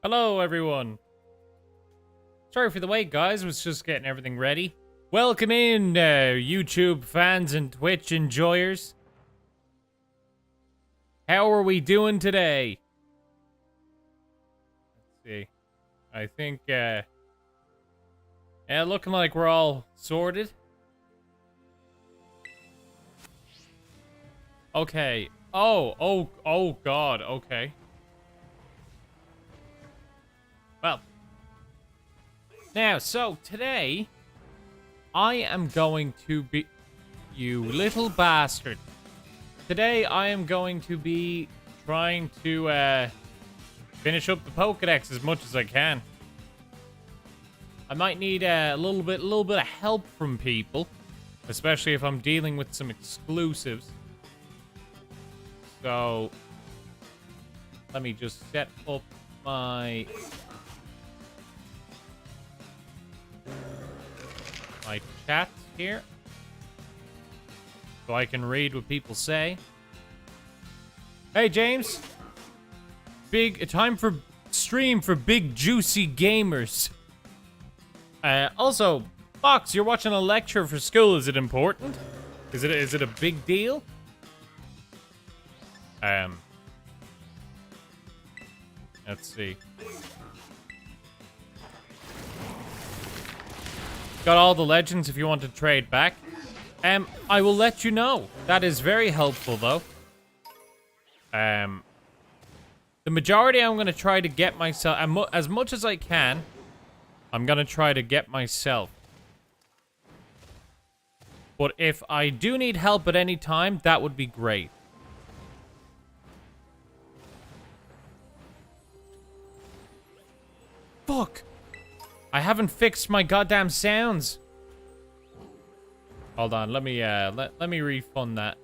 Hello, everyone. Sorry for the wait, guys. Was just getting everything ready. Welcome in, YouTube fans and Twitch enjoyers. How are we doing today? Let's see. I think, yeah, looking like we're all sorted. Okay. Oh, God. Okay. Well. Now, so today, I am going to be... You little bastard. Today, I am going to be trying to, finish up the Pokédex as much as I can. I might need a little bit of help from people, especially if I'm dealing with some exclusives. So, let me just set up my chat here so I can read what people say. Hey, James. Time for stream for big juicy gamers. Also, Fox, you're watching a lecture for school. Is it important? Is it a big deal? Let's see. Got all the legends if you want to trade back. I will let you know. That is very helpful, though. The majority I'm going to try to get myself, as much as I can, I'm going to try to get myself. But if I do need help at any time, that would be great. Fuck! I haven't fixed my goddamn sounds. Hold on, let me let me refund that.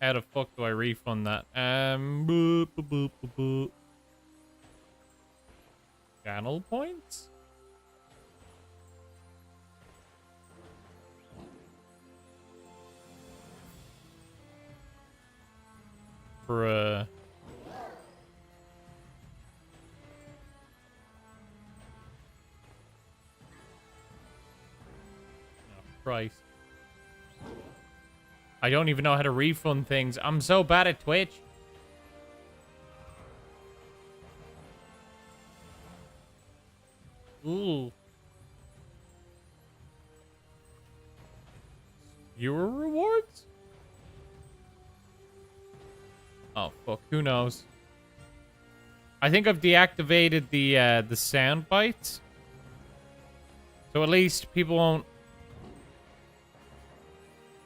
How the fuck do I refund that? Boop, boop, boop, boop, boop. Channel points? For Christ. I don't even know how to refund things. I'm so bad at Twitch. Ooh. Viewer rewards? Oh, fuck. Who knows? I think I've deactivated the sound bites. So at least people won't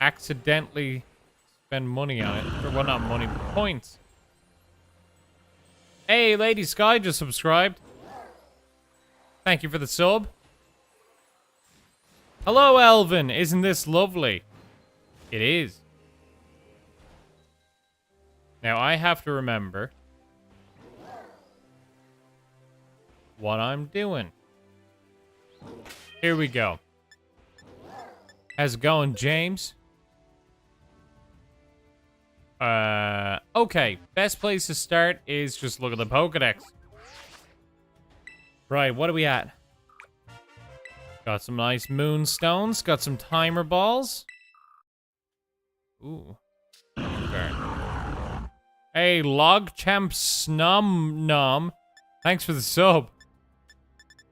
accidentally spend money on it. Or, well, not money, but points. Hey, Lady Sky just subscribed. Thank you for the sub. Hello, Elvin. Isn't this lovely? It is. Now, I have to remember what I'm doing. Here we go. How's it going, James? Okay. Best place to start is just look at the Pokédex. Right, what are we at? Got some nice moonstones. Got some timer balls. Ooh. Okay. Hey, Logchamp Snum Nom. Thanks for the sub.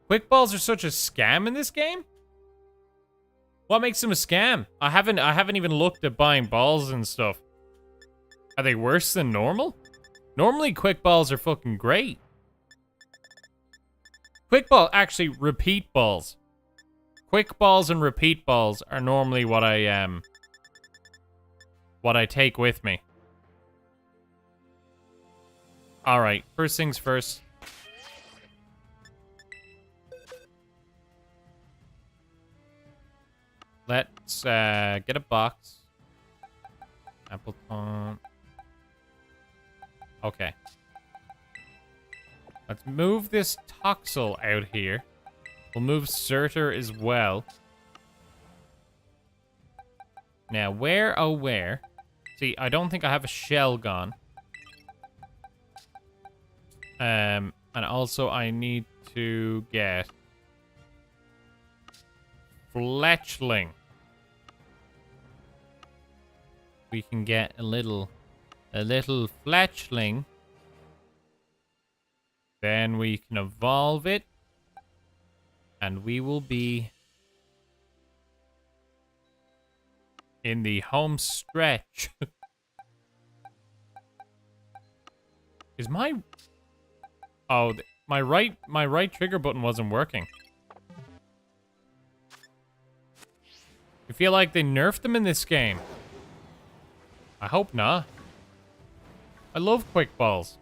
Quick balls are such a scam in this game? What makes them a scam? I haven't even looked at buying balls and stuff. Are they worse than normal? Normally, quick balls are fucking great. Quick ball, actually, repeat balls. Quick balls and repeat balls are normally what I take with me. All right, first things first. Let's get a box. Appleton. Okay. Let's move this Toxel out here. We'll move Surtur as well. Now, where, oh, where? See, I don't think I have a shell gone. And also I need to get Fletchling. We can get a little Fletchling. Then we can evolve it. And we will be in the home stretch. Is my... Oh, my right trigger button wasn't working. I feel like they nerfed them in this game. I hope not. I love quick balls.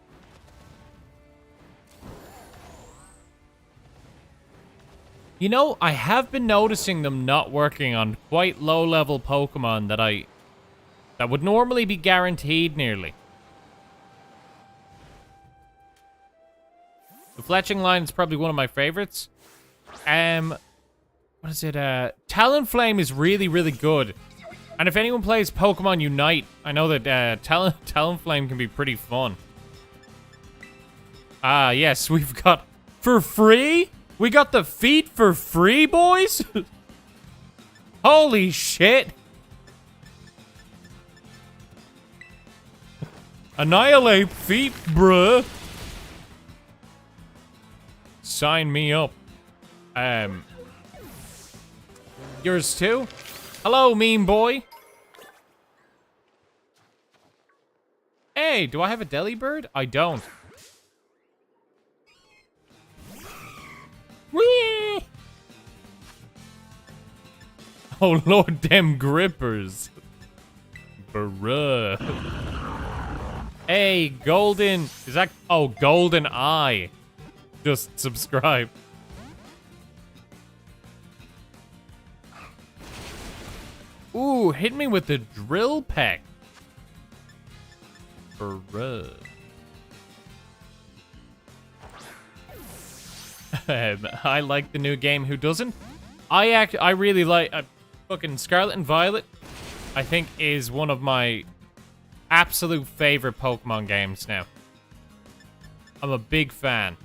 You know, I have been noticing them not working on quite low-level Pokemon that would normally be guaranteed nearly. The Fletching line is probably one of my favorites. What is it? Talonflame is really, really good. And if anyone plays Pokemon Unite, I know that Talonflame can be pretty fun. Ah, yes, we've got... For free? We got the feat for free, boys? Holy shit. Annihilate feat, bruh. Sign me up. Yours too? Hello, meme boy. Hey, do I have a Delibird? I don't. Whee! Oh, Lord, them grippers. Bruh. Hey, Golden. Is that... Oh, Golden Eye. Just subscribe. Ooh, hit me with the drill peck. Bruh. I like the new game. Who doesn't? I really like fucking Scarlet and Violet. I think is one of my absolute favorite Pokemon games now. I'm a big fan.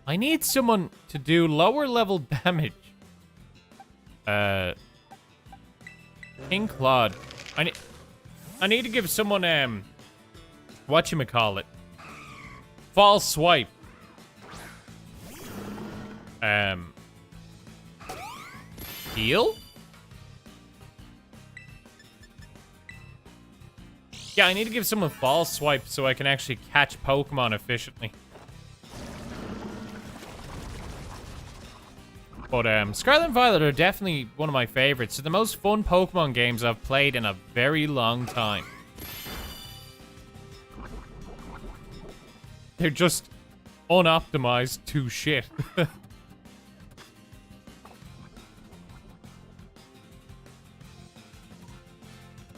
I need someone to do lower level damage. King Claude. I need to give someone whatchamacallit. False Swipe. Heal? Yeah, I need to give someone False Swipe so I can actually catch Pokemon efficiently. But Scarlet and Violet are definitely one of my favorites. They're the most fun Pokemon games I've played in a very long time. They're just unoptimized to shit.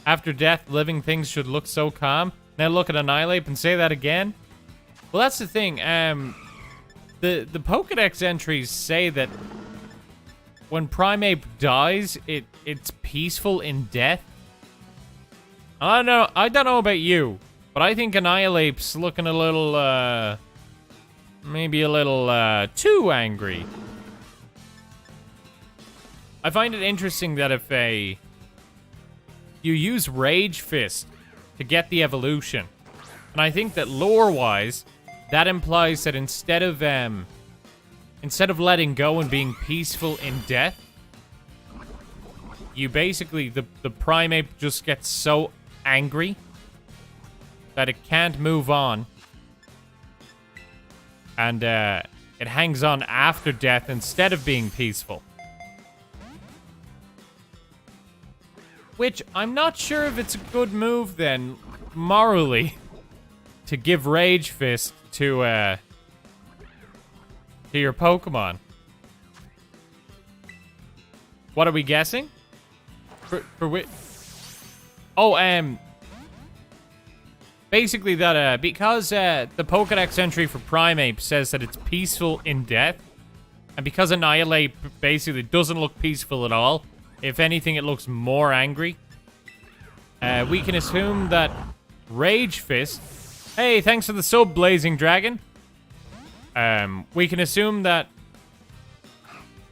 After death, living things should look so calm. Now look at Annihilate and say that again. Well, that's the thing. The Pokédex entries say that when Primeape dies, it's peaceful in death. I don't know about you, but I think Annihilape's looking a little, maybe a little, too angry. I find it interesting that if you use Rage Fist to get the evolution, and I think that lore-wise, that implies that instead of letting go and being peaceful in death, you basically, the Primeape just gets so angry that it can't move on. And it hangs on after death instead of being peaceful. Which, I'm not sure if it's a good move then, morally, to give Rage Fist to your Pokemon. What are we guessing? For which? Oh, basically that, because the Pokédex entry for Primeape says that it's peaceful in death, and because Annihilate basically doesn't look peaceful at all, if anything, it looks more angry, we can assume that Rage Fist Hey, thanks for the sub, Blazing Dragon. We can assume that...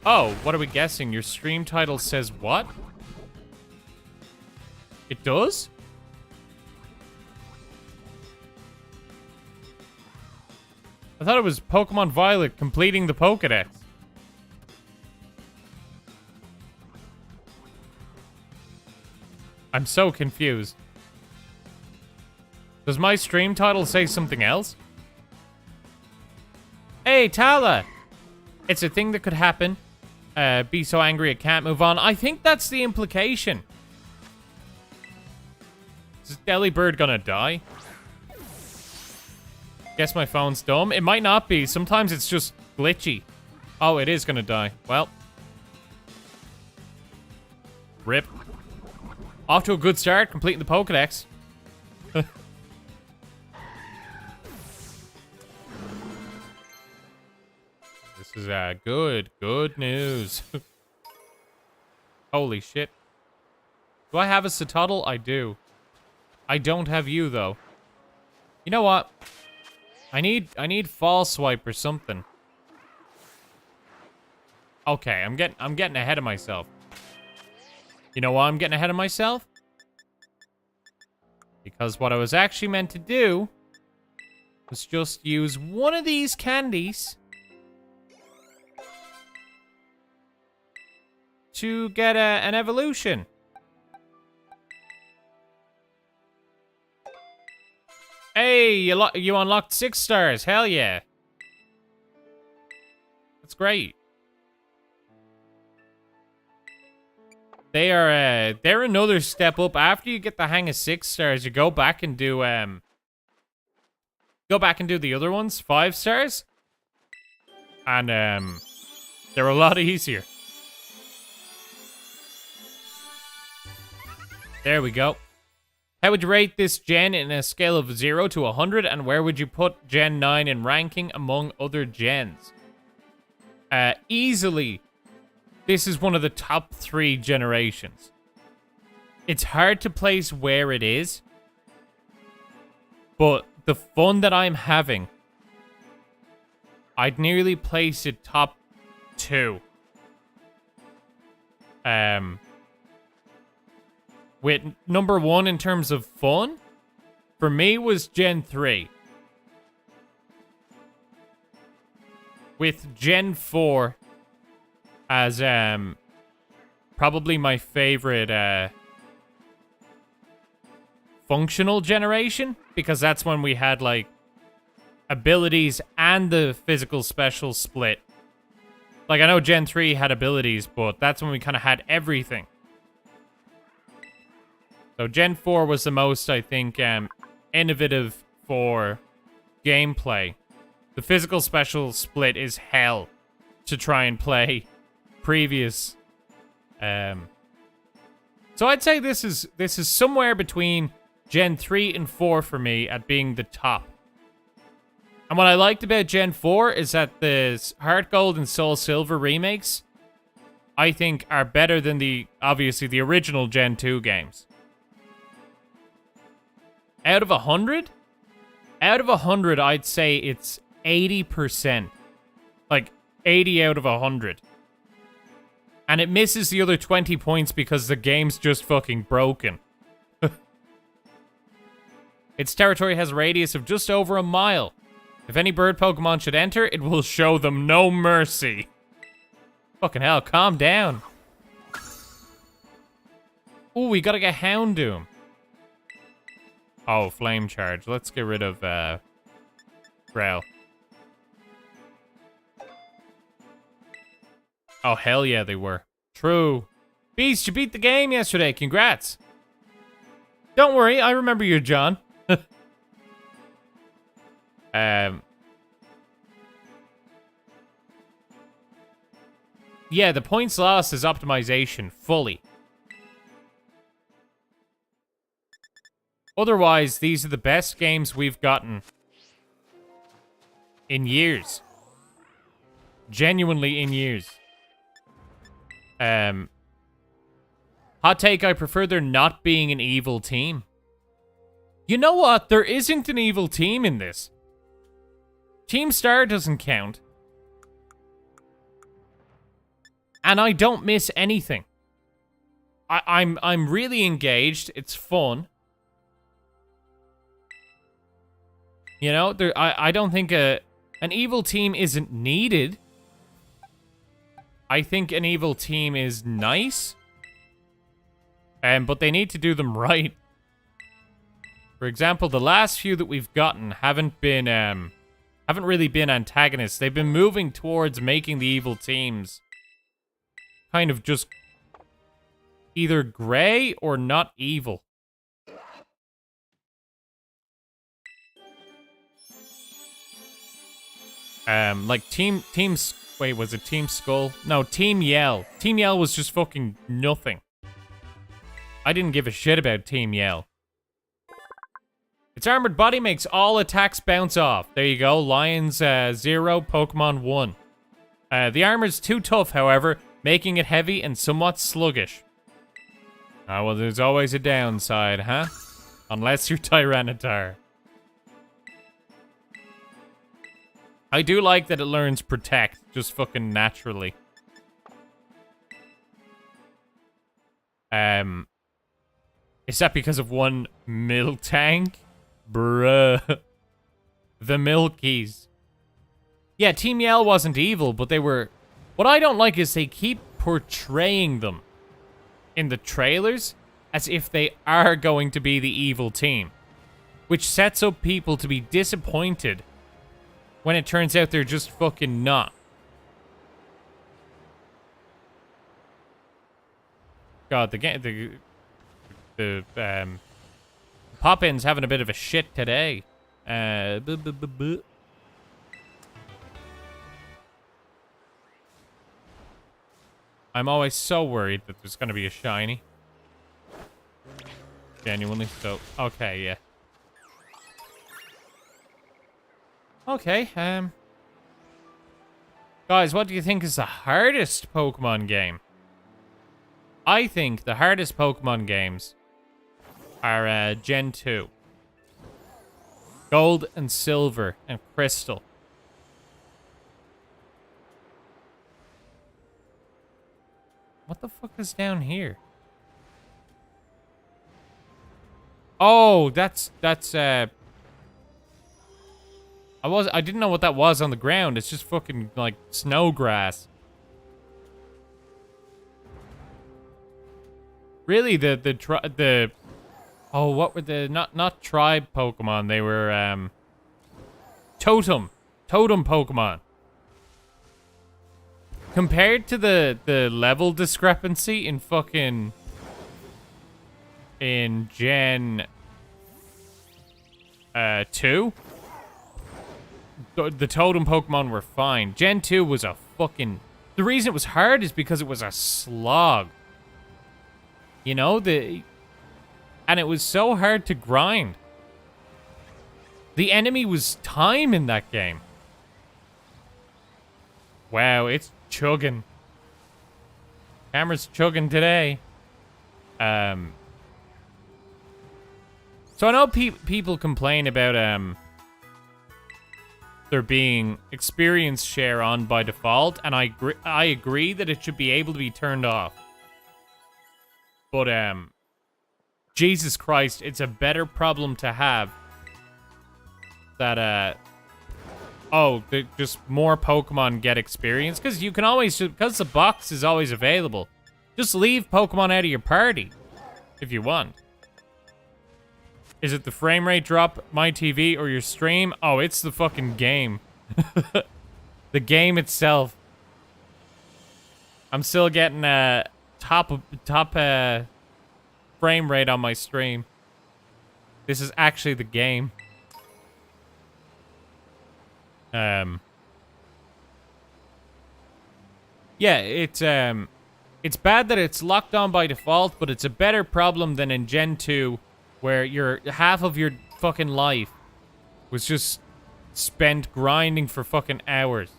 Oh, what are we guessing? Your stream title says what? It does? I thought it was Pokemon Violet completing the Pokédex. I'm so confused. Does my stream title say something else? Hey, Tala! It's a thing that could happen. Be so angry it can't move on. I think that's the implication. Is Delibird gonna die? Guess my phone's dumb. It might not be. Sometimes it's just glitchy. Oh, it is gonna die. Well. Rip. Off to a good start, completing the Pokédex. This is good news. Holy shit. Do I have a Citadel? I do. I don't have you, though. You know what? I need Fall Swipe or something. Okay, I'm getting ahead of myself. You know why I'm getting ahead of myself? Because what I was actually meant to do was just use one of these candies to get an evolution. Hey, you unlocked 6 stars. Hell yeah. That's great. They're another step up. After you get the hang of 6 stars, you go back and do the other ones, 5 stars. And they're a lot easier. There we go. How would you rate this gen in a scale of 0 to 100, and where would you put Gen 9 in ranking among other gens? Easily, this is one of the top 3 generations. It's hard to place where it is, but the fun that I'm having, I'd nearly place it top 2. With number 1 in terms of fun, for me was Gen 3. With Gen 4 as probably my favorite functional generation, because that's when we had like abilities and the physical special split. Like, I know Gen 3 had abilities, but that's when we kind of had everything. So Gen 4 was the most, I think, innovative for gameplay. The physical special split is hell to try and play previous. So I'd say this is somewhere between Gen 3 and 4 for me at being the top. And what I liked about Gen 4 is that the Heart Gold and Soul Silver remakes, I think, are better than obviously the original Gen 2 games. Out of 100? Out of 100, I'd say it's 80%. Like, 80 out of 100. And it misses the other 20 points because the game's just fucking broken. Its territory has a radius of just over a mile. If any bird Pokemon should enter, it will show them no mercy. Fucking hell, calm down. Ooh, we gotta get Houndoom. Oh, Flame Charge. Let's get rid of, Growl. Oh, hell yeah, they were. True. Beast, you beat the game yesterday. Congrats. Don't worry, I remember you, John. Yeah, the points lost is optimization, fully. Otherwise, these are the best games we've gotten in years. Genuinely in years. Hot take, I prefer there not being an evil team. You know what? There isn't an evil team in this. Team Star doesn't count. And I don't miss anything. I'm really engaged. It's fun. You know, I don't think an evil team isn't needed. I think an evil team is nice. But they need to do them right. For example, the last few that we've gotten haven't really been antagonists. They've been moving towards making the evil teams kind of just either gray or not evil. Like wait, was it Team Skull? No, Team Yell. Team Yell was just fucking nothing. I didn't give a shit about Team Yell. Its armored body makes all attacks bounce off. There you go. Lions 0, Pokemon 1. The armor's too tough, however, making it heavy and somewhat sluggish. Ah, well, there's always a downside, huh? Unless you're Tyranitar. I do like that it learns Protect, just fucking naturally. Is that because of one Miltank? Bruh. The Milkies. Yeah, Team Yell wasn't evil, but they were... What I don't like is they keep portraying them in the trailers as if they are going to be the evil team, which sets up people to be disappointed when it turns out they're just fucking not. God, the Pop-In's having a bit of a shit today. I'm always so worried that there's gonna be a shiny. Genuinely so. Okay, yeah. Okay, guys, what do you think is the hardest Pokemon game? I think the hardest Pokemon games are Gen 2. Gold and Silver and Crystal. What the fuck is down here? Oh, that's I didn't know what that was on the ground. It's just fucking like snow grass. Really, oh, what were the not tribe Pokemon? They were totem Pokemon. Compared to the level discrepancy in fucking Gen 2, the totem Pokemon were fine. Gen 2 was a fucking... The reason it was hard is because it was a slog. You know, and it was so hard to grind. The enemy was time in that game. Wow, it's chugging. Camera's chugging today. So I know people complain about there being experience share on by default, and I agree that it should be able to be turned off. But Jesus Christ, it's a better problem to have that just more Pokemon get experience, because you can always, because the box is always available, just leave Pokemon out of your party if you want. Is it the frame rate drop, my TV, or your stream? Oh, it's the fucking game. The game itself. I'm still getting top frame rate on my stream. This is actually the game. Yeah, it's bad that it's locked on by default, but it's a better problem than in Gen 2, where half of your fucking life was just spent grinding for fucking hours.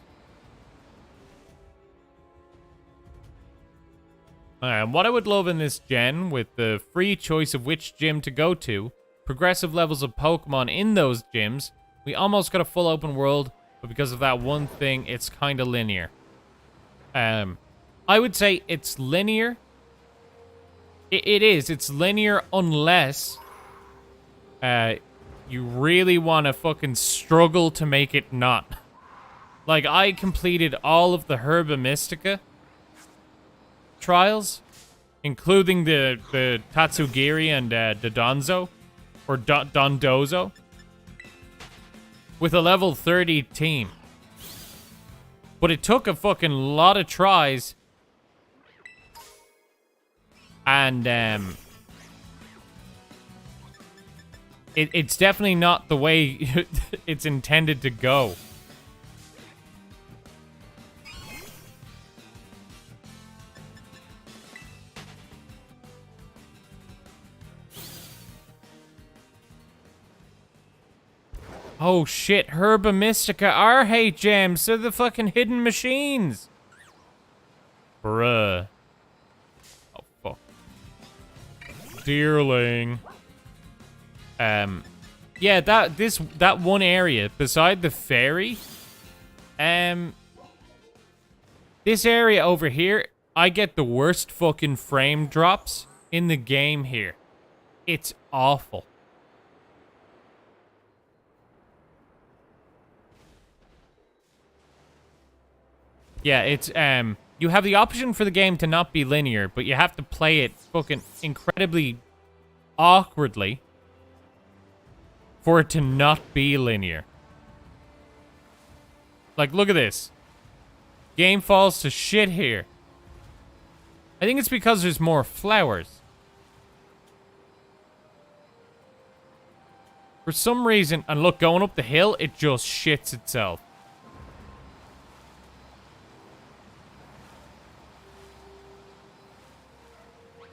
What I would love in this gen, with the free choice of which gym to go to, progressive levels of Pokemon in those gyms. We almost got a full open world, but because of that one thing, it's kind of linear. I would say it's linear. It is. It's linear unless you really want to fucking struggle to make it not. Like, I completed all of the Herba Mystica trials, including the Tatsugiri and Dodonzo, or Dondozo, with a level 30 team. But it took a fucking lot of tries, and it's definitely not the way it's intended to go. Oh shit, Herba Mystica are hate gems. They're the fucking hidden machines. Bruh. Oh fuck. Deerling. Yeah, that one area beside the ferry. This area over here, I get the worst fucking frame drops in the game here. It's awful. Yeah, it's, you have the option for the game to not be linear, but you have to play it fucking incredibly awkwardly for it to not be linear. Like, look at this. Game falls to shit here. I think it's because there's more flowers. For some reason, and look, going up the hill, it just shits itself.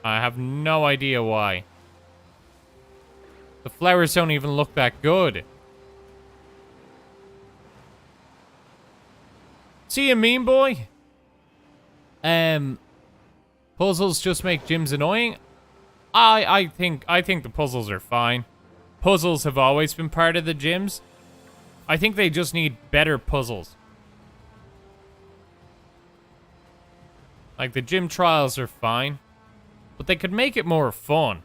I have no idea why. The flowers don't even look that good. See you, mean boy? Puzzles just make gyms annoying. I think the puzzles are fine. Puzzles have always been part of the gyms. I think they just need better puzzles. Like, the gym trials are fine, but they could make it more fun.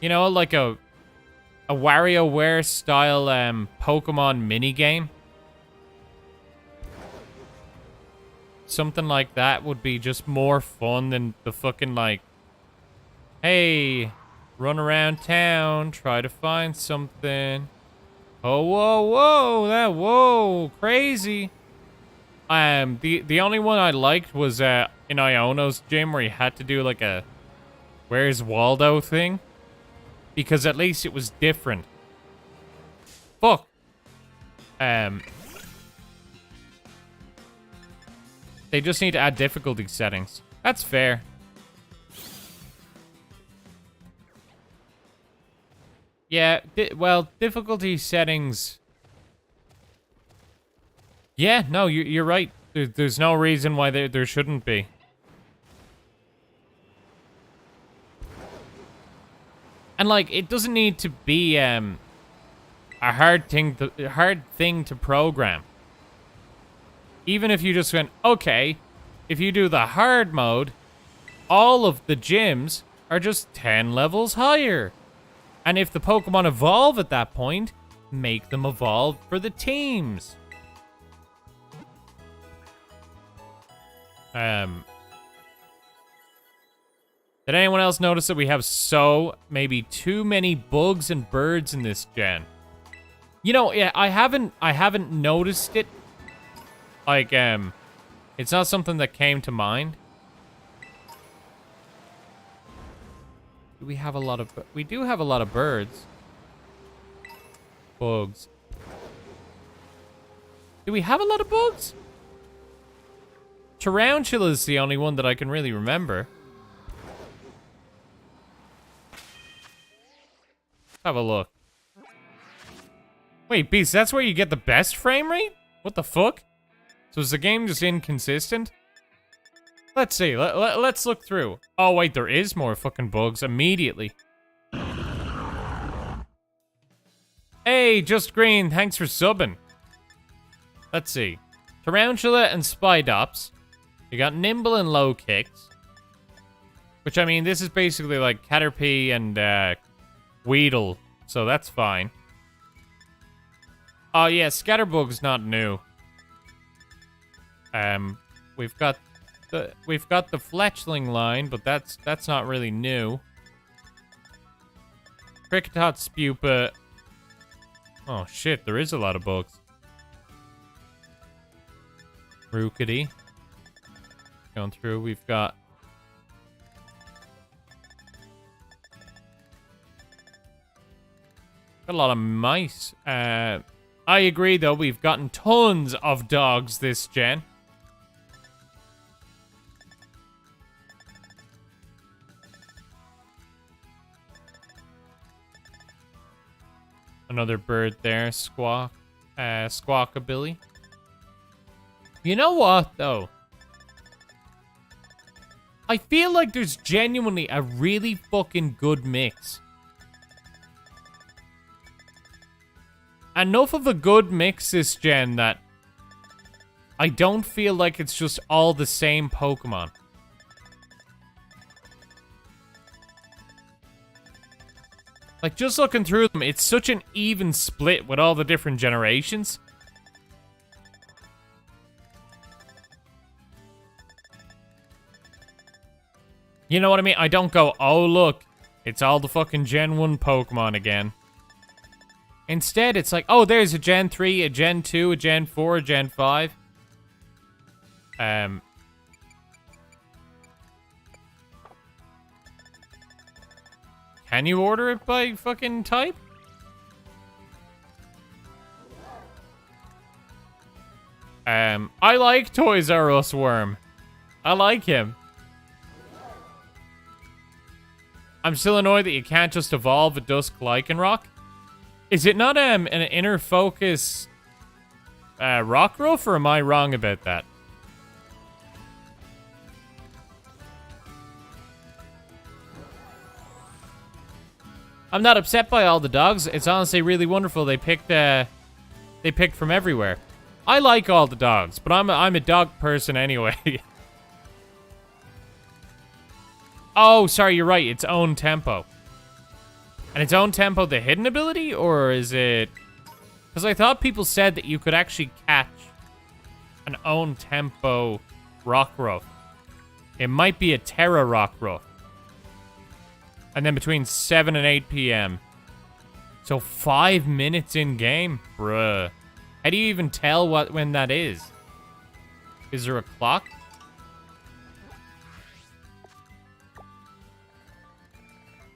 You know, like a WarioWare style Pokemon minigame. Something like that would be just more fun than the fucking, like, hey, run around town, try to find something. Oh, whoa, crazy. The only one I liked was in Iono's gym, where you had to do like a Where's Waldo thing, because at least it was different. Fuck. They just need to add difficulty settings. That's fair. Yeah, well, difficulty settings. Yeah, no, you're right. There's no reason why there shouldn't be. And like, it doesn't need to be a hard thing to program. Even if you just went, okay, if you do the hard mode, all of the gyms are just 10 levels higher. And if the Pokemon evolve at that point, make them evolve for the teams. Did anyone else notice that we have maybe too many bugs and birds in this gen? You know, yeah, I haven't noticed it. Like, it's not something that came to mind. Do we have a lot of... We do have a lot of birds. Bugs. Do we have a lot of bugs? Tarantula is the only one that I can really remember. Let's have a look. Wait, Beast, that's where you get the best frame rate? What the fuck? So is the game just inconsistent? Let's see. Let's look through. Oh, wait, there is more fucking bugs immediately. Hey, Just Green, thanks for subbing. Let's see. Tarantula and Spidops. You got Nimble and Low Kicks. Which, I mean, this is basically like Caterpie and Weedle. So that's fine. Oh, yeah, Scatterbug's not new. We've got the Fletchling line, but that's not really new. Kricketot, Spupa. Oh shit, there is a lot of bugs. Rookity. Going through, we've got a lot of mice. I agree though, we've gotten tons of dogs this gen. Another bird there, Squawkabilly. You know what, though? I feel like there's genuinely a really fucking good mix. Enough of a good mix this gen that I don't feel like it's just all the same Pokemon. Like, just looking through them, it's such an even split with all the different generations. You know what I mean? I don't go, oh, look, it's all the fucking Gen 1 Pokemon again. Instead, it's like, oh, there's a Gen 3, a Gen 2, a Gen 4, a Gen 5. Can you order it by fucking type? I like Toys R Us Worm. I like him. I'm still annoyed that you can't just evolve a Dusk Lycanroc. Is it not an inner focus Rockruff, or am I wrong about that? I'm not upset by all the dogs. It's honestly really wonderful. They picked from everywhere. I like all the dogs, but I'm a dog person anyway. Oh, sorry, you're right. Its own tempo. And its own tempo, the hidden ability, or is it? Because I thought people said that you could actually catch an own tempo Rockruff. It might be a Terra Rockruff. And then between 7 and 8 p.m. So 5 minutes in game? Bruh. How do you even tell when that is? Is there a clock?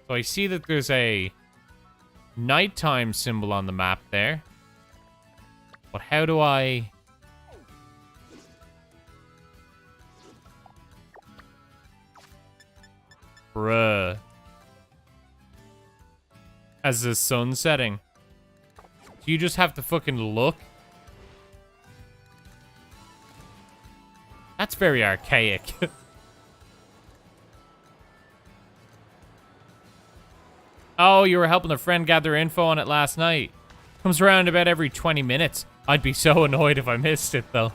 So I see that there's a nighttime symbol on the map there. But how do I... Bruh. As the sun's setting. Do you just have to fucking look? That's very archaic. Oh, you were helping a friend gather info on it last night. Comes around about every 20 minutes. I'd be so annoyed if I missed it, though.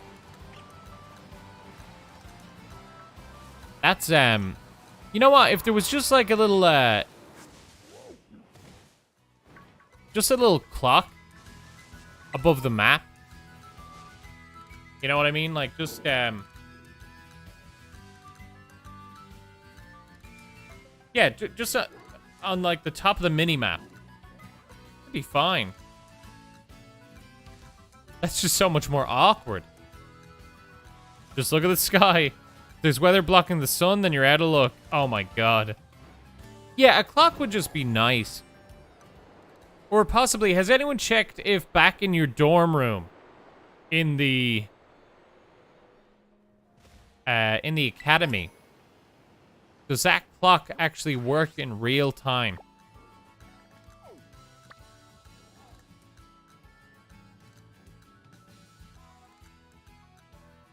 That's, You know what? If there was just like a little, just a little clock above the map. You know what I mean? Like, just, yeah, just on, like, the top of the mini-map. It'd be fine. That's just so much more awkward. Just look at the sky. If there's weather blocking the sun, then you're out of luck. Oh, my God. Yeah, a clock would just be nice. Or possibly, has anyone checked if back in your dorm room, in the academy, does that clock actually work in real time?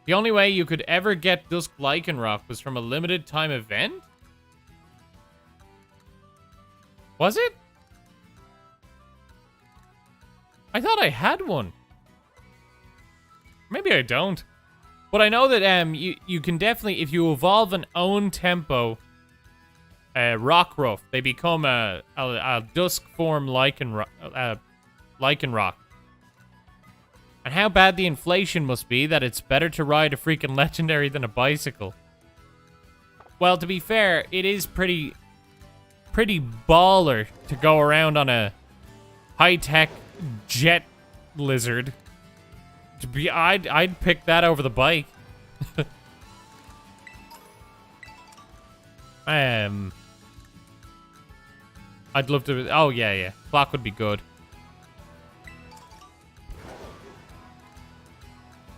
The only way you could ever get Dusk Lycanroc was from a limited time event? Was it? I thought I had one. Maybe I don't. But I know that you can definitely, if you evolve an own tempo Rockruff, they become a dusk form lichen rock. And how bad the inflation must be that it's better to ride a freaking legendary than a bicycle. Well, to be fair, it is pretty baller to go around on a high-tech jet lizard. I'd pick that over the bike. I'd love to. Oh yeah. Clock would be good.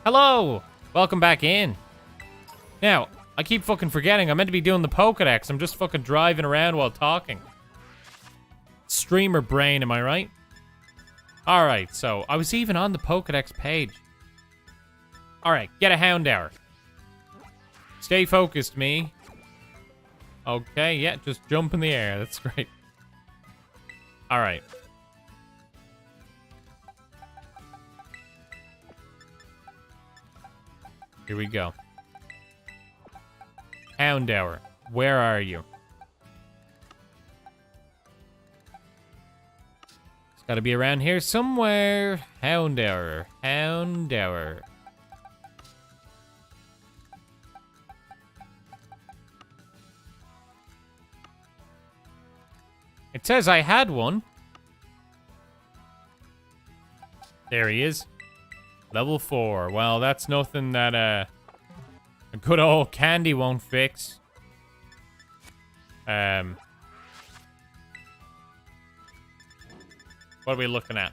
Hello! Welcome back in. Now, I keep fucking forgetting. I'm meant to be doing the Pokédex. I'm just fucking driving around while talking. Streamer brain, am I right? Alright, so I was even on the Pokédex page. Alright, get a Houndour. Stay focused, me. Okay, yeah, just jump in the air. That's great. Alright. Here we go. Houndour, where are you? It's gotta be around here somewhere. Houndour. Houndour. It says I had one. There he is. Level 4. Well, that's nothing that a good old candy won't fix. What are we looking at?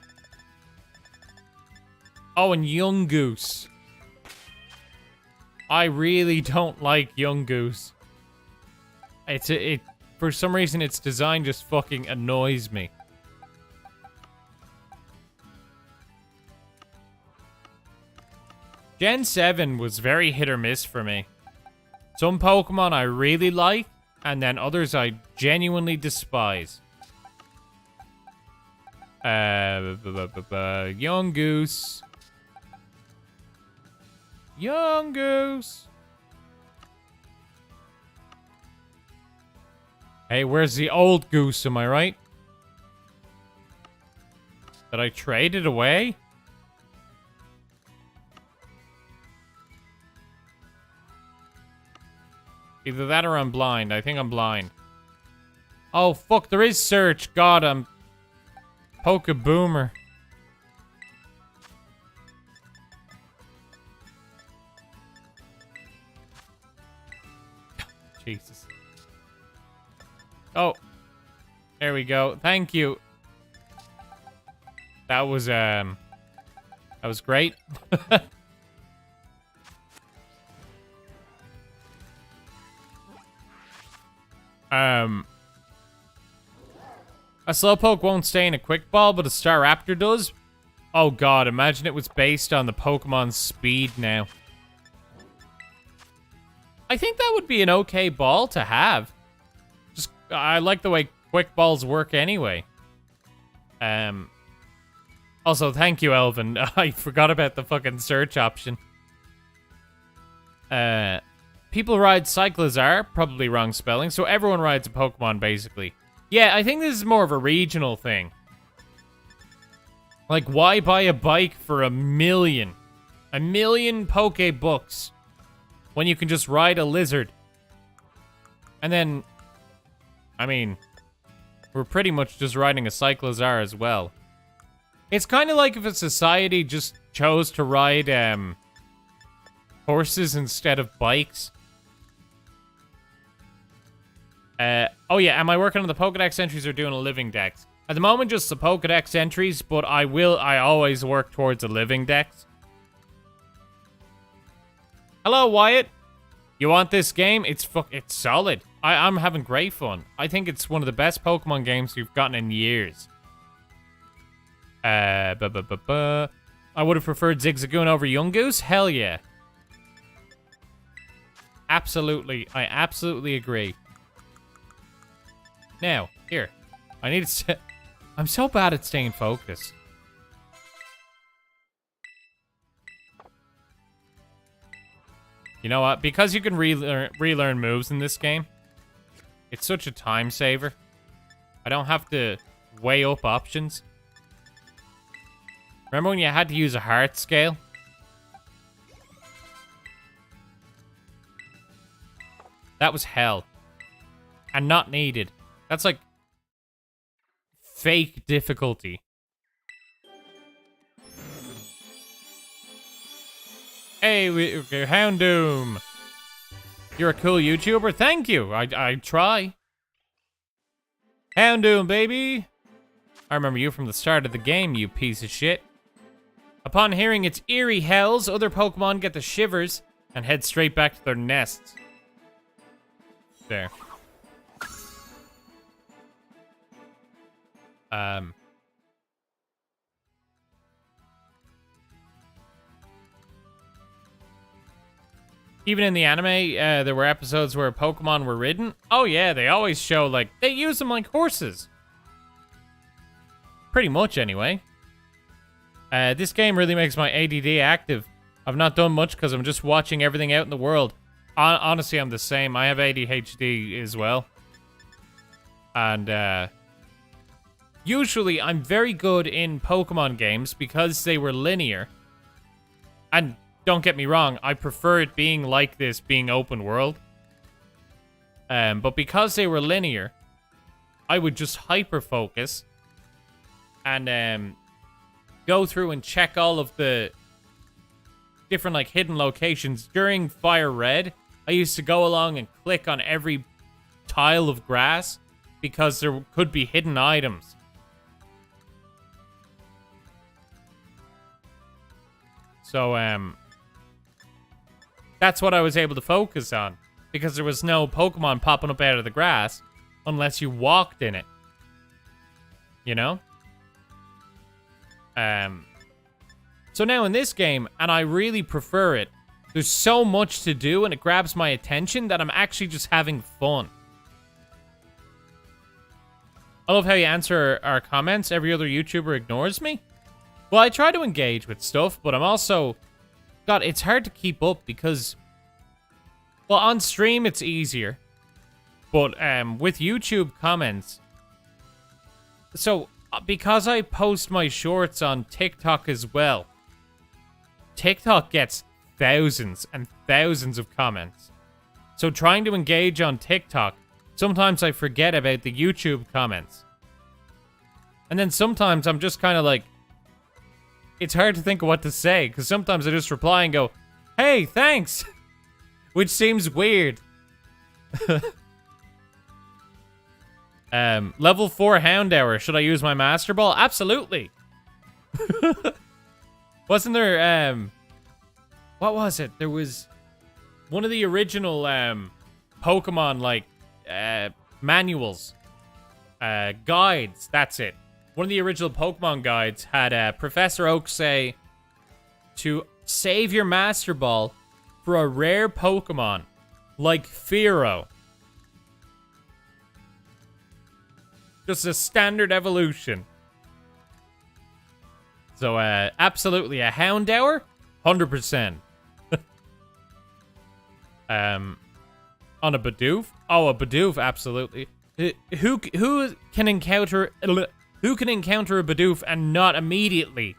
Oh, and Young Goose. I really don't like Young Goose. For some reason, its design just fucking annoys me. Gen 7 was very hit or miss for me. Some Pokemon I really like, and then others I genuinely despise. Young Goose. Young Goose. Hey, where's the old goose, am I right? Did I trade it away? Either that or I'm blind. I think I'm blind. Oh, fuck, there is search. God, I'm Pokeboomer. Jesus. Oh. There we go. Thank you. That was great. A Slowpoke won't stay in a Quick Ball, but a Staraptor does? Oh god, imagine it was based on the Pokemon's speed now. I think that would be an okay ball to have. Just, I like the way Quick Balls work anyway. Also, thank you, Elvin. I forgot about the fucking search option. People ride Cyclizar, probably wrong spelling, so everyone rides a Pokemon, basically. Yeah, I think this is more of a regional thing. Like, why buy a bike for 1,000,000? 1,000,000 Pokebooks when you can just ride a lizard? And then, I mean, we're pretty much just riding a Cyclizar as well. It's kind of like if a society just chose to ride horses instead of bikes. Oh yeah, am I working on the Pokédex entries or doing a living dex? At the moment, just the Pokédex entries, but I always work towards a living dex. Hello, Wyatt. You want this game? It's solid. I'm having great fun. I think it's one of the best Pokemon games we've gotten in years. I would have preferred Zigzagoon over Yungoos? Hell yeah. Absolutely. I absolutely agree. Now, here. I need to... I'm so bad at staying focused. You know what? Because you can relearn moves in this game, it's such a time saver. I don't have to weigh up options. Remember when you had to use a heart scale? That was hell. And not needed. That's like fake difficulty. Hey, Houndoom. You're a cool YouTuber. Thank you. I try. Houndoom, baby. I remember you from the start of the game, you piece of shit. Upon hearing its eerie howls, other Pokemon get the shivers and head straight back to their nests. There. Even in the anime, there were episodes where Pokemon were ridden. Oh yeah, they always show, like, they use them like horses. Pretty much, anyway. This game really makes my ADD active. I've not done much because I'm just watching everything out in the world. Honestly, I'm the same. I have ADHD as well. And, usually, I'm very good in Pokemon games because they were linear. And don't get me wrong, I prefer it being like this, being open world. But because they were linear, I would just hyper-focus and go through and check all of the different, like, hidden locations. During Fire Red, I used to go along and click on every tile of grass because there could be hidden items. So, that's what I was able to focus on, because there was no Pokemon popping up out of the grass unless you walked in it. You know? So now in this game, and I really prefer it, there's so much to do and it grabs my attention that I'm actually just having fun. I love how you answer our comments. Every other YouTuber ignores me. Well, I try to engage with stuff, but I'm also... God, it's hard to keep up because... Well, on stream, it's easier. But with YouTube comments... So, because I post my shorts on TikTok as well, TikTok gets thousands and thousands of comments. So trying to engage on TikTok, sometimes I forget about the YouTube comments. And then sometimes I'm just kind of like... It's hard to think of what to say, because sometimes I just reply and go, hey, thanks! Which seems weird. Level 4 Houndour. Should I use my Master Ball? Absolutely. Wasn't there, what was it? There was one of the original, Pokemon, like, manuals. Guides, that's it. One of the original Pokemon guides had, Professor Oak say to save your Master Ball for a rare Pokemon, like Fearow. Just a standard evolution. So, absolutely, a Houndour? 100%. On a Bidoof? Oh, a Bidoof, absolutely. Who can encounter a Bidoof and not immediately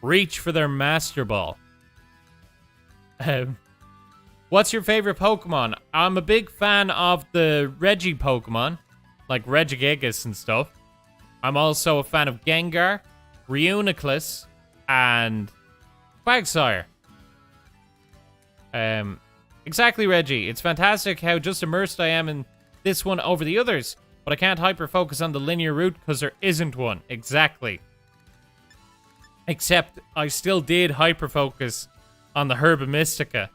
reach for their Master Ball? What's your favorite Pokemon? I'm a big fan of the Reggie Pokemon, like Regigigas and stuff. I'm also a fan of Gengar, Reuniclus, and Quagsire. Exactly, Reggie. It's fantastic how just immersed I am in this one over the others, but I can't hyper-focus on the linear route because there isn't one. Exactly. Except I still did hyper-focus on the Herba Mystica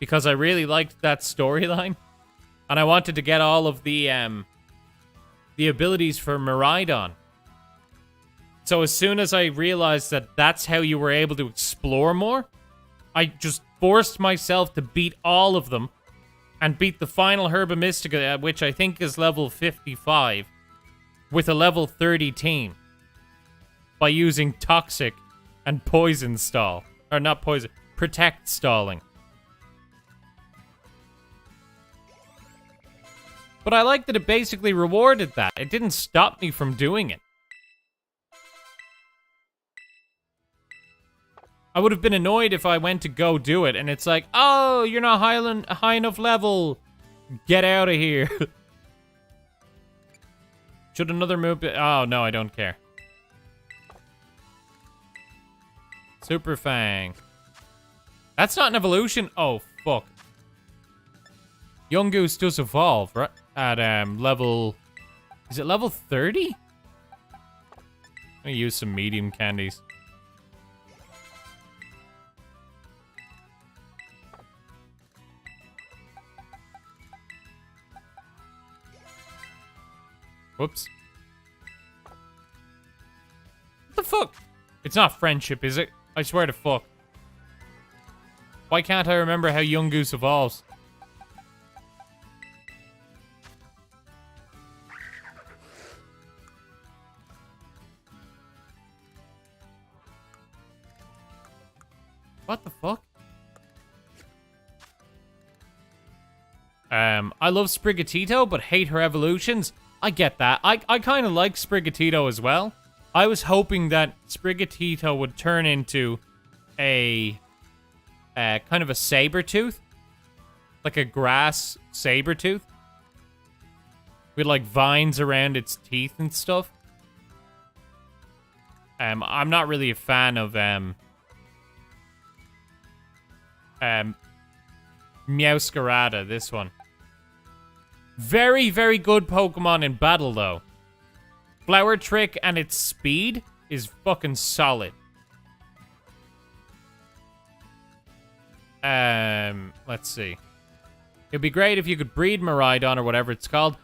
because I really liked that storyline, and I wanted to get all of the abilities for Miraidon. So as soon as I realized that that's how you were able to explore more, I just forced myself to beat all of them and beat the final Herba Mystica, which I think is level 55, with a level 30 team by using Toxic and Poison Stall. Or not Poison, Protect Stalling. But I like that it basically rewarded that. It didn't stop me from doing it. I would have been annoyed if I went to go do it and it's like, oh, you're not high enough level. Get out of here. Should another move be... Oh, no, I don't care. Super Fang. That's not an evolution? Oh, fuck. Young Goose does evolve, right? At level... Is it level 30? I'm gonna use some medium candies. Whoops. What the fuck? It's not friendship, is it? I swear to fuck. Why can't I remember how Young Goose evolves? What the fuck? I love Sprigatito, but hate her evolutions. I get that. I kind of like Sprigatito as well. I was hoping that Sprigatito would turn into a kind of a Sabertooth. Like a grass Sabertooth. With like vines around its teeth and stuff. I'm not really a fan of Meowscarada, this one. Very, very good Pokemon in battle, though. Flower Trick and its speed is fucking solid. Let's see. It'd be great if you could breed Miraidon or whatever it's called.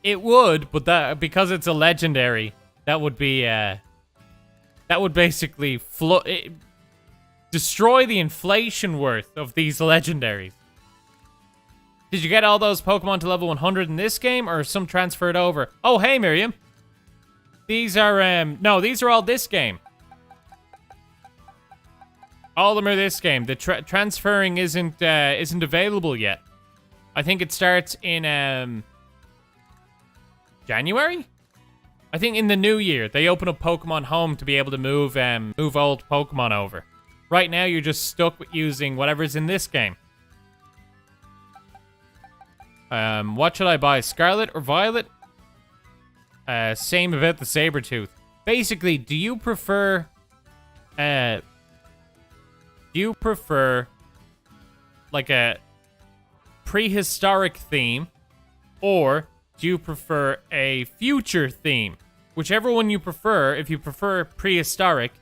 It would, but that because it's a legendary, that would be that would basically destroy the inflation worth of these legendaries. Did you get all those Pokemon to level 100 in this game, or some transferred over? Oh, hey, Miriam. These are, no, these are all this game. All of them are this game. The transferring isn't available yet. I think it starts in, January? I think in the new year, they open up Pokemon Home to be able to move old Pokemon over. Right now, you're just stuck with using whatever's in this game. What should I buy? Scarlet or Violet? Same about the Sabertooth. Basically, do you prefer like a prehistoric theme, or do you prefer a future theme? Whichever one you prefer. If you prefer prehistoric,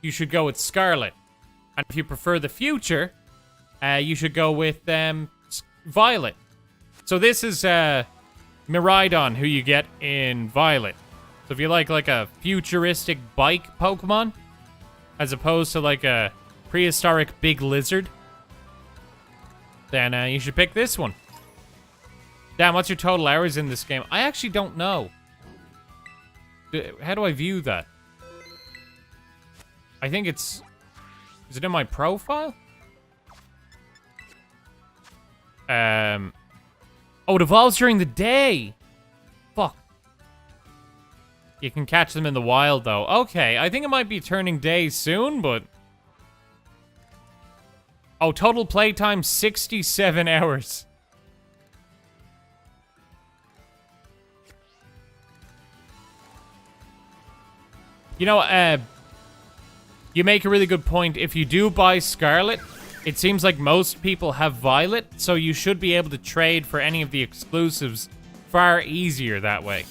you should go with Scarlet. And if you prefer the future, you should go with Violet. So this is Miraidon, who you get in Violet. So if you like a futuristic bike Pokemon, as opposed to like a prehistoric big lizard, then you should pick this one. Damn, what's your total hours in this game? I actually don't know. How do I view that? I think it's... Is it in my profile? Oh, it evolves during the day. Fuck. You can catch them in the wild, though. Okay, I think it might be turning day soon, but... Oh, total playtime, 67 hours. You know, you make a really good point. If you do buy Scarlet, it seems like most people have Violet, so you should be able to trade for any of the exclusives far easier that way.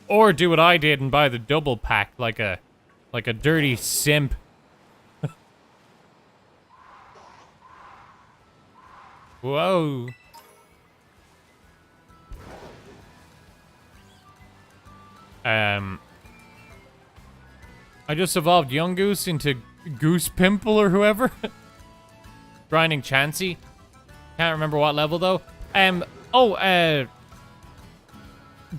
Or do what I did and buy the double pack like a dirty simp. Whoa. I just evolved Young Goose into Goose Pimple or whoever. Grinding Chansey. Can't remember what level though.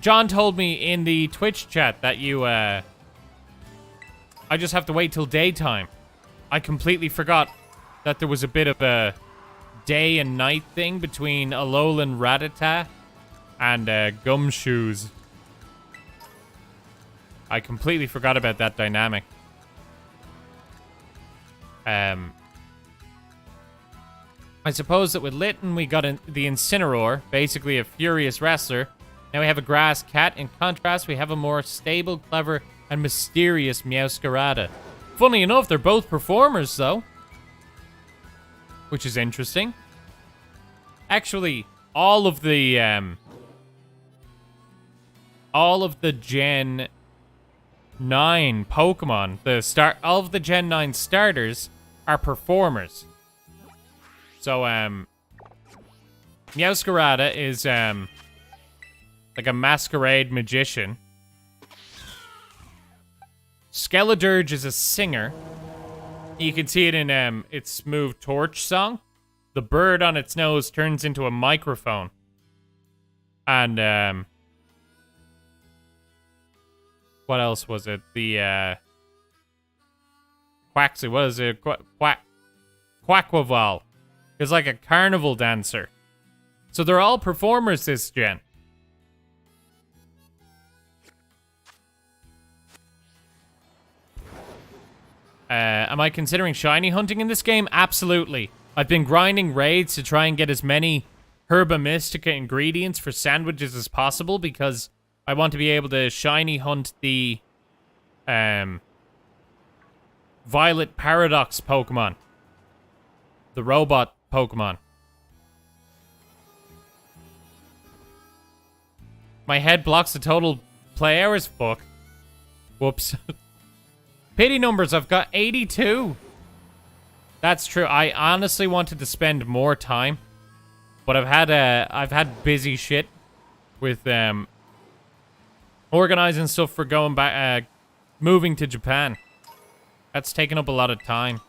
John told me in the Twitch chat that you I just have to wait till daytime. I completely forgot that there was a bit of a day and night thing between Alolan Rattata and gumshoes. I completely forgot about that dynamic. I suppose that with Litten, we got the Incineroar, basically a furious wrestler. Now we have a grass cat. In contrast, we have a more stable, clever, and mysterious Meowscarada. Funny enough, they're both performers, though. Which is interesting. Actually, all of the Gen 9 Pokemon, all of the Gen 9 starters are performers. So, Meowscarada is, like a masquerade magician. Skeledirge is a singer. You can see it in, its Smooth Torch song. The bird on its nose turns into a microphone. And, what else was it? The, Quaxley, what is it? Quackwaval is like a carnival dancer. So they're all performers this gen. Am I considering shiny hunting in this game? Absolutely. I've been grinding raids to try and get as many Herba Mystica ingredients for sandwiches as possible because I want to be able to shiny hunt the Violet Paradox Pokemon. The robot Pokemon. My head blocks the total play hours? Fuck. Whoops. Pity numbers, I've got 82. That's true. I honestly wanted to spend more time, but I've had busy shit with organizing stuff for going back, moving to Japan. That's taken up a lot of time.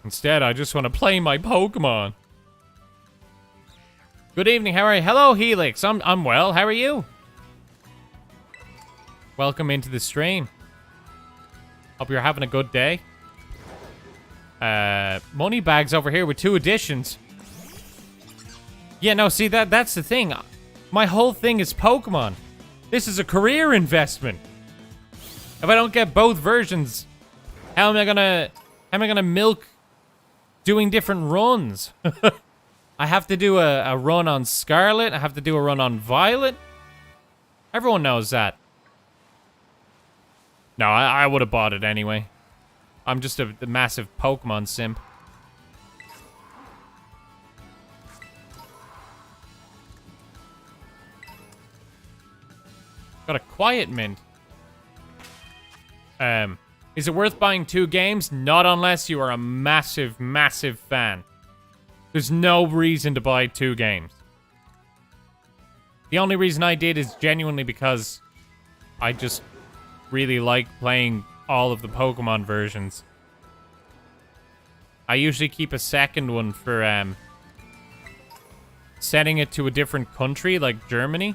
Instead, I just want to play my Pokemon. Good evening, how are you? Hello, Helix. I'm well. How are you? Welcome into the stream. Hope you're having a good day. Moneybags over here with 2 additions. Yeah, no, see, that's the thing. My whole thing is Pokemon. This is a career investment. If I don't get both versions, how am I gonna milk doing different runs? I have to do a run on Scarlet. I have to do a run on Violet. Everyone knows that. No, I would have bought it anyway. I'm just a massive Pokemon simp. Got a quiet mint. Is it worth buying 2 games? Not unless you are a massive, massive fan. There's no reason to buy 2 games. The only reason I did is genuinely because I just really like playing all of the Pokemon versions. I usually keep a second one for setting it to a different country, like Germany.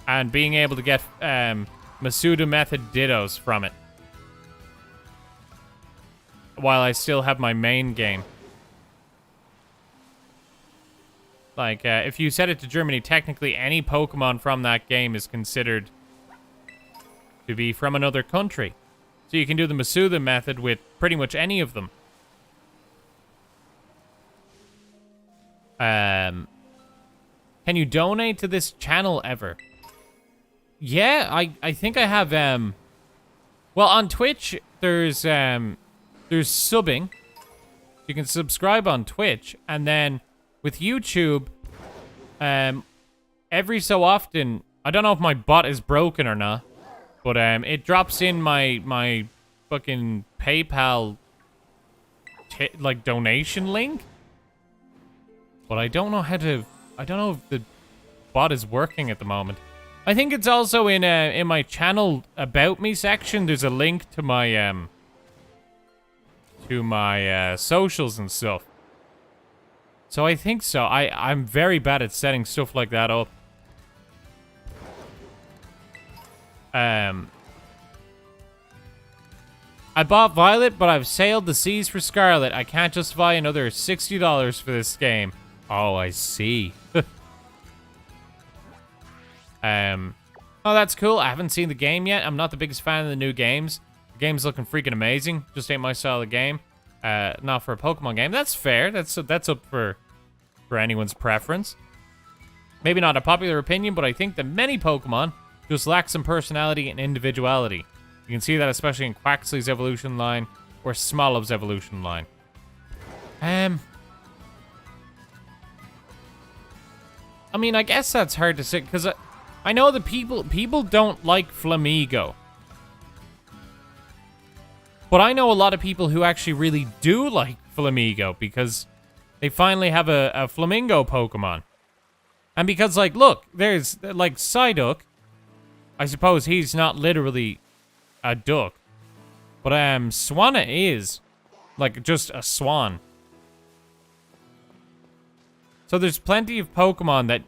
And being able to get Masuda Method Dittos from it. While I still have my main game. Like, if you set it to Germany, technically any Pokemon from that game is considered to be from another country. So you can do the Masuda method with pretty much any of them. Can you donate to this channel ever? Yeah, I think I have, well, on Twitch, there's subbing. You can subscribe on Twitch, and then with YouTube, every so often, I don't know if my bot is broken or not, but it drops in my fucking PayPal like donation link. But I don't know how to. I don't know if the bot is working at the moment. I think it's also in my channel about me section. There's a link to my socials and stuff. So I think so. I'm very bad at setting stuff like that up. I bought Violet, but I've sailed the seas for Scarlet. I can't justify another $60 for this game. Oh, I see. Oh, that's cool. I haven't seen the game yet. I'm not the biggest fan of the new games. The game's looking freaking amazing. Just ain't my style of game. Not for a Pokemon game. That's fair. That's up for anyone's preference. Maybe not a popular opinion, but I think that many Pokemon just lack some personality and individuality. You can see that especially in Quaxly's evolution line or Smolov's evolution line. I mean, I guess that's hard to say, because I know that people don't like Flamigo. But I know a lot of people who actually really do like Flamigo, because they finally have a Flamingo Pokemon. And because, like, look, there's, like, Psyduck. I suppose he's not literally a duck. But, Swanna is, like, just a swan. So there's plenty of Pokemon that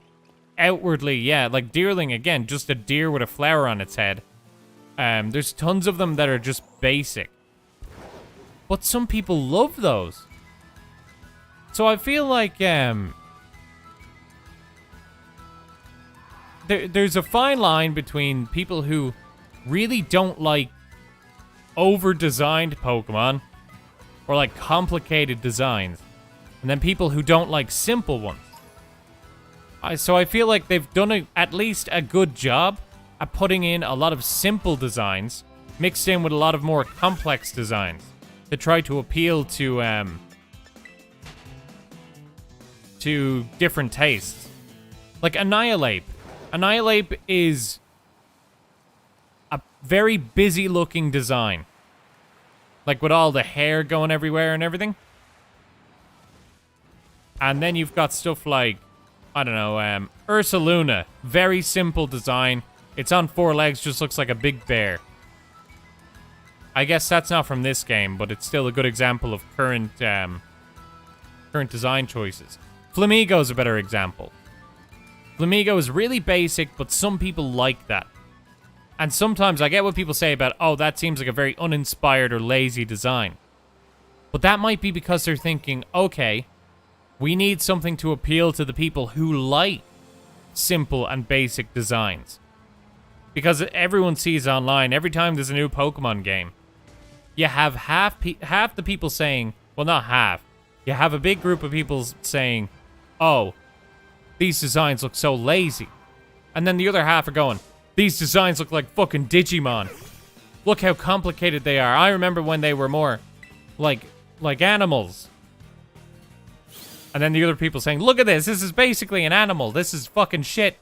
outwardly, yeah, like Deerling, again, just a deer with a flower on its head. There's tons of them that are just basic. But some people love those. So I feel like, there's a fine line between people who really don't like over-designed Pokemon or like complicated designs, and then people who don't like simple ones. So I feel like they've done at least a good job at putting in a lot of simple designs mixed in with a lot of more complex designs to try to appeal to different tastes. Like Annihilate. Annihilate is a very busy looking design. Like with all the hair going everywhere and everything. And then you've got stuff like, I don't know, Ursaluna. Very simple design. It's on 4 legs, just looks like a big bear. I guess that's not from this game, but it's still a good example of current design choices. Flamigo's a better example. Flamigo is really basic, but some people like that. And sometimes I get what people say about, oh, that seems like a very uninspired or lazy design. But that might be because they're thinking, okay, we need something to appeal to the people who like simple and basic designs. Because everyone sees online, every time there's a new Pokemon game, you have half the people saying, well, not half, you have a big group of people saying, oh, these designs look so lazy. And then the other half are going, these designs look like fucking Digimon. Look how complicated they are. I remember when they were more like animals. And then the other people saying, look at this is basically an animal. This is fucking shit.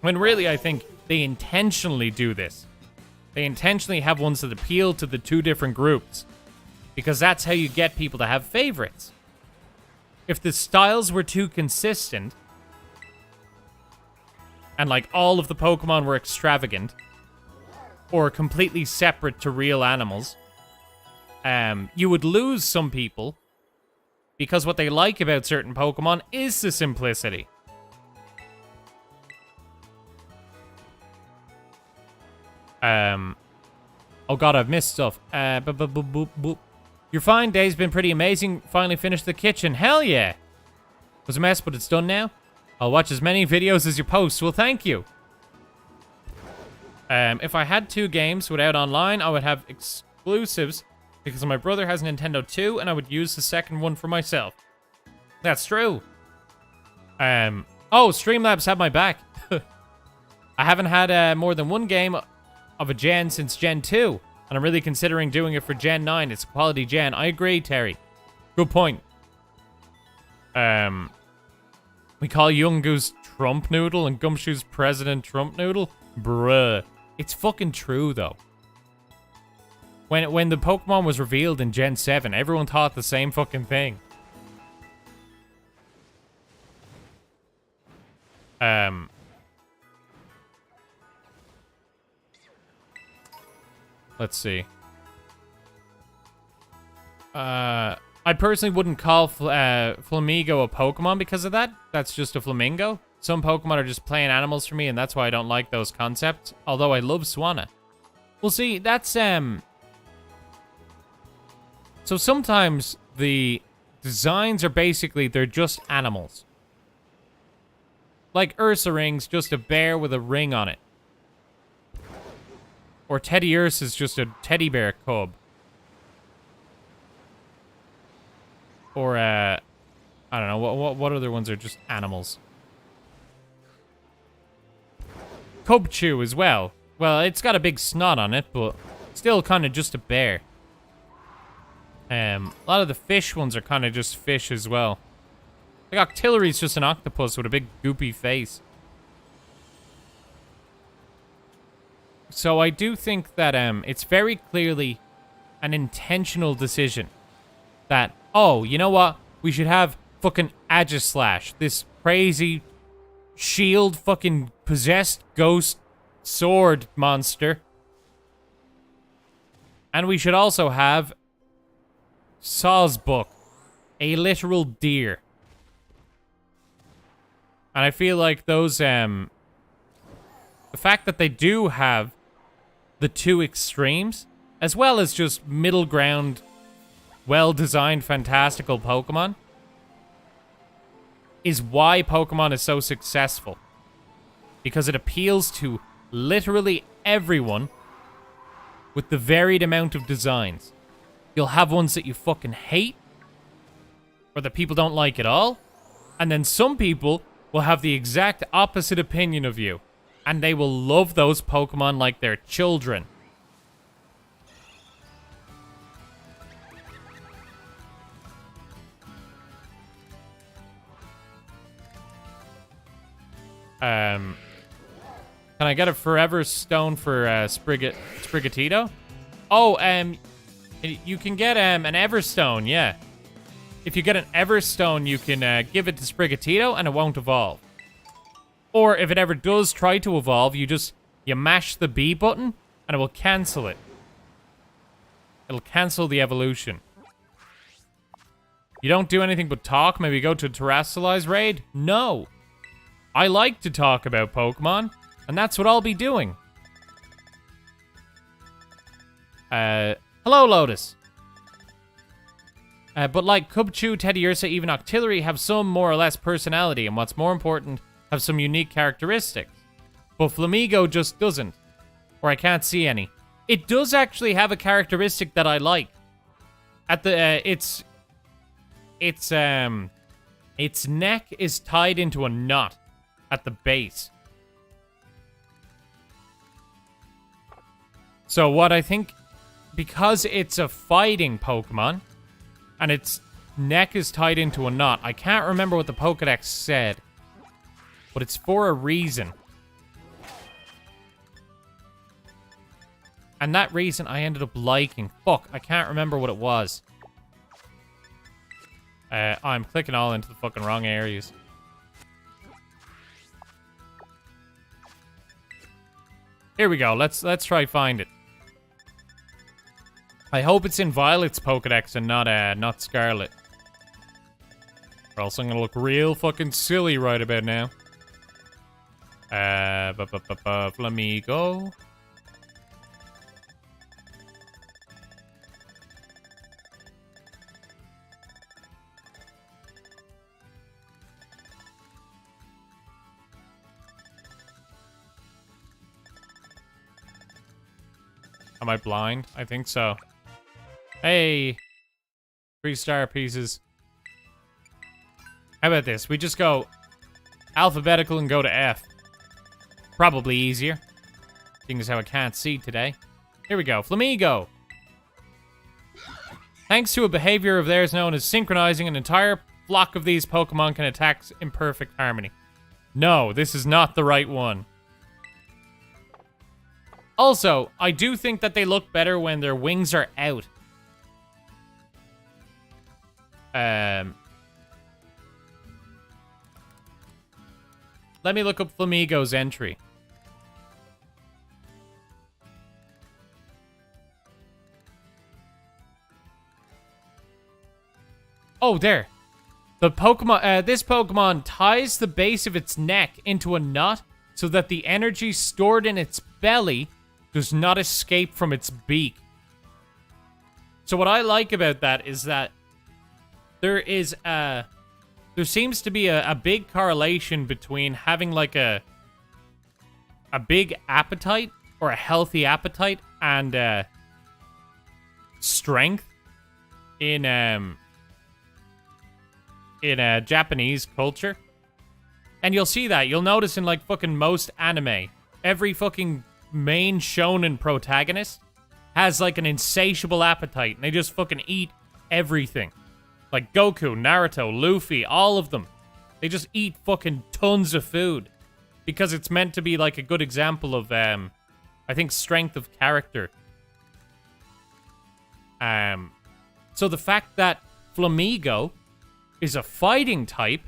When really, I think they intentionally do this. They intentionally have ones that appeal to the two different groups. Because that's how you get people to have favorites. If the styles were too consistent, and like all of the Pokemon were extravagant, or completely separate to real animals, you would lose some people, because what they like about certain Pokemon is the simplicity. Oh god, I've missed stuff. Your fine day's been pretty amazing. Finally finished the kitchen. Hell yeah! It was a mess, but it's done now. I'll watch as many videos as you post. Well, thank you. If I had 2 games without online, I would have exclusives because my brother has a Nintendo 2, and I would use the second one for myself. That's true. Oh, Streamlabs have my back. I haven't had more than 1 game of a gen since Gen 2, and I'm really considering doing it for Gen 9. It's a quality gen. I agree, Terry. Good point. We call Yungoos Trump Noodle and Gumshoe's President Trump Noodle? Bruh. It's fucking true, though. When the Pokemon was revealed in Gen 7, everyone thought the same fucking thing. Let's see. I personally wouldn't call Flamigo a Pokemon because of that. That's just a flamingo. Some Pokemon are just plain animals for me, and that's why I don't like those concepts. Although I love Swanna. Well, see, that's, So sometimes the designs are basically, they're just animals. like Ursa rings, just a bear with a ring on it. Or Teddy Ursa's just a teddy bear cub. Or, I don't know, what other ones are just animals? Cubchoo as well. Well, it's got a big snot on it, but still kind of just a bear. A lot of the fish ones are kind of just fish as well. Like Octillery's just an octopus with a big goopy face. So I do think that it's very clearly an intentional decision that, oh, you know what? We should have fucking Aegislash, this crazy shield fucking possessed ghost sword monster. And we should also have Sawsbuck, a literal deer. And I feel like those, the fact that they do have the two extremes, as well as just middle ground, well-designed, fantastical Pokemon, is why Pokemon is so successful. Because it appeals to literally everyone with the varied amount of designs. You'll have ones that you fucking hate, or that people don't like at all, and then some people will have the exact opposite opinion of you, and they will love those Pokemon like they're children. Can I get a Forever Stone for Sprigatito? Oh, you can get an Everstone, yeah. If you get an Everstone, you can give it to Sprigatito and it won't evolve. Or if it ever does try to evolve, you mash the B button and it will cancel it. It'll cancel the evolution. You don't do anything but talk? Maybe go to a Terrasilize raid? No. I like to talk about Pokemon, and that's what I'll be doing. Hello, Lotus. But like Cubchoo, Teddy Ursa, even Octillery have some more or less personality, and what's more important, have some unique characteristics. But Flamigo just doesn't. Or I can't see any. It does actually have a characteristic that I like. At the, its neck is tied into a knot at the base. So what I think, because it's a fighting Pokemon, and its neck is tied into a knot, I can't remember what the Pokédex said, but it's for a reason. And that reason I ended up liking. Fuck, I can't remember what it was. I'm clicking all into the fucking wrong areas. Here we go. Let's try find it. I hope it's in Violet's Pokédex and not Scarlet. Or else I'm gonna look real fucking silly right about now. Flamigo. Am I blind? I think so. Hey! 3-star pieces. How about this? We just go alphabetical and go to F. Probably easier. Seeing as how I can't see today. Here we go. Flamigo! Thanks to a behavior of theirs known as synchronizing, an entire flock of these Pokemon can attack in perfect harmony. No, this is not the right one. Also, I do think that they look better when their wings are out. Let me look up Flamigo's entry. Oh, there. The Pokemon, this Pokemon ties the base of its neck into a knot so that the energy stored in its belly does not escape from its beak. So what I like about that is that there is a there seems to be a big correlation between having like a big appetite or a healthy appetite and strength in Japanese culture. And you'll see that. You'll notice in like fucking most anime, every fucking main shonen protagonist has like an insatiable appetite and they just fucking eat everything. Like Goku, Naruto, Luffy, all of them. They just eat fucking tons of food. Because it's meant to be like a good example of, I think, strength of character. So the fact that Flamigo is a fighting type,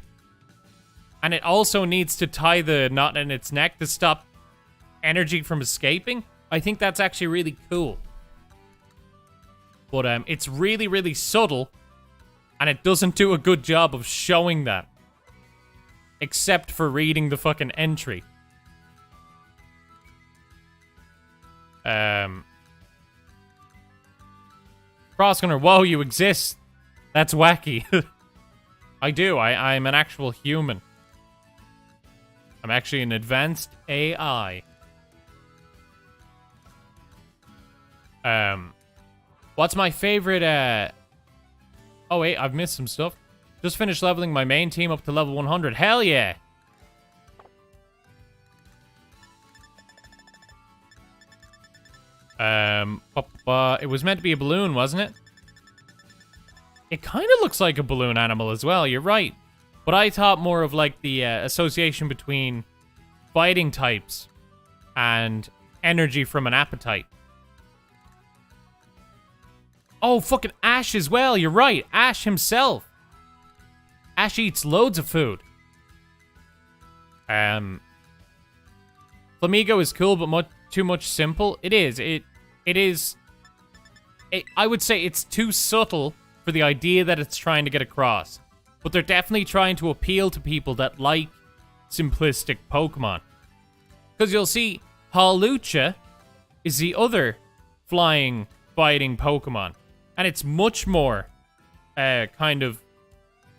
and it also needs to tie the knot in its neck to stop energy from escaping, I think that's actually really cool. But it's really, really subtle, and it doesn't do a good job of showing that. Except for reading the fucking entry. Crossgunner, whoa, you exist. That's wacky. I do. I'm an actual human. I'm actually an advanced AI. What's my favorite, Oh, wait, I've missed some stuff. Just finished leveling my main team up to level 100. Hell yeah! It was meant to be a balloon, wasn't it? It kind of looks like a balloon animal as well, you're right. But I thought more of like the association between fighting types and energy from an appetite. Oh, fucking Ash as well, you're right. Ash himself. Ash eats loads of food. Flamigo is cool, but too much simple. It is. I would say it's too subtle for the idea that it's trying to get across. But they're definitely trying to appeal to people that like simplistic Pokemon. Because you'll see, Hawlucha is the other flying, fighting Pokemon. And it's much more, kind of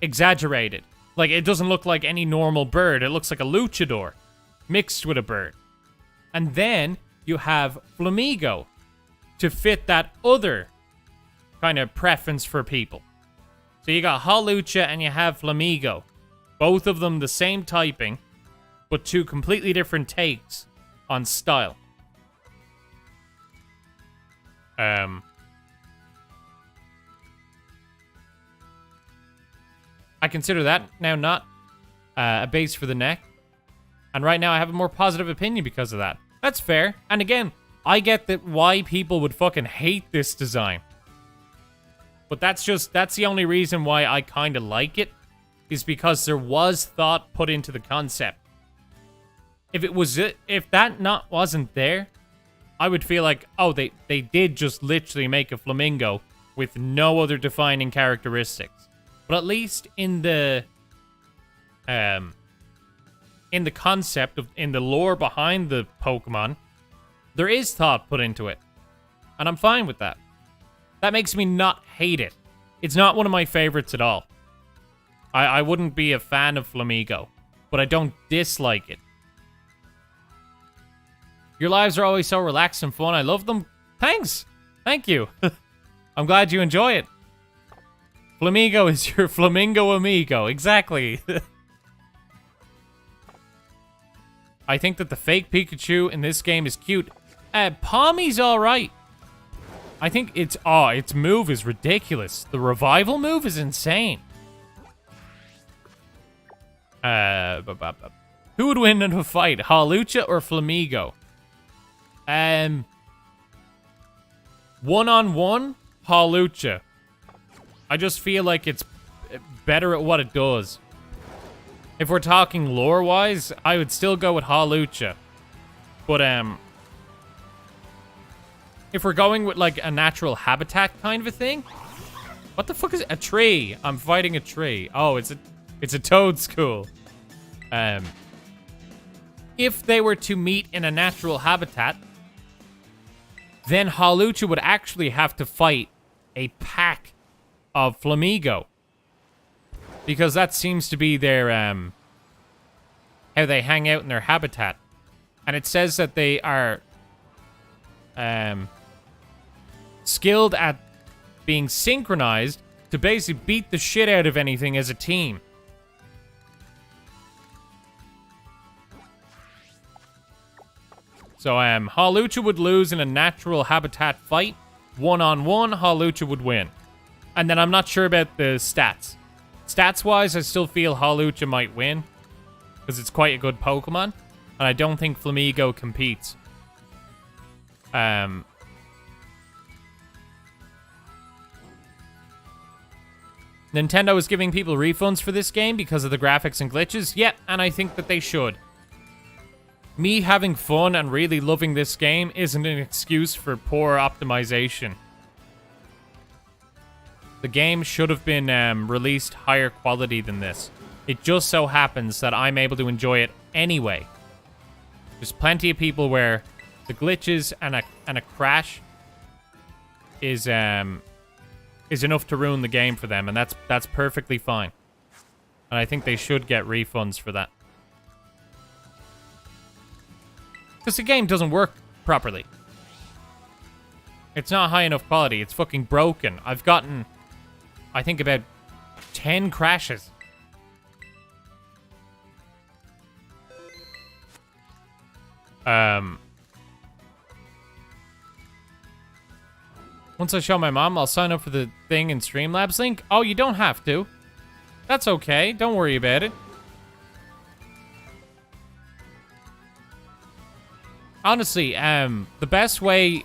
exaggerated. Like, it doesn't look like any normal bird. It looks like a luchador mixed with a bird. And then you have Flamigo to fit that other kind of preference for people. So you got Hawlucha and you have Flamigo. Both of them the same typing, but two completely different takes on style. I consider that now not a base for the neck. And right now I have a more positive opinion because of that. That's fair. And again, I get that why people would fucking hate this design. But that's the only reason why I kind of like it. Is because there was thought put into the concept. If that knot wasn't there, I would feel like, oh, they did just literally make a flamingo with no other defining characteristics. But at least in the concept in the lore behind the Pokemon, there is thought put into it. And I'm fine with that. That makes me not hate it. It's not one of my favorites at all. I wouldn't be a fan of Flamigo, but I don't dislike it. Your lives are always so relaxed and fun. I love them. Thanks. Thank you. I'm glad you enjoy it. Flamigo is your flamingo amigo. Exactly. I think that the fake Pikachu in this game is cute. Palmy's alright. I think its move is ridiculous. The revival move is insane. Who would win in a fight, Hawlucha or Flamigo? One-on-one, Hawlucha. I just feel like it's better at what it does. If we're talking lore-wise, I would still go with Hawlucha. But, if we're going with, like, a natural habitat kind of a thing... What the fuck is it? A tree. I'm fighting a tree. Oh, it's a toad school. If they were to meet in a natural habitat, then Hawlucha would actually have to fight a pack of Flamigo. Because that seems to be their, how they hang out in their habitat. And it says that they are, skilled at being synchronized to basically beat the shit out of anything as a team. So, Hawlucha would lose in a natural habitat fight. One-on-one, Hawlucha would win. And then I'm not sure about the stats. Stats-wise, I still feel Hawlucha might win. Because it's quite a good Pokemon. And I don't think Flamigo competes. Nintendo is giving people refunds for this game because of the graphics and glitches. Yeah, and I think that they should. Me having fun and really loving this game isn't an excuse for poor optimization. The game should have been released higher quality than this. It just so happens that I'm able to enjoy it anyway. There's plenty of people where the glitches and a crash is enough to ruin the game for them, and that's perfectly fine. And I think they should get refunds for that. Because the game doesn't work properly. It's not high enough quality. It's fucking broken. I've gotten, I think, about 10 crashes. Once I show my mom, I'll sign up for the thing in Streamlabs link. Oh, you don't have to. That's okay. Don't worry about it. Honestly, the best way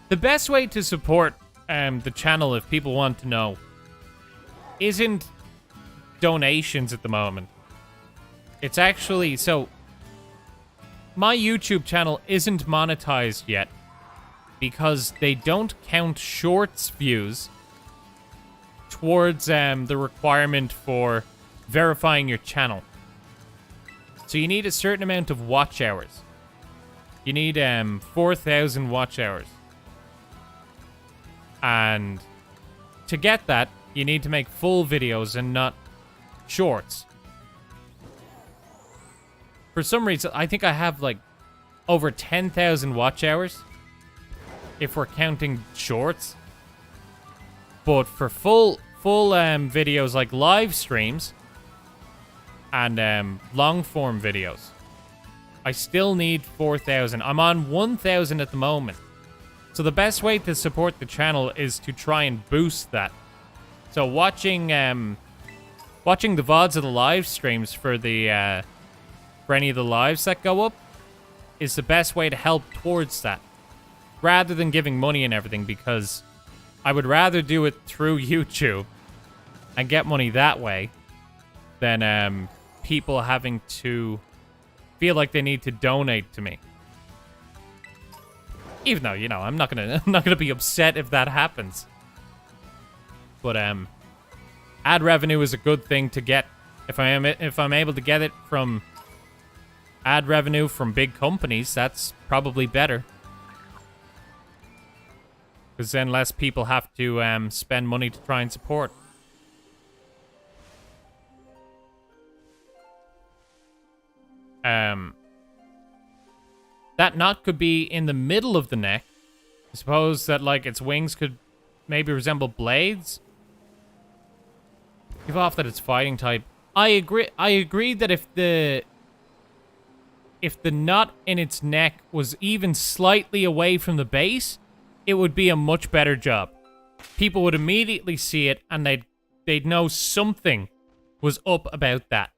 to support the channel, if people want to know, isn't donations at the moment. It's actually, so my YouTube channel isn't monetized yet because they don't count shorts views towards the requirement for verifying your channel. So you need a certain amount of watch hours. You need 4,000 watch hours. And to get that, you need to make full videos and not shorts. For some reason, I think I have like over 10,000 watch hours if we're counting shorts. But for full videos like live streams and long form videos, I still need 4,000. I'm on 1,000 at the moment. So the best way to support the channel is to try and boost that. So watching the VODs of the live streams for the for any of the lives that go up is the best way to help towards that, rather than giving money and everything, because I would rather do it through YouTube and get money that way than people having to feel like they need to donate to me. Even though, you know, I'm not gonna be upset if that happens. But ad revenue is a good thing to get. If I'm able to get it from ad revenue from big companies, that's probably better. Because then less people have to spend money to try and support. That knot could be in the middle of the neck. I suppose that, like, its wings could maybe resemble blades. Give off that it's fighting type. I agree that if the knot in its neck was even slightly away from the base, it would be a much better job. People would immediately see it and they'd know something was up about that.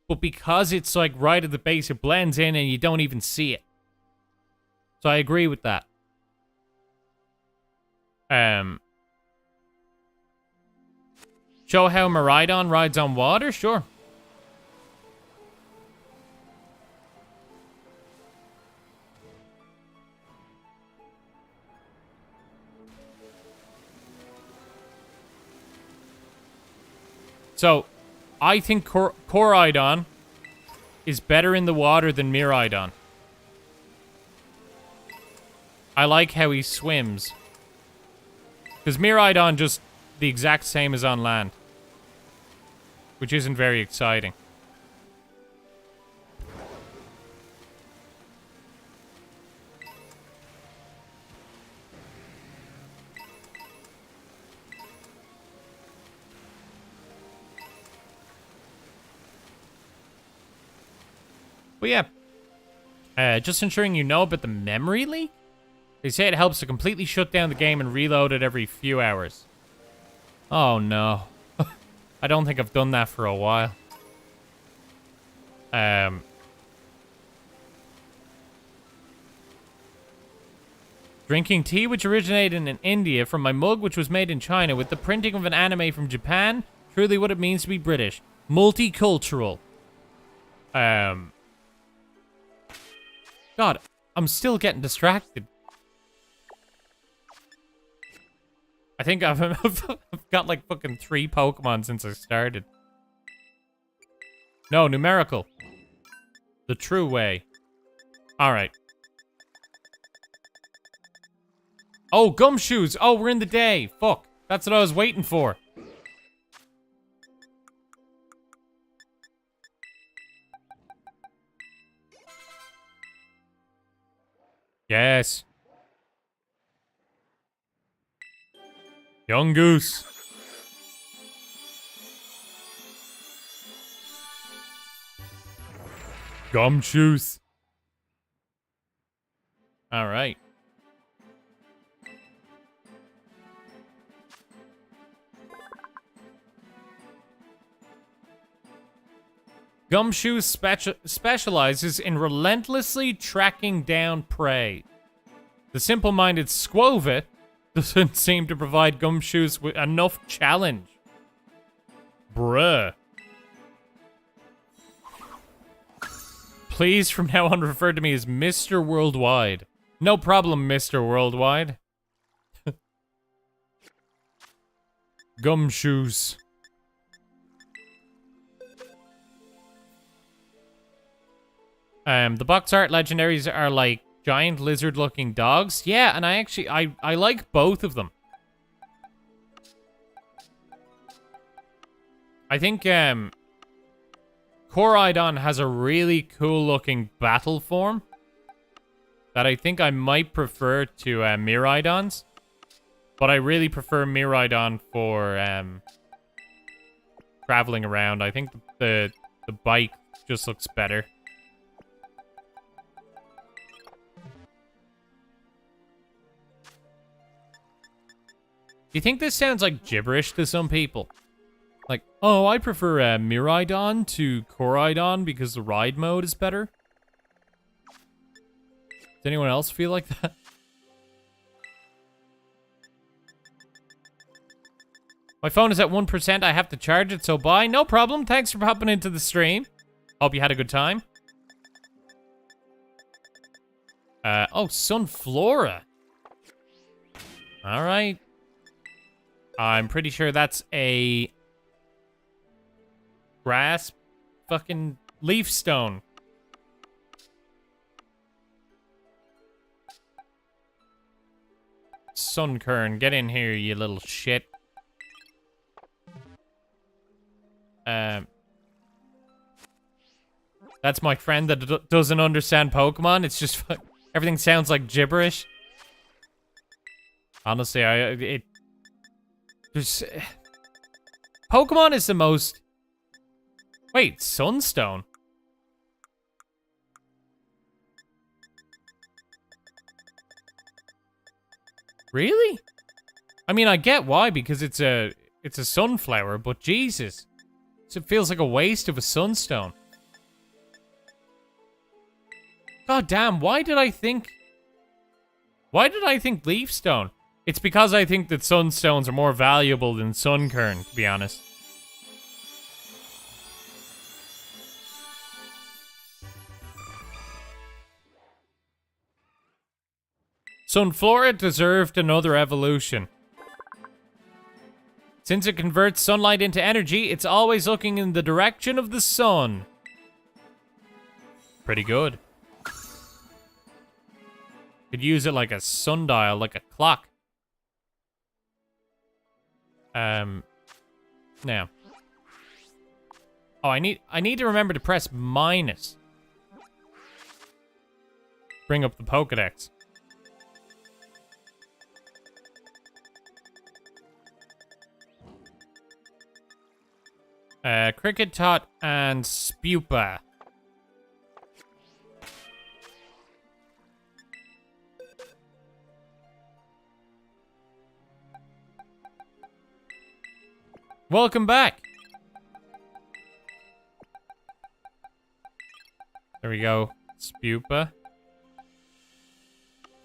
But because it's like right at the base, it blends in and you don't even see it. So I agree with that. Show how Miraidon rides on water? Sure. So, I think Koraidon is better in the water than Miraidon. I like how he swims. Because Miraidon just the exact same as on land. which isn't very exciting. But yeah, just ensuring you know about the memory leak. They say it helps to completely shut down the game and reload it every few hours. Oh no. I don't think I've done that for a while. Drinking tea which originated in India from my mug which was made in China with the printing of an anime from Japan. Truly what it means to be British. Multicultural. God, I'm still getting distracted. I think I've got like fucking 3 Pokemon since I started. No, numerical. The true way. Alright. Oh, gumshoes! Oh, we're in the day! Fuck. That's what I was waiting for. Yes. Young Goose. Gumshoes. All right. Gumshoe specializes in relentlessly tracking down prey. The simple-minded Squovit doesn't seem to provide Gumshoes with enough challenge. Bruh. Please, from now on, refer to me as Mr. Worldwide. No problem, Mr. Worldwide. Gumshoes. The box art legendaries are like giant lizard-looking dogs. Yeah, and I like both of them. I think, Koraidon has a really cool-looking battle form that I think I might prefer to, Miraidon's. But I really prefer Miraidon for, traveling around. I think the bike just looks better. Do you think this sounds like gibberish to some people? Like, oh, I prefer Miraidon to Koraidon because the ride mode is better? Does anyone else feel like that? My phone is at 1%. I have to charge it, so bye. No problem. Thanks for popping into the stream. Hope you had a good time. Oh, Sunflora. All right. I'm pretty sure that's a grass fucking leaf stone. Sunkern, get in here, you little shit. That's my friend that doesn't understand Pokemon. It's just everything sounds like gibberish. Honestly, Pokemon is the most... Wait, Sunstone? Really? I mean, I get why, because it's a sunflower, but Jesus. It feels like a waste of a sunstone. God damn, why did I think leaf stone? It's because I think that sunstones are more valuable than sunkern, to be honest. Sunflora deserved another evolution. Since it converts sunlight into energy, it's always looking in the direction of the sun. Pretty good. Could use it like a sundial, like a clock. Now. Oh, I need to remember to press minus. Bring up the Pokédex. Cricket Tot and Spupa. Welcome back. There we go. Spupa.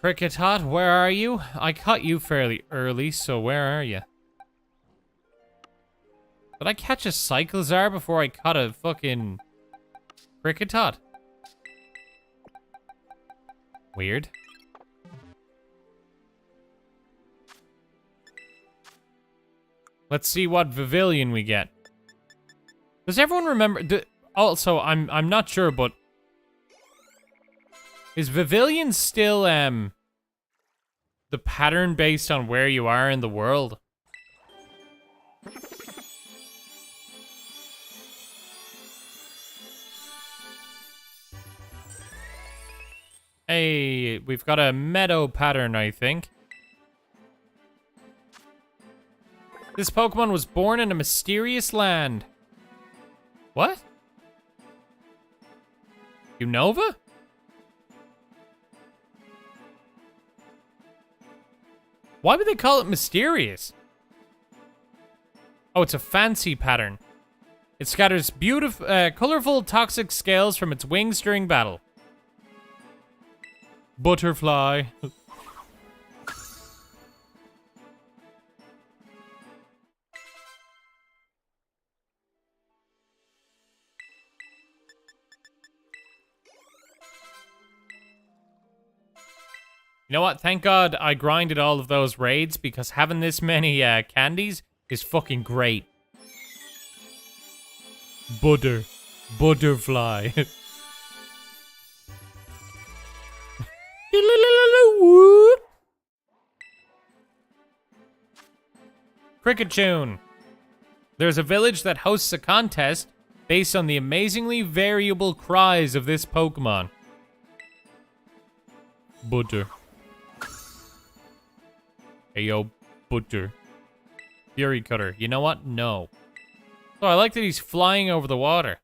Cricket Tot, where are you? I caught you fairly early, so where are you? Did I catch a Cyclizar before I caught a fucking Cricket Tot? Weird. Let's see what Pavilion we get. Does everyone remember? Also, I'm not sure, but is Pavilion still the pattern based on where you are in the world? Hey, we've got a meadow pattern, I think. This Pokemon was born in a mysterious land. What? Unova? Why would they call it mysterious? Oh, it's a fancy pattern. It scatters beautiful, colorful toxic scales from its wings during battle. Butterfly. You know what? Thank God I grinded all of those raids, because having this many candies is fucking great. Butterfly. Cricket tune. There's a village that hosts a contest based on the amazingly variable cries of this Pokemon. Butter. Hey, yo, Butter. Fury Cutter. You know what? No. Oh, I like that he's flying over the water.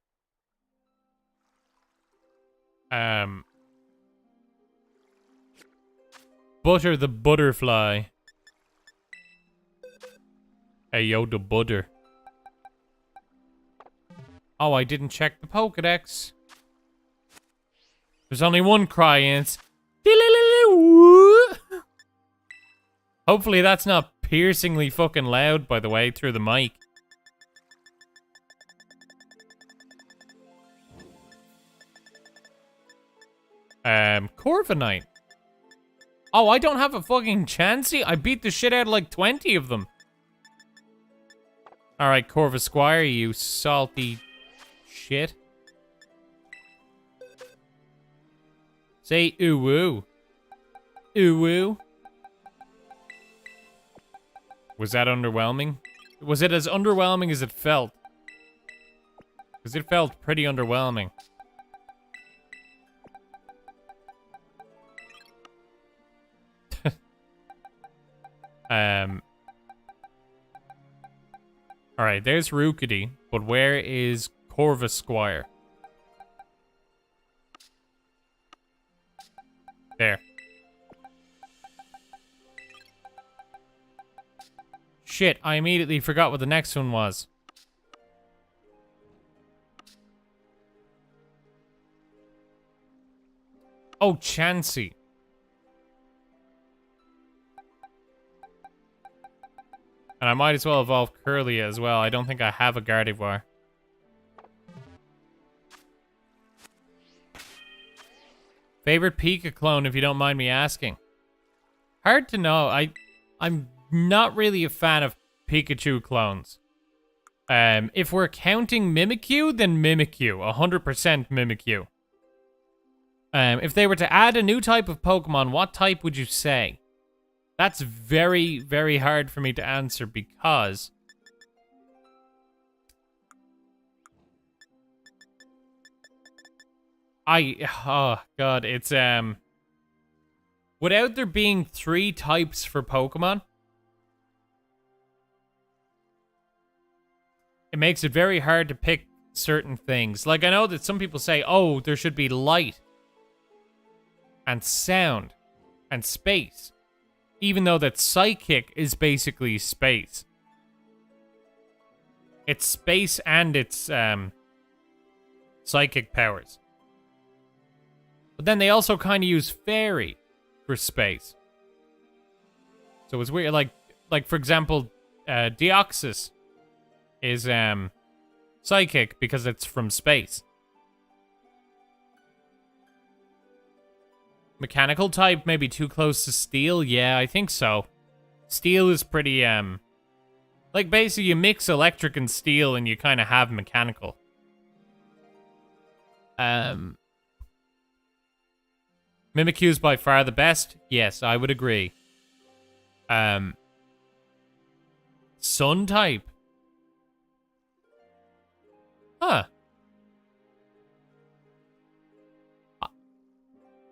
Butter the Butterfly. Hey, yo, the Butter. Oh, I didn't check the Pokédex. There's only one cry, and it's... Hopefully that's not piercingly fucking loud, by the way, through the mic. Corviknight. Oh, I don't have a fucking Chansey? I beat the shit out of like 20 of them. Alright, Corvisquire, you salty shit. Say ooh-woo. Ooh-woo. Was that underwhelming? Was it as underwhelming as it felt? Because it felt pretty underwhelming. Alright, there's Rookity, but where is Corvisquire? There. Shit, I immediately forgot what the next one was. Oh, Chansey. And I might as well evolve Curlia as well. I don't think I have a Gardevoir. Favorite Pika clone, if you don't mind me asking. Hard to know. I'm not really a fan of Pikachu clones. If we're counting Mimikyu, then Mimikyu. 100% Mimikyu. If they were to add a new type of Pokemon, what type would you say? That's very, very hard for me to answer because Oh god, it's without there being 3 types for Pokemon, it makes it very hard to pick certain things. Like, I know that some people say, oh, there should be light and sound and space, even though that Psychic is basically space. It's space and it's psychic powers. But then they also kind of use fairy for space. So it's weird. Like for example, Deoxys is psychic because it's from space. Mechanical type maybe too close to steel. Yeah, I think so. Steel is pretty like basically you mix electric and steel and you kind of have mechanical. Mimikyu is by far the best. Yes, I would agree. Sun type. Huh.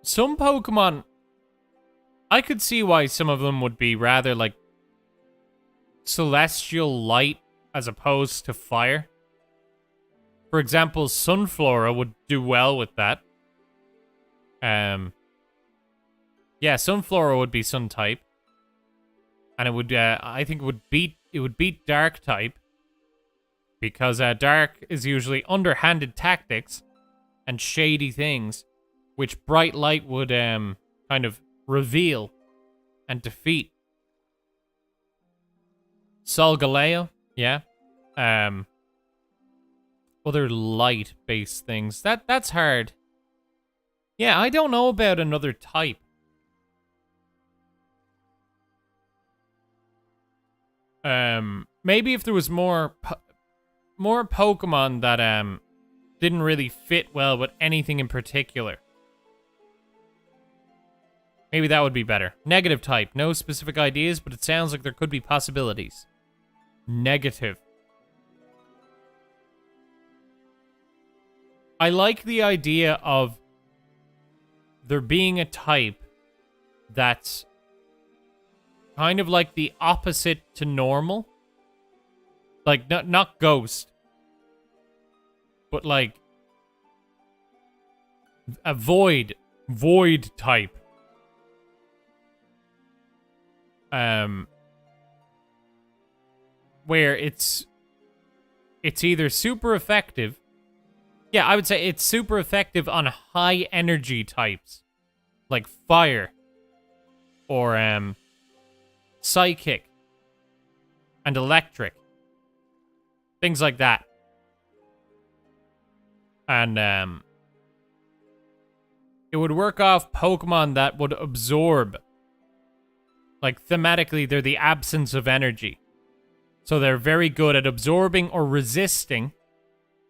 Some Pokemon, I could see why some of them would be rather like celestial light as opposed to fire. For example, Sunflora would do well with that. Yeah, Sunflora would be Sun type, and it would I think it would beat Dark type because Dark is usually underhanded tactics and shady things, which Bright Light would kind of reveal and defeat. Solgaleo, yeah. Other light-based things. That's hard. Yeah, I don't know about another type. Maybe if there was more Pokemon that didn't really fit well with anything in particular. Maybe that would be better. Negative type. No specific ideas, but it sounds like there could be possibilities. Negative. I like the idea of there being a type that's kind of like the opposite to normal. Like, not ghost, but like a void type. Where it's either super effective. Yeah, I would say it's super effective on high energy types, like fire, or psychic, and electric, things like that. And it would work off Pokemon that would absorb. Like thematically, they're the absence of energy, so they're very good at absorbing or resisting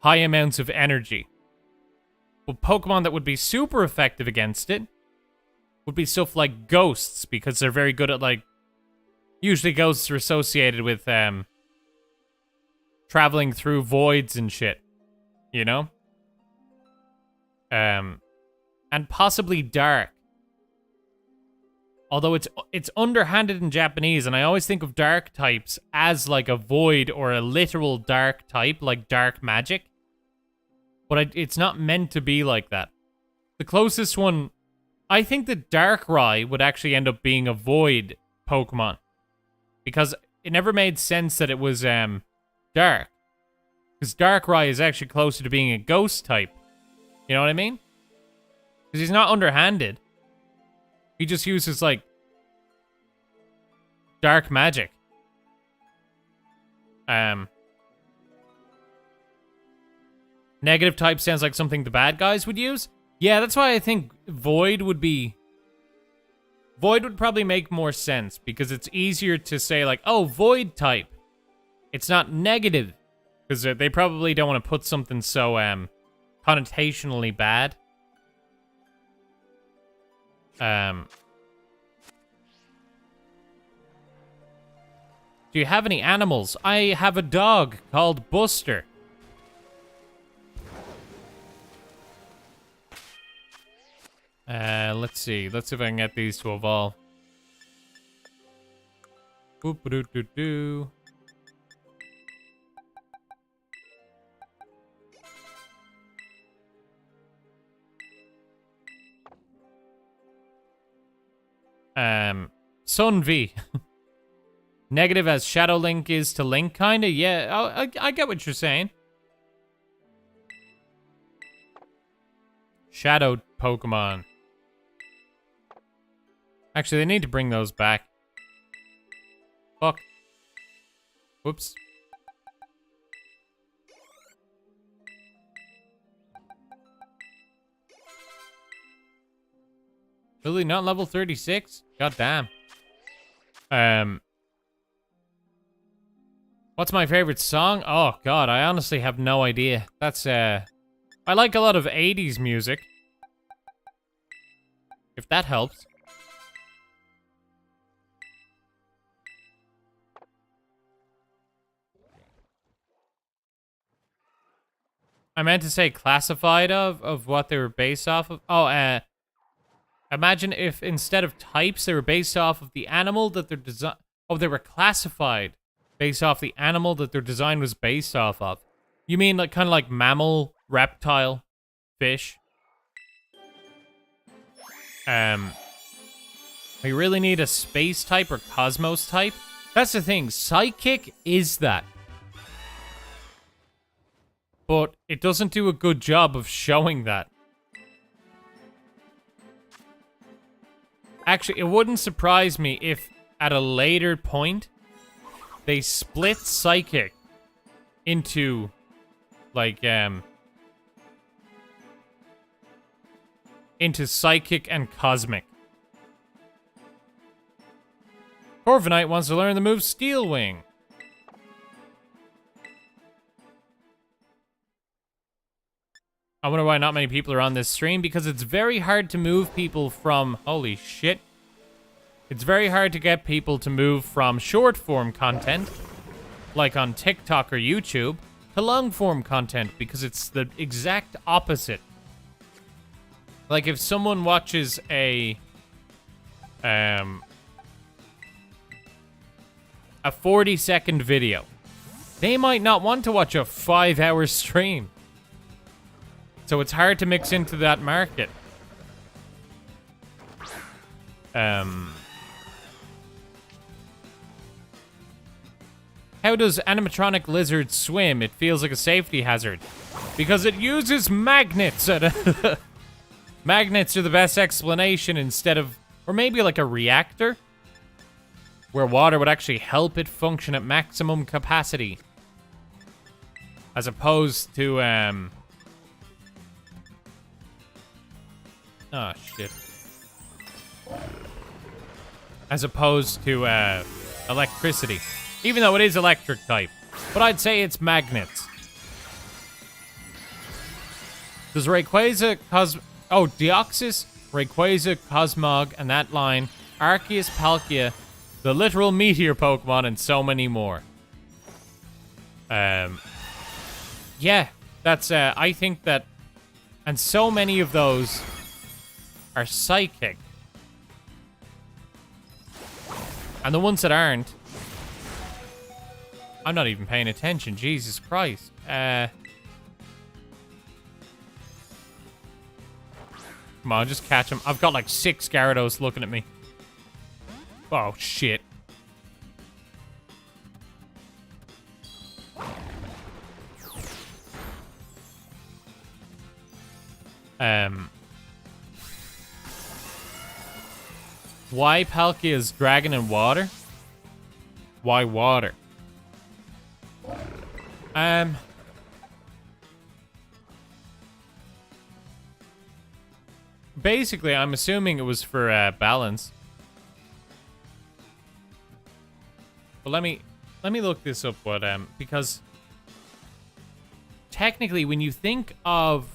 high amounts of energy. But Pokemon that would be super effective against it would be stuff like ghosts, because they're very good at, like, usually ghosts are associated with traveling through voids and shit, you know? And possibly dark. Although it's underhanded in Japanese, and I always think of dark types as like a void or a literal dark type, like dark magic. But it's not meant to be like that. The closest one, I think that Darkrai would actually end up being a void Pokemon. Because it never made sense that it was dark. Because Darkrai is actually closer to being a ghost type. You know what I mean? Because he's not underhanded. He just uses, like, dark magic. Negative type sounds like something the bad guys would use. Yeah, that's why I think Void would probably make more sense, because it's easier to say, like, oh, Void type. It's not negative. Because they probably don't want to put something so, connotationally bad. Do you have any animals? I have a dog called Buster. Let's see. Let's see if I can get these to evolve. Boop-a-doo-doo-doo. Sun V. Negative as Shadow Link is to Link, kinda? Yeah, I get what you're saying. Shadow Pokemon. Actually, they need to bring those back. Fuck. Whoops. Really? Not level 36? God damn. What's my favorite song? Oh, God, I honestly have no idea. That's, I like a lot of 80s music. If that helps. I meant to say classified of what they were based off of. Oh, imagine if instead of types, they were based off of the animal that their design... Oh, they were classified based off the animal that their design was based off of. You mean like kind of like mammal, reptile, fish? We really need a space type or cosmos type? That's the thing. Psychic is that. But it doesn't do a good job of showing that. Actually, it wouldn't surprise me if at a later point they split Psychic into like into Psychic and Cosmic. Corviknight wants to learn the move Steel Wing. I wonder why not many people are on this stream, because it's very hard to move people from... Holy shit. It's very hard to get people to move from short form content, like on TikTok or YouTube, to long form content, because it's the exact opposite. Like if someone watches a 40-second video, they might not want to watch a 5-hour stream. So it's hard to mix into that market. How does animatronic lizard swim? It feels like a safety hazard. Because it uses magnets. Magnets are the best explanation instead of... Or maybe like a reactor? Where water would actually help it function at maximum capacity. As opposed to, oh, shit. As opposed to, electricity. Even though it is electric type. But I'd say it's magnets. Does Rayquaza, Deoxys, Rayquaza, Cosmog, and that line, Arceus, Palkia, the literal meteor Pokemon, and so many more. Yeah, that's, I think that, and so many of those are psychic. And the ones that aren't, I'm not even paying attention, Jesus Christ. Come on, just catch him. I've got like 6 Gyarados looking at me. Oh, shit. Why Palkia is dragon and water? Why water? Basically, I'm assuming it was for balance. But let me look this up. What because technically, when you think of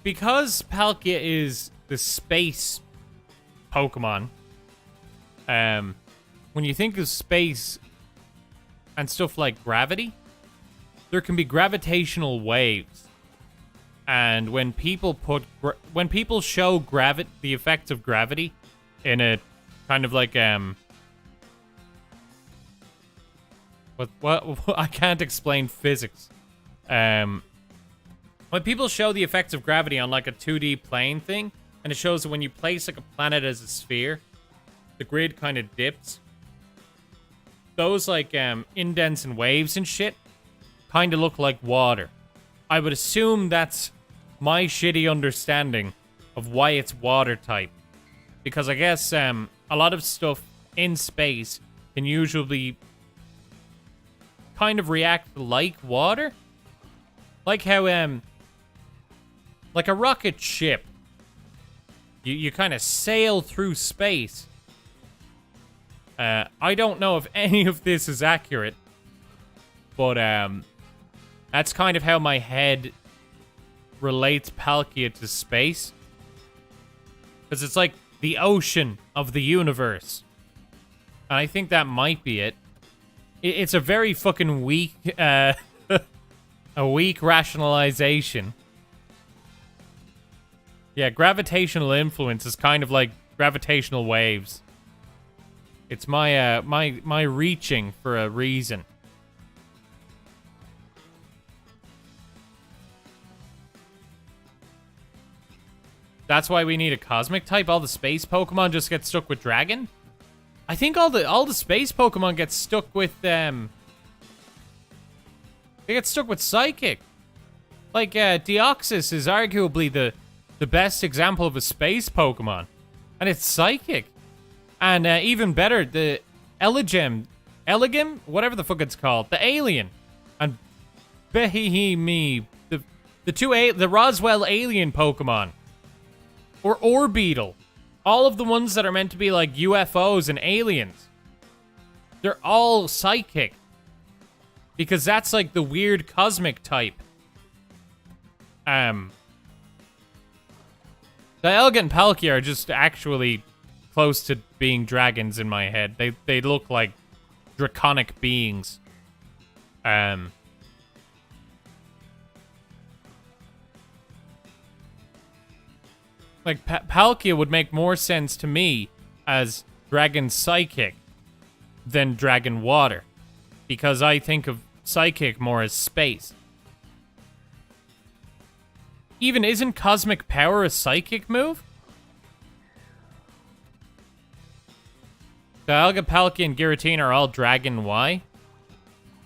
because Palkia is the space Pokemon, when you think of space and stuff like gravity, there can be gravitational waves. And when people show the effects of gravity in a kind of like what I can't explain physics. When people show the effects of gravity on like a 2D plane thing, and it shows that when you place like a planet as a sphere, the grid kind of dips. Those like indents and waves and shit kind of look like water. I would assume that's my shitty understanding of why it's water type. Because I guess a lot of stuff in space can usually kind of react like water. Like how, like a rocket ship. You kind of sail through space. I don't know if any of this is accurate. But, that's kind of how my head relates Palkia to space. Because it's like the ocean of the universe. And I think that might be it. It's a very fucking weak, a weak rationalization. Yeah, gravitational influence is kind of like gravitational waves. It's my, my reaching for a reason. That's why we need a cosmic type. All the space Pokemon just get stuck with dragon. I think all the space Pokemon get stuck with they get stuck with psychic. Like Deoxys is arguably the best example of a space Pokemon, and it's psychic. And even better, the Elegim, whatever the fuck it's called, the alien, and Behihimi, the Roswell alien Pokemon. Or Orbeetle. All of the ones that are meant to be like UFOs and aliens. They're all psychic. Because that's like the weird cosmic type. Dialga and Palkia are just actually close to being dragons in my head. They look like draconic beings. Like, Palkia would make more sense to me as Dragon Psychic than Dragon Water. Because I think of Psychic more as space. Even isn't Cosmic Power a Psychic move? Dialga, Palkia, and Giratina are all Dragon Y.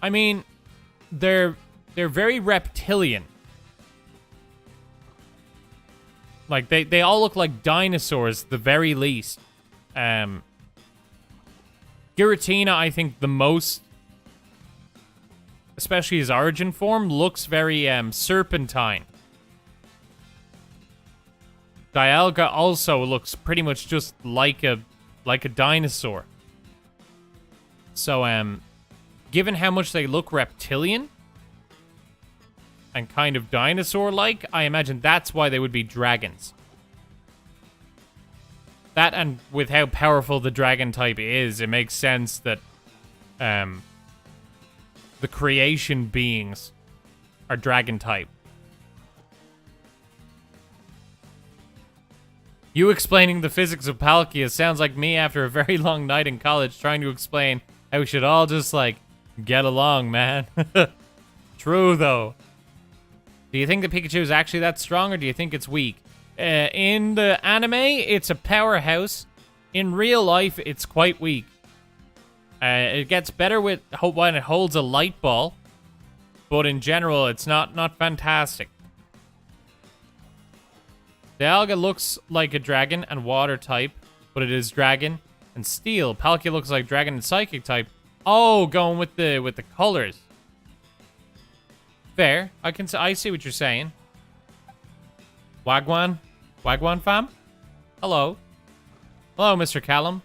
I mean, they're very reptilian. Like, they all look like dinosaurs, at the very least. Giratina, I think, the most, especially his origin form, looks very, serpentine. Dialga also looks pretty much just like a dinosaur. So, given how much they look reptilian and kind of dinosaur-like, I imagine that's why they would be dragons. That, and with how powerful the dragon type is, it makes sense that the creation beings are dragon type. You explaining the physics of Palkia sounds like me after a very long night in college trying to explain how we should all just, like, get along, man. True, though. Do you think the Pikachu is actually that strong, or do you think it's weak? In the anime, it's a powerhouse. In real life, it's quite weak. It gets better when it holds a light ball, but in general, it's not fantastic. Dialga looks like a dragon and water type, but it is dragon and steel. Palkia looks like dragon and psychic type. Oh, going with the colors. Fair. I see what you're saying. Wagwan fam? Hello. Hello, Mr. Callum.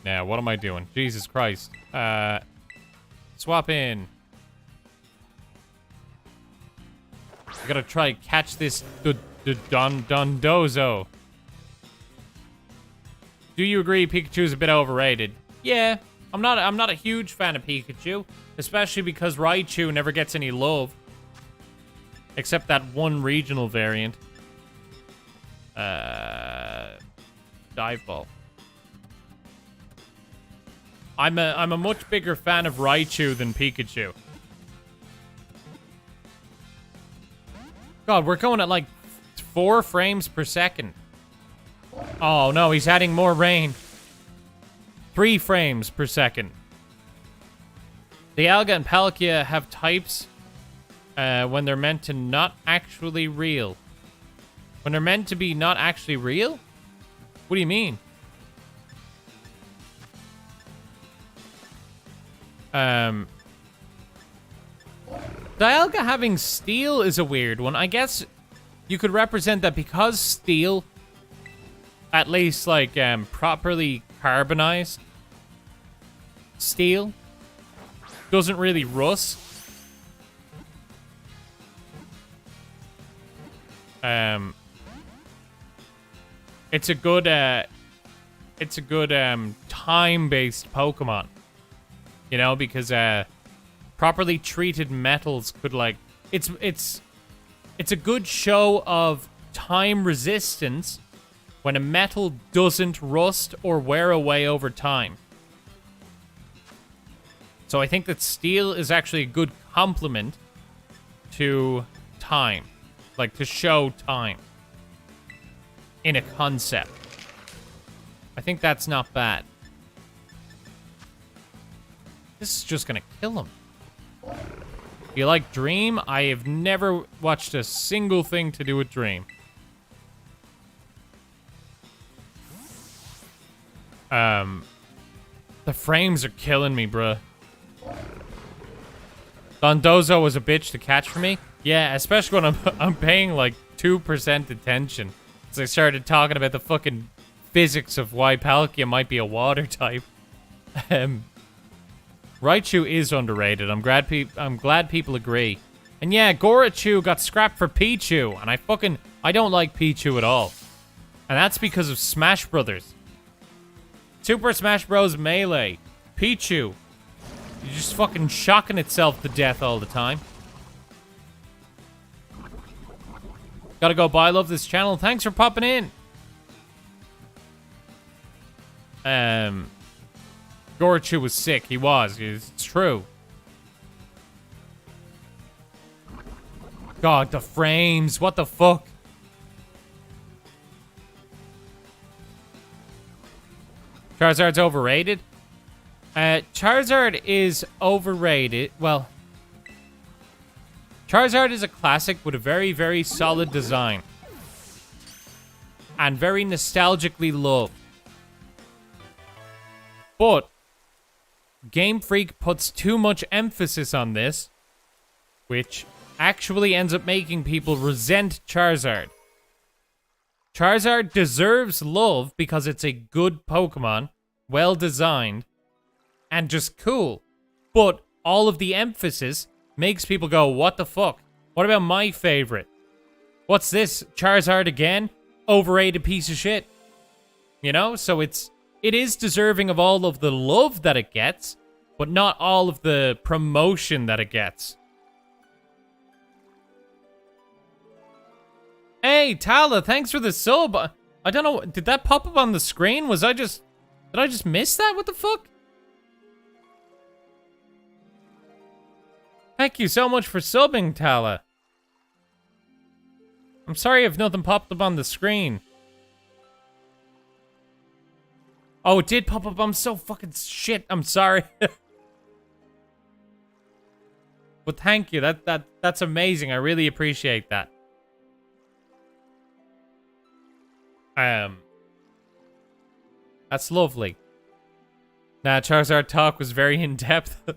Now, what am I doing? Jesus Christ. Swap in. I gotta try catch this Dondozo. Do you agree Pikachu's a bit overrated? Yeah. I'm not a huge fan of Pikachu, especially because Raichu never gets any love. Except that one regional variant. Dive Ball. I'm a much bigger fan of Raichu than Pikachu. God, we're going at like 4 frames per second. Oh no, he's adding more rain. 3 frames per second. The Alga and Palkia have types when they're meant to not actually real. When they're meant to be not actually real? What do you mean? Dialga having steel is a weird one. I guess you could represent that because steel, at least like properly carbonized steel, doesn't really rust. It's a good time-based Pokemon. You know, because properly treated metals could like it's a good show of time resistance when a metal doesn't rust or wear away over time. So I think that steel is actually a good complement to time, like to show time in a concept. I think that's not bad. This is just gonna kill him. You like Dream? I have never watched a single thing to do with Dream. The frames are killing me, bruh. Dondozo was a bitch to catch for me. Yeah, especially when I'm paying like 2% attention. So I started talking about the fucking physics of why Palkia might be a water type. Raichu is underrated. I'm glad people agree. And yeah, Gorachu got scrapped for Pichu, and I don't like Pichu at all. And that's because of Smash Brothers. Super Smash Bros. Melee. Pichu. You're just fucking shocking itself to death all the time. Gotta go, bye. Love this channel. Thanks for popping in. Gorachu was sick. He was. It's true. God, the frames. What the fuck? Charizard's overrated? Charizard is overrated. Well, Charizard is a classic with a very, very solid design. And very nostalgically loved. But Game Freak puts too much emphasis on this, which actually ends up making people resent Charizard. Charizard deserves love because it's a good Pokemon, well designed, and just cool. But all of the emphasis makes people go, what the fuck? What about my favorite? What's this? Charizard again? Overrated piece of shit. You know? So it is deserving of all of the love that it gets, but not all of the promotion that it gets. Hey, Tala, thanks for the sub. I don't know, did that pop up on the screen? Did I just miss that? What the fuck? Thank you so much for subbing, Tala. I'm sorry if nothing popped up on the screen. Oh, it did pop up. I'm so fucking shit. I'm sorry. But thank you. That's amazing. I really appreciate that. That's lovely. Nah, Charizard talk was very in-depth.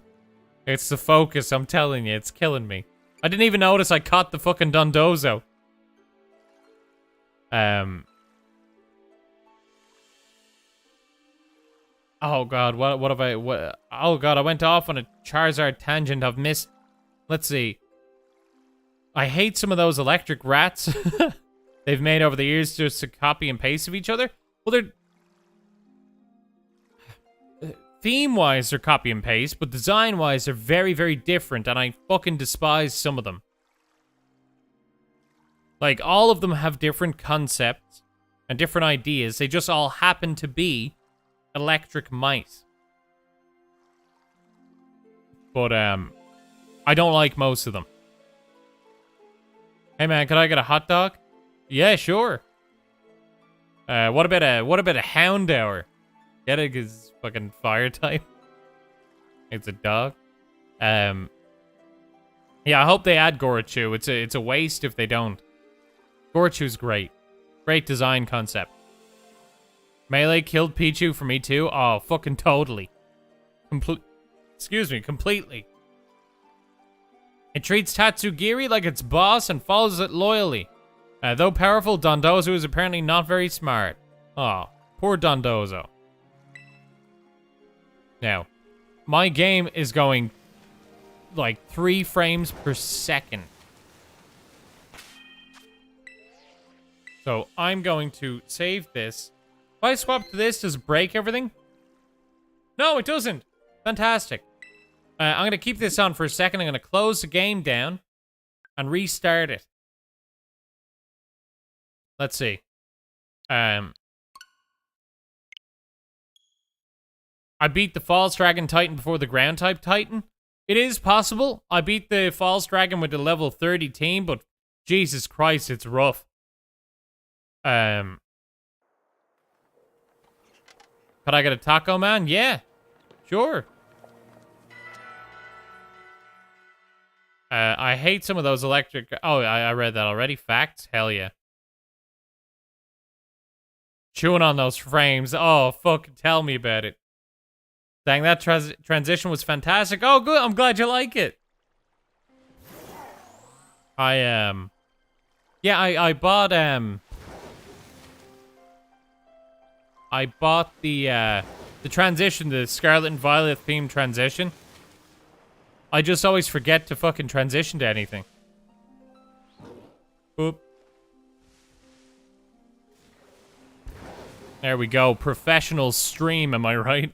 It's the focus, I'm telling you. It's killing me. I didn't even notice I caught the fucking Dondozo. Oh god, what have I... Oh god, I went off on a Charizard tangent. I've missed... Let's see. I hate some of those electric rats they've made over the years just to copy and paste of each other. Well, they're... Theme-wise, they're copy and paste, but design-wise, they're very, very different, and I fucking despise some of them. Like, all of them have different concepts and different ideas. They just all happen to be electric mice. But, I don't like most of them. Hey, man, could I get a hot dog? Yeah, sure. What about a Houndour? Get it? 'Cause it's fucking fire type. It's a dog. Yeah, I hope they add Gorachu. It's a waste if they don't. Gorachu's great. Great design concept. Melee killed Pichu for me too. Oh, fucking totally. Completely. It treats Tatsugiri like its boss and follows it loyally. Though powerful, Dondozo is apparently not very smart. Oh, poor Dondozo. Now, my game is going like 3 frames per second. So I'm going to save this. If I swap to this, does it break everything? No, it doesn't. Fantastic. I'm going to keep this on for a second. I'm going to close the game down and restart it. Let's see. I beat the False Dragon Titan before the Ground type Titan. It is possible. I beat the False Dragon with the level 30 team, but Jesus Christ, it's rough. Could I get a Taco Man? Yeah, sure. I hate some of those electric... Oh, I read that already. Facts? Hell yeah. Chewing on those frames. Oh, fucking tell me about it. Dang, that transition was fantastic. Oh, good. I'm glad you like it. Yeah, I bought, I bought the transition, the Scarlet and Violet themed transition. I just always forget to fucking transition to anything. Boop. There we go. Professional stream, am I right?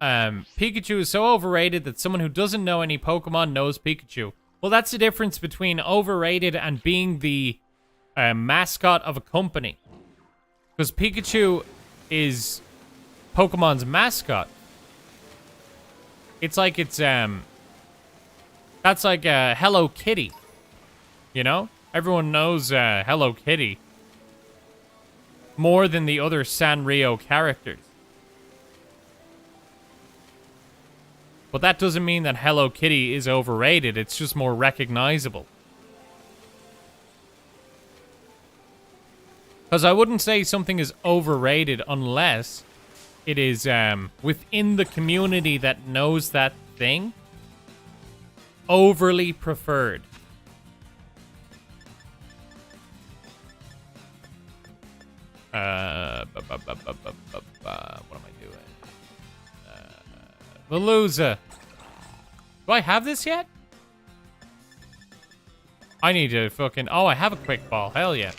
Pikachu is so overrated that someone who doesn't know any Pokemon knows Pikachu. Well, that's the difference between overrated and being the mascot of a company. Because Pikachu is Pokemon's mascot. It's like it's, that's like Hello Kitty. You know? Everyone knows Hello Kitty more than the other Sanrio characters. But that doesn't mean that Hello Kitty is overrated. It's just more recognizable. Because I wouldn't say something is overrated unless it is within the community that knows that thing. Overly preferred. What am I doing? Veluza. Do I have this yet? I need to fucking... Oh, I have a quick ball. Hell yeah.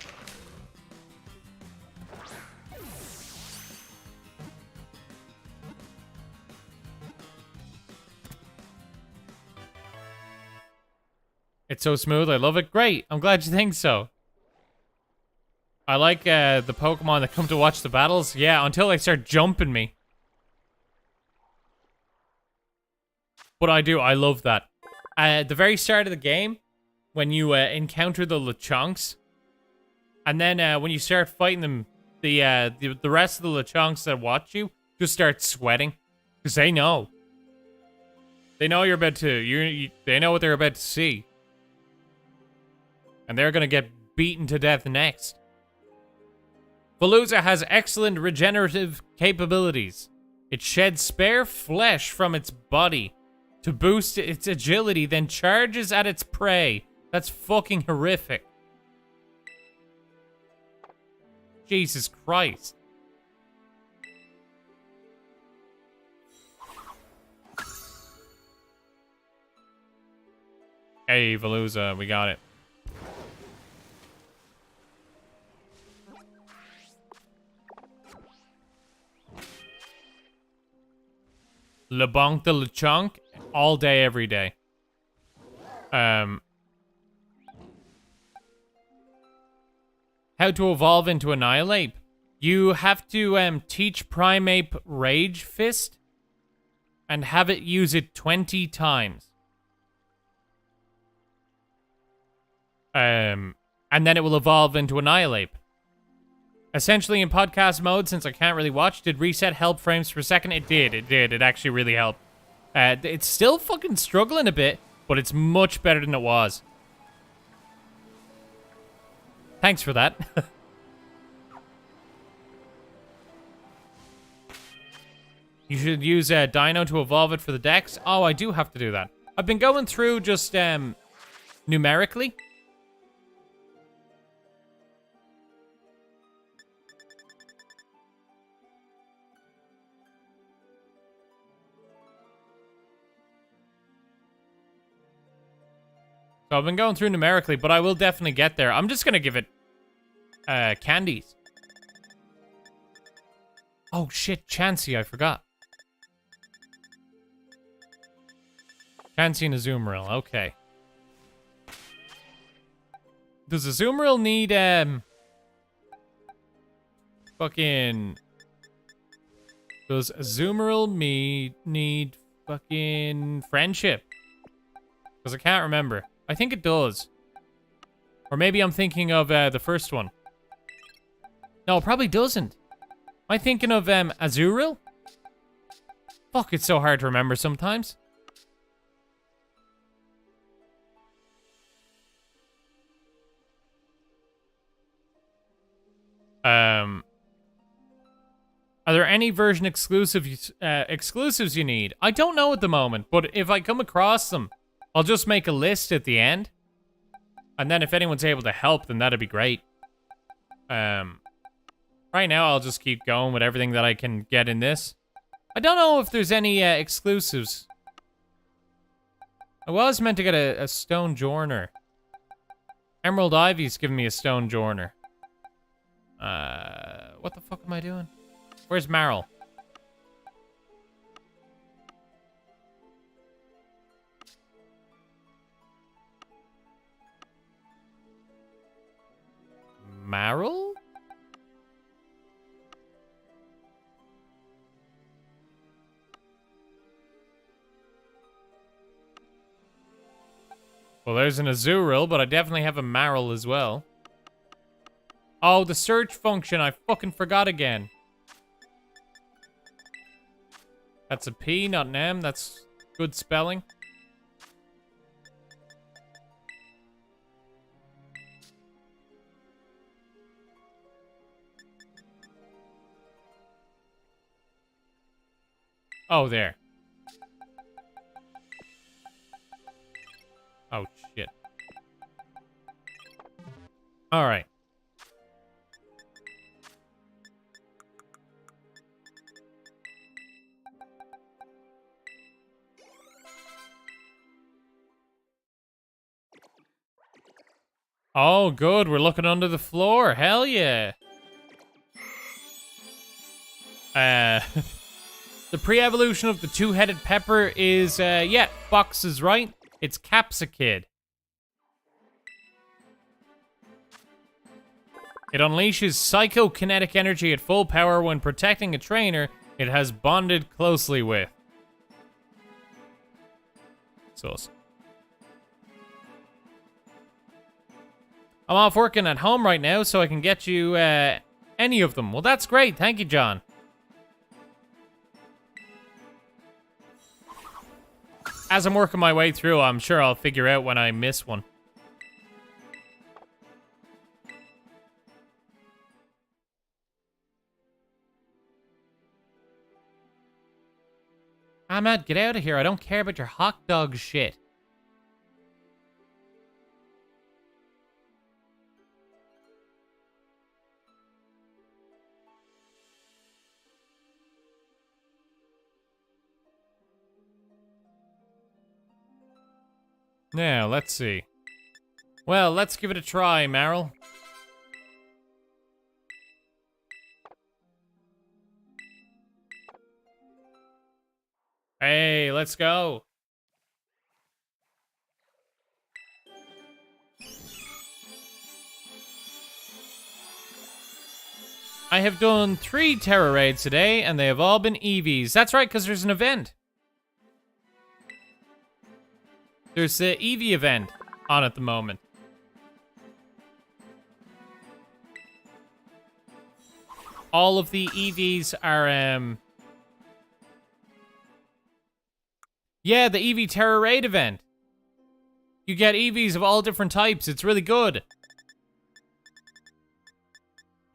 It's so smooth. I love it. Great. I'm glad you think so. I like the Pokemon that come to watch the battles. Yeah, until they start jumping me. But I do. I love that. At the very start of the game, when you encounter the Lechonks, and then when you start fighting them, the rest of the Lechonks that watch you just start sweating because they know. They know you're about to. They know what they're about to see, and they're gonna get beaten to death next. Veluza has excellent regenerative capabilities. It sheds spare flesh from its body to boost its agility, then charges at its prey. That's fucking horrific. Jesus Christ. Hey, Veluza, we got it. LeBonk de LeChonk all day, every day. How to evolve into Annihilate? You have to teach Primeape Rage Fist and have it use it 20 times. And then it will evolve into Annihilate. Essentially, in podcast mode, since I can't really watch, did reset help frames per second? It did. It actually really helped. It's still fucking struggling a bit, but it's much better than it was. Thanks for that. You should use Dino to evolve it for the Dex. Oh, I do have to do that. I've been going through just numerically. So I've been going through numerically, but I will definitely get there. I'm just going to give it candies. Oh, shit. Chansey, I forgot. Chansey and Azumarill. Okay. Does Azumarill need, fucking... Does Azumarill need fucking friendship? Because I can't remember. I think it does. Or maybe I'm thinking of the first one. No, it probably doesn't. Am I thinking of Azurill? Fuck, it's so hard to remember sometimes. Are there any version exclusives you need? I don't know at the moment, but if I come across them, I'll just make a list at the end. And then if anyone's able to help, then that'd be great. Right now, I'll just keep going with everything that I can get in this. I don't know if there's any exclusives. I was meant to get a Stone Journer. Emerald Ivy's giving me a Stone Journer. What the fuck am I doing? Where's Marill? Marill? Well, there's an Azurill, but I definitely have a Marill as well. Oh, the search function. I fucking forgot again. That's a P, not an M. That's good spelling. Oh, there. Oh, shit. All right. Oh, good. We're looking under the floor. Hell yeah. The pre-evolution of the two-headed pepper is, yeah, Fox is right. It's Capsicid. It unleashes psychokinetic energy at full power when protecting a trainer it has bonded closely with. Sauce. I'm off working at home right now, so I can get you, any of them. Well, that's great. Thank you, John. As I'm working my way through, I'm sure I'll figure out when I miss one. Ahmed, get out of here. I don't care about your hot dog shit. Now, let's see. Well, let's give it a try, Marill. Hey, let's go. I have done 3 Terra raids today, and they have all been EVs. That's right, because there's an event. There's the EV event on at the moment. All of the EVs are, yeah, the EV Terra raid event. You get EVs of all different types. It's really good.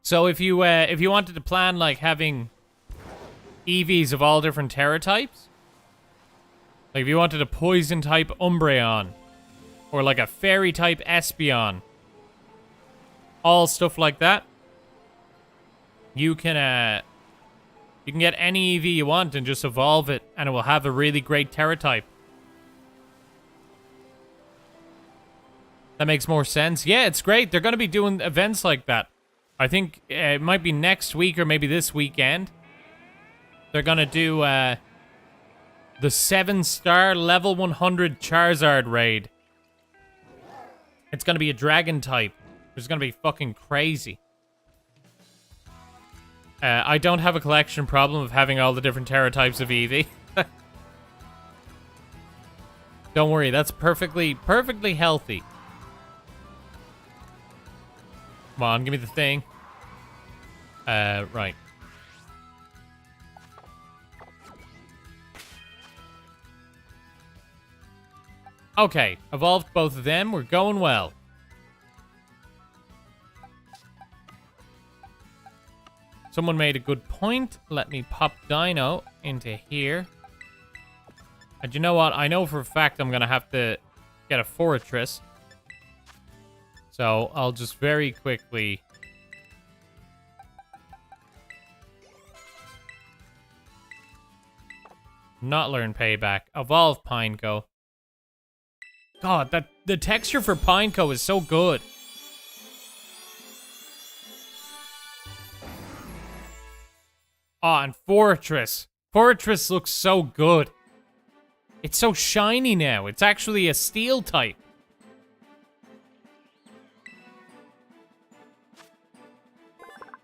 So if you wanted to plan like having EVs of all different Terra types, like if you wanted a poison type Umbreon, or like a fairy type Espeon, all stuff like that, you can get any EV you want and just evolve it, and it will have a really great Terra type. That makes more sense. Yeah, it's great. They're going to be doing events like that. I think it might be next week or maybe this weekend. They're going to do the 7-star level 100 Charizard raid. It's going to be a dragon type. It's going to be fucking crazy. I don't have a collection problem of having all the different Terra types of Eevee. Don't worry, that's perfectly healthy. Come on, give me the thing. Right. Okay, evolved both of them. We're going well. Someone made a good point. Let me pop Dino into here. And you know what? I know for a fact I'm going to have to get a Fortress. So I'll just very quickly... not learn Payback. Evolve Pineco. God, the texture for Pineco is so good. Oh, and Fortress. Fortress looks so good. It's so shiny now. It's actually a steel type.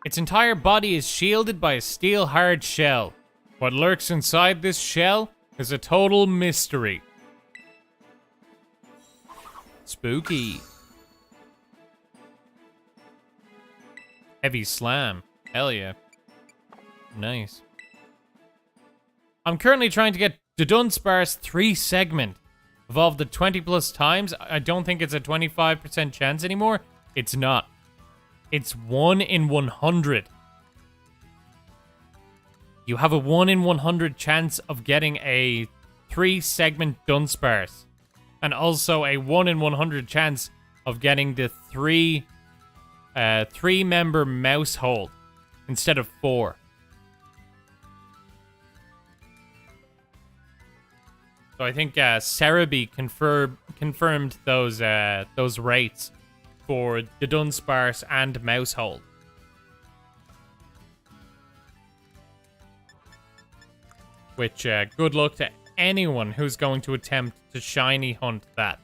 Its entire body is shielded by a steel hard shell. What lurks inside this shell is a total mystery. Spooky. Heavy Slam. Hell yeah. Nice. I'm currently trying to get the Dunsparce 3 segment. Evolved it 20 plus times. I don't think it's a 25% chance anymore. It's not. It's 1 in 100. You have a 1 in 100 chance of getting a 3-segment Dunsparce. And also a 1 in 100 chance of getting the 3-member Mousehold instead of 4. So I think Cerebi confirmed those rates for the Dunsparce and Mousehold. Which, good luck to anyone who's going to attempt to shiny hunt that.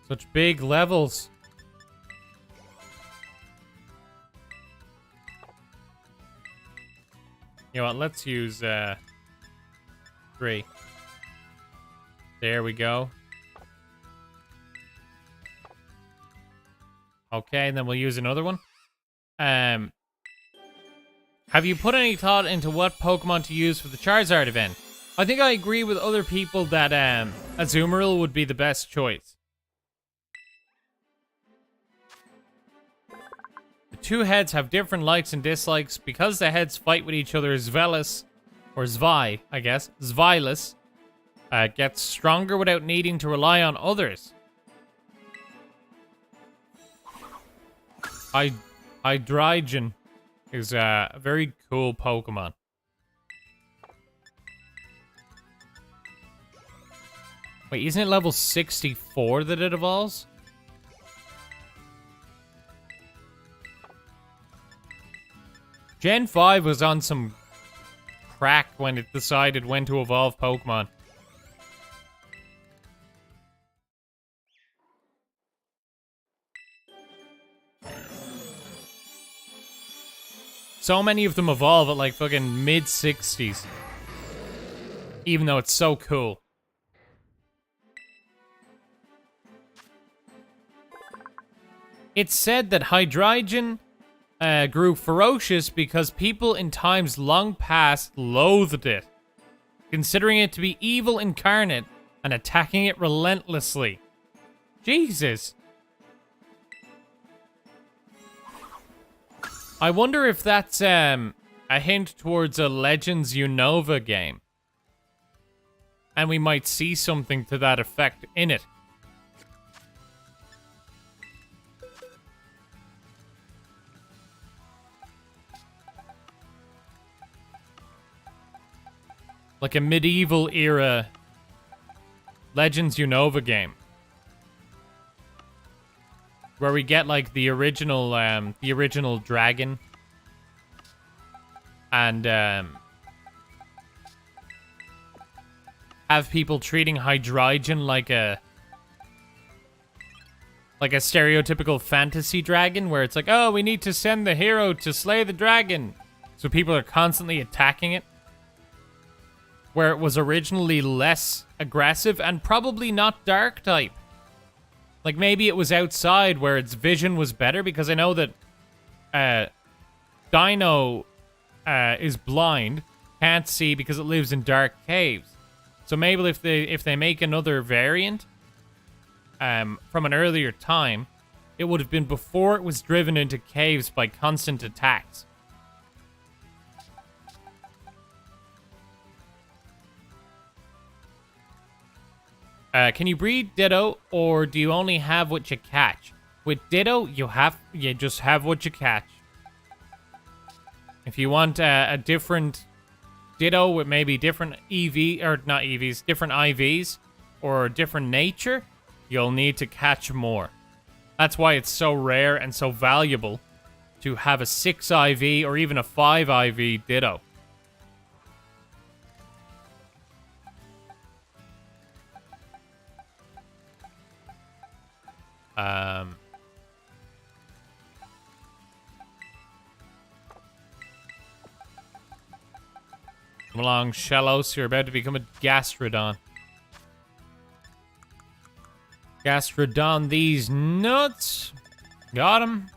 Such big levels. You know what, let's use 3. There we go. Okay, and then we'll use another one. Have you put any thought into what Pokemon to use for the Charizard event? I think I agree with other people that Azumarill would be the best choice. The two heads have different likes and dislikes. Because the heads fight with each other, Zweilous, or Zwei, I guess, Zweilous, gets stronger without needing to rely on others. Hydreigon is a very cool Pokemon. Wait, isn't it level 64 that it evolves? Gen 5 was on some crack when it decided when to evolve Pokemon. So many of them evolve at like fucking mid-60s. Even though it's so cool. It's said that Hydreigon grew ferocious because people in times long past loathed it, considering it to be evil incarnate and attacking it relentlessly. Jesus. I wonder if that's a hint towards a Legends Unova game. And we might see something to that effect in it. Like a medieval era Legends Unova game. Where we get like the original dragon. And have people treating Hydreigon like a stereotypical fantasy dragon, where it's like, oh, we need to send the hero to slay the dragon. So people are constantly attacking it. Where it was originally less aggressive and probably not dark type. Like maybe it was outside where its vision was better, because I know that Dino is blind, can't see because it lives in dark caves. So maybe if they make another variant from an earlier time, it would have been before it was driven into caves by constant attacks. Can you breed Ditto, or do you only have what you catch? With Ditto, you just have what you catch. If you want a different Ditto with maybe different different IVs, or different nature, you'll need to catch more. That's why it's so rare and so valuable to have a 6 IV or even a 5 IV Ditto. Come along, Shellos. You're about to become a Gastrodon. Gastrodon these nuts. Got him.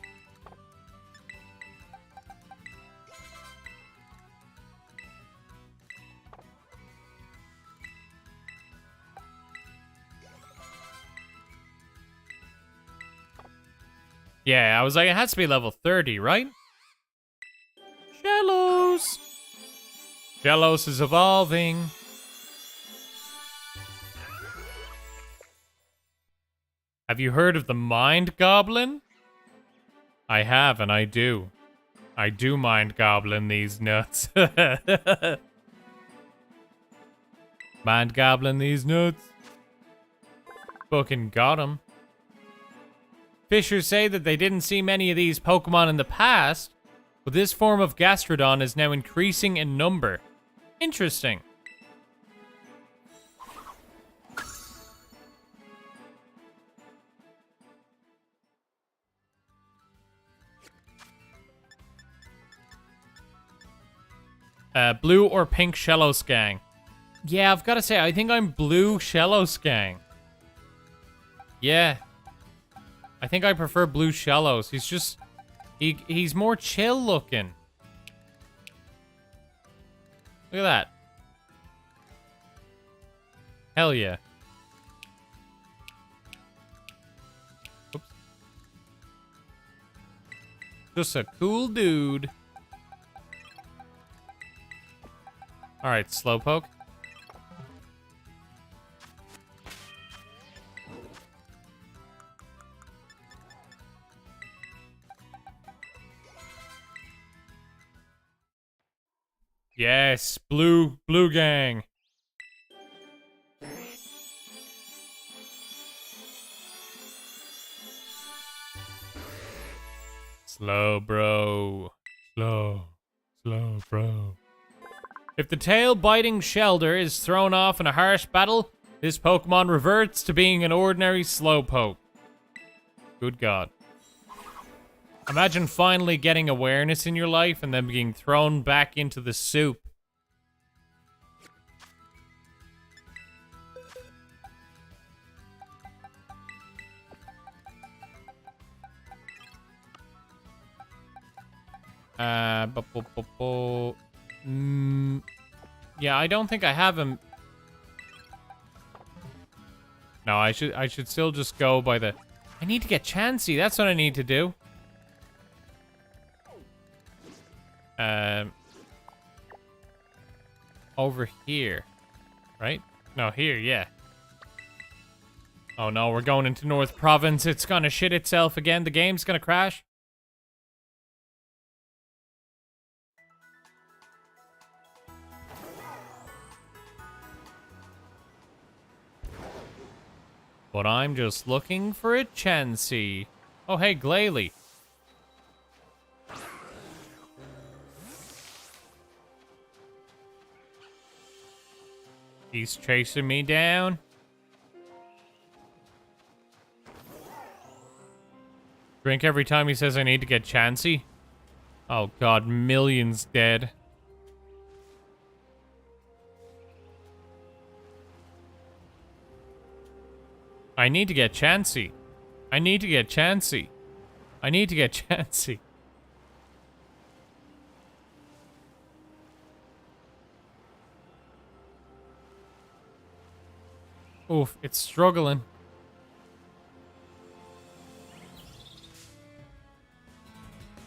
Yeah, I was like, it has to be level 30, right? Shellos! Shellos is evolving. Have you heard of the Mind Goblin? I have, and I do. I do Mind Goblin these nuts. Mind Goblin these nuts. Fucking got 'em. Fishers say that they didn't see many of these Pokemon in the past, but this form of Gastrodon is now increasing in number. Interesting. Blue or pink Shellos? Yeah, I've got to say, I think I'm blue Shellos. Yeah. I think I prefer blue Shellos. He's just... He's more chill looking. Look at that. Hell yeah. Oops. Just a cool dude. Alright, Slowpoke. Yes, blue gang. Slow, bro. Slow. Slow, bro. If the tail-biting Shelder is thrown off in a harsh battle, this Pokemon reverts to being an ordinary Slowpoke. Good God. Imagine finally getting awareness in your life and then being thrown back into the soup. Yeah, I don't think I have him. No, I should still just go by the... I need to get Chansey. That's what I need to do. Over here. Right? No, here, yeah. Oh no, we're going into North Province. It's gonna shit itself again. The game's gonna crash. But I'm just looking for a Chansey. Oh, hey, Glalie. He's chasing me down. Drink every time he says I need to get Chansey. Oh God, millions dead. I need to get Chansey. I need to get Chansey. I need to get Chansey. Oof, it's struggling.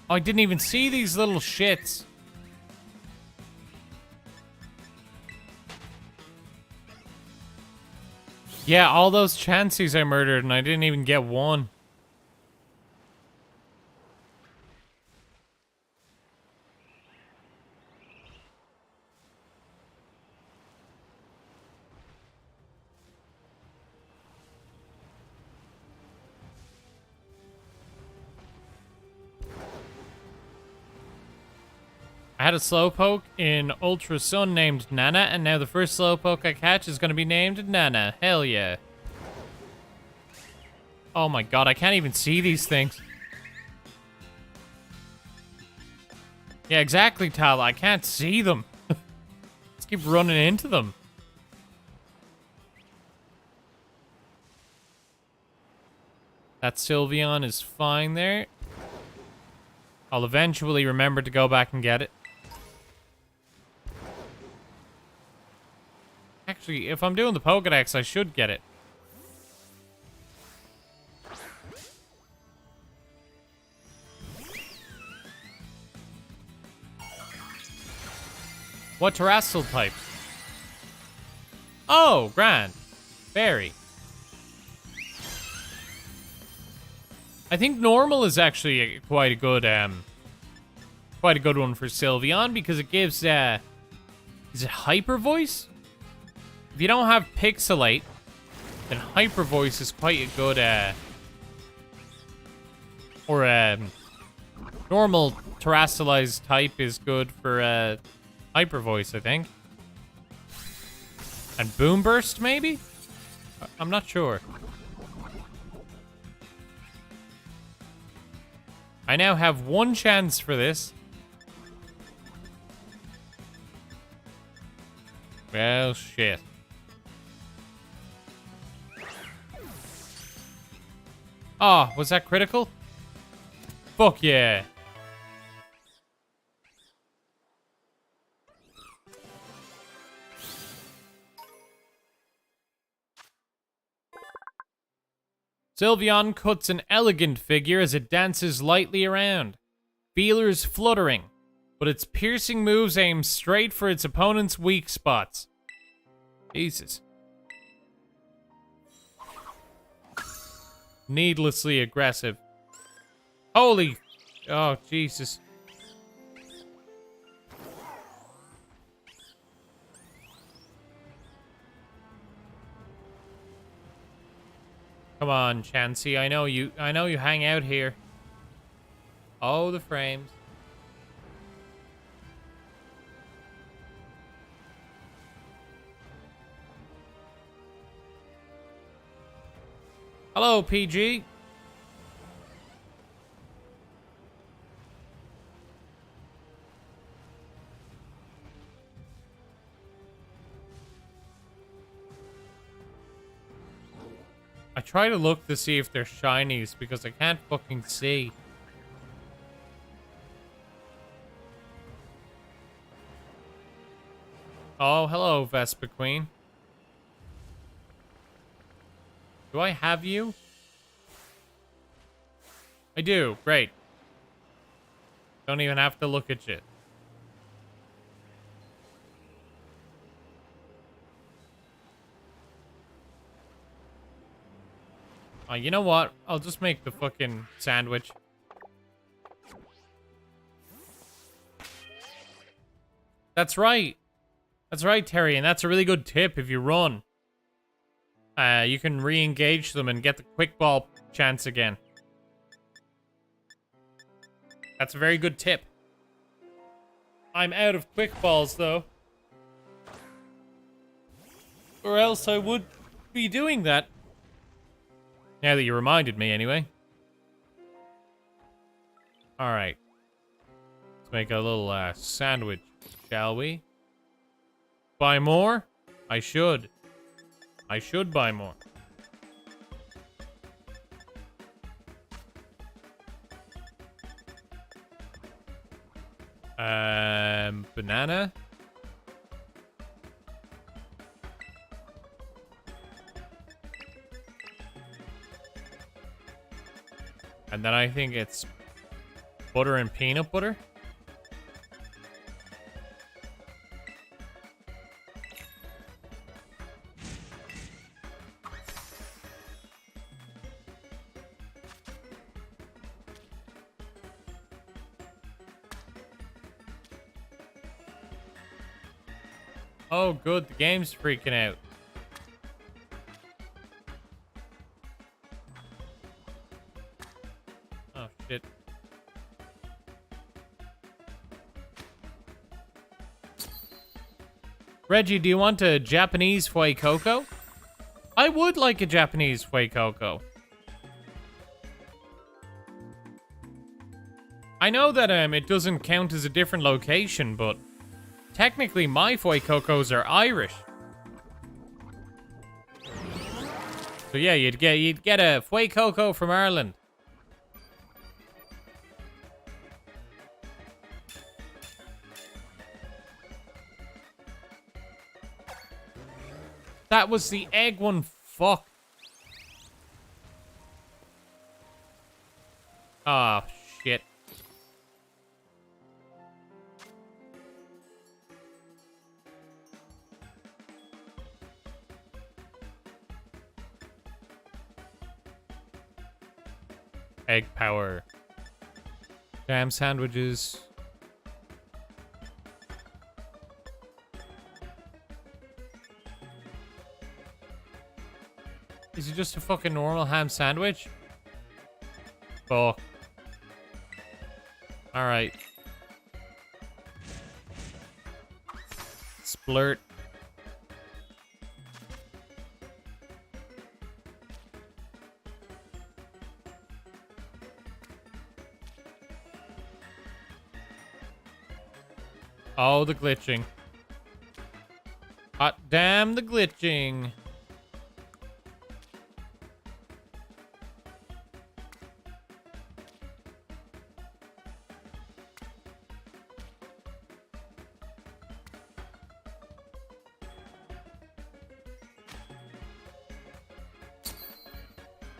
Oh, I didn't even see these little shits. Yeah, all those Chanseys I murdered and I didn't even get one. I had a Slowpoke in Ultra Sun named Nana, and now the first Slowpoke I catch is going to be named Nana. Hell yeah. Oh my God, I can't even see these things. Yeah, exactly, Tal. I can't see them. Let's keep running into them. That Sylveon is fine there. I'll eventually remember to go back and get it. Actually, if I'm doing the Pokédex, I should get it. What Terrestrial type? Oh, grand. Fairy. I think normal is actually quite a good one for Sylveon because it gives is it Hyper Voice? If you don't have Pixelate, then Hyper Voice is quite a good normal terrestrialized type is good for Hyper Voice, I think. And Boom Burst maybe? I'm not sure. I now have one chance for this. Well, shit. Oh, was that critical? Fuck yeah. Sylveon cuts an elegant figure as it dances lightly around. Feelers fluttering, but its piercing moves aim straight for its opponent's weak spots. Jesus. Needlessly aggressive. Holy... Oh, Jesus. Come on, Chansey. I know you hang out here. Oh, the frames. Hello, PG. I try to look to see if they're shinies because I can't fucking see. Oh, hello, Vespa Queen. Do I have you? I do. Great. Don't even have to look at you. You know what? I'll just make the fucking sandwich. That's right. That's right, Terry, and that's a really good tip if you run. You can re-engage them and get the quick ball chance again. That's a very good tip. I'm out of quick balls, though. Or else I would be doing that. Now that you reminded me, anyway. Alright. Let's make a little sandwich, shall we? Buy more? I should. I should buy more. Banana? And then I think it's butter and peanut butter. Oh, good. The game's freaking out. Oh, shit. Reggie, do you want a Japanese Fui Coco? I would like a Japanese Fui Coco. I know that it doesn't count as a different location, but technically my Fui Cocos are Irish. So yeah, you'd get a Fui Coco from Ireland. That was the egg one. Fuck. Ah, shit. Egg power. Jam sandwiches. Is it just a fucking normal ham sandwich? Fuck. Alright. Splurt. Oh, the glitching. Hot damn the glitching.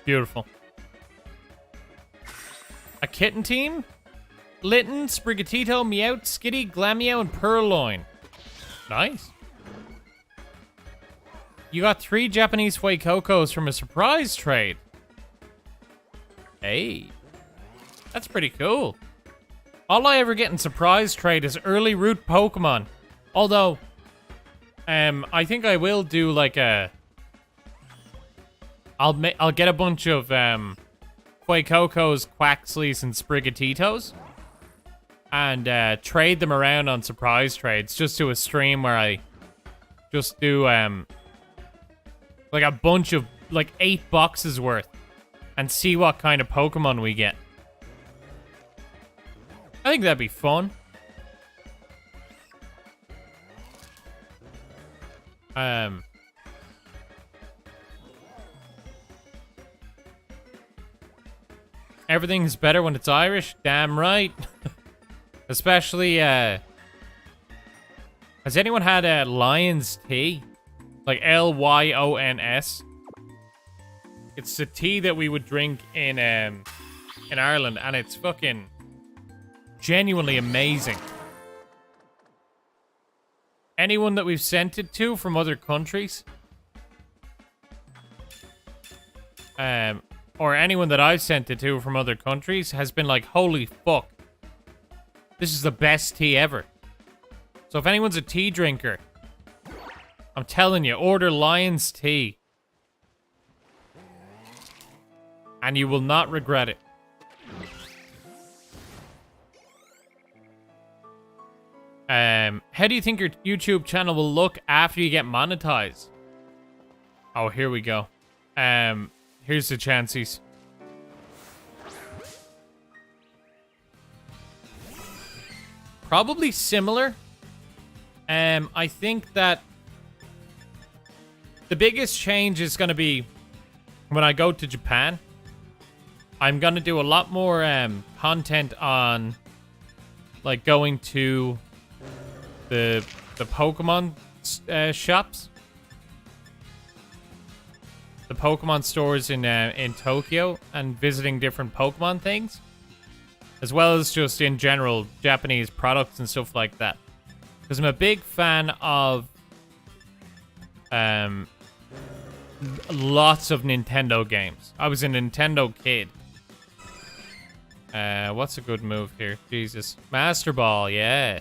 Beautiful. A kitten team? Litten, Sprigatito, Meowth, Skitty, Glameow, and Purloin. Nice. You got 3 Japanese Fui Cocos from a surprise trade. Hey. That's pretty cool. All I ever get in surprise trade is early route Pokemon. Although, I think I will do like a... I'll get a bunch of, Quakocos, Quaxleys, and Sprigatitos. And trade them around on surprise trades. Just do a stream where I just do like a bunch of like 8 boxes worth. And see what kind of Pokemon we get. I think that'd be fun. Everything's better when it's Irish. Damn right. Especially, has anyone had a Lion's tea? Like Lyons. It's the tea that we would drink in Ireland, and it's fucking genuinely amazing. Anyone that we've sent it to from other countries, or anyone that I've sent it to from other countries has been like, holy fuck, this is the best tea ever. So if anyone's a tea drinker, I'm telling you, order Lion's tea. And you will not regret it. How do you think your YouTube channel will look after you get monetized? Oh, here we go. Here's the chances. Probably similar. I think that the biggest change is going to be when I go to Japan. I'm going to do a lot more content on like going to the Pokemon shops. The Pokemon stores in Tokyo and visiting different Pokemon things. As well as just in general Japanese products and stuff like that. Because I'm a big fan of lots of Nintendo games. I was a Nintendo kid. What's a good move here? Jesus. Master Ball, yeah.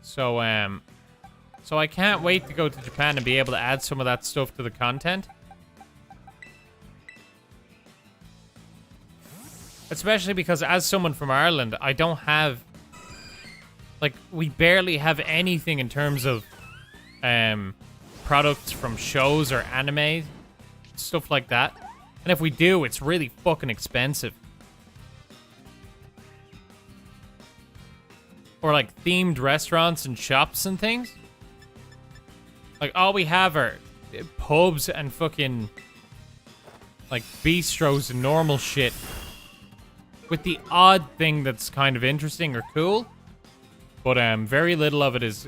So I can't wait to go to Japan and be able to add some of that stuff to the content. Especially because as someone from Ireland, I don't have... Like, we barely have anything in terms of products from shows or anime. Stuff like that. And if we do, it's really fucking expensive. Or like themed restaurants and shops and things. Like all we have are pubs and fucking like bistros and normal shit. With the odd thing that's kind of interesting or cool. But very little of it is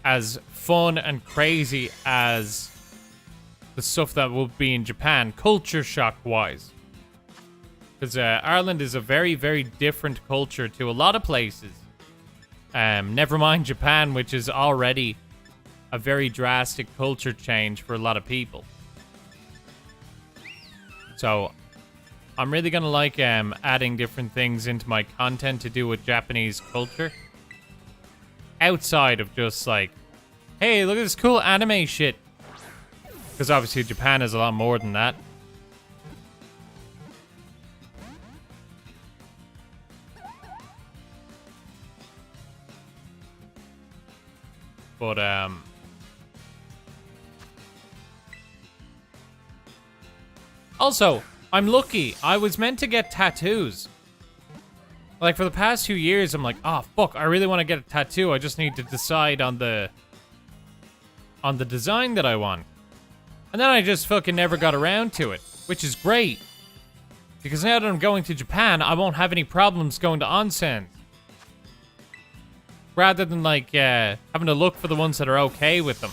as fun and crazy as the stuff that will be in Japan, culture shock wise. Because Ireland is a very, very different culture to a lot of places. Never mind Japan, which is already a very drastic culture change for a lot of people. So I'm really going to like adding different things into my content to do with Japanese culture. Outside of just like, hey, look at this cool anime shit. Because obviously Japan is a lot more than that. But, also, I'm lucky. I was meant to get tattoos. Like, for the past few years, I'm like, oh, fuck, I really want to get a tattoo. I just need to decide on the design that I want. And then I just fucking never got around to it, which is great. Because now that I'm going to Japan, I won't have any problems going to onsen. Rather than, like, having to look for the ones that are okay with them.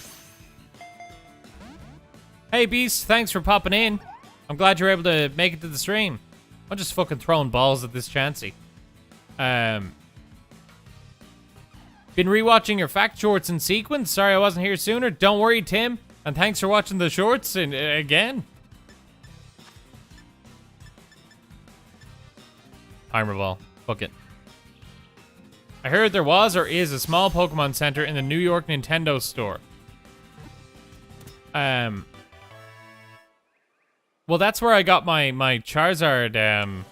Hey, Beast, thanks for popping in. I'm glad you're able to make it to the stream. I'm just fucking throwing balls at this Chansey. Been rewatching your fact shorts in sequence. Sorry I wasn't here sooner. Don't worry, Tim. And thanks for watching the shorts again. Timer ball. Fuck it. I heard there was or is a small Pokemon Center in the New York Nintendo store. Well, that's where I got my Charizard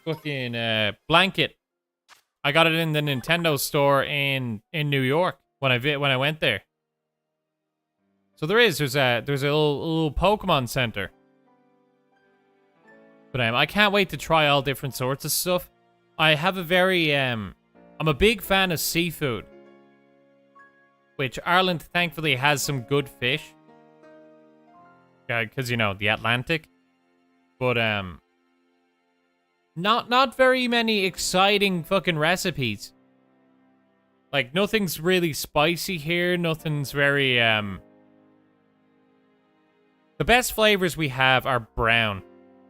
fucking blanket. I got it in the Nintendo store in New York when I went there. So there's a little Pokemon center. But I can't wait to try all different sorts of stuff. I have a very I'm a big fan of seafood, which Ireland thankfully has some good fish. Because you know the Atlantic, but not very many exciting fucking recipes. Like nothing's really spicy here. Nothing's very The best flavors we have are brown.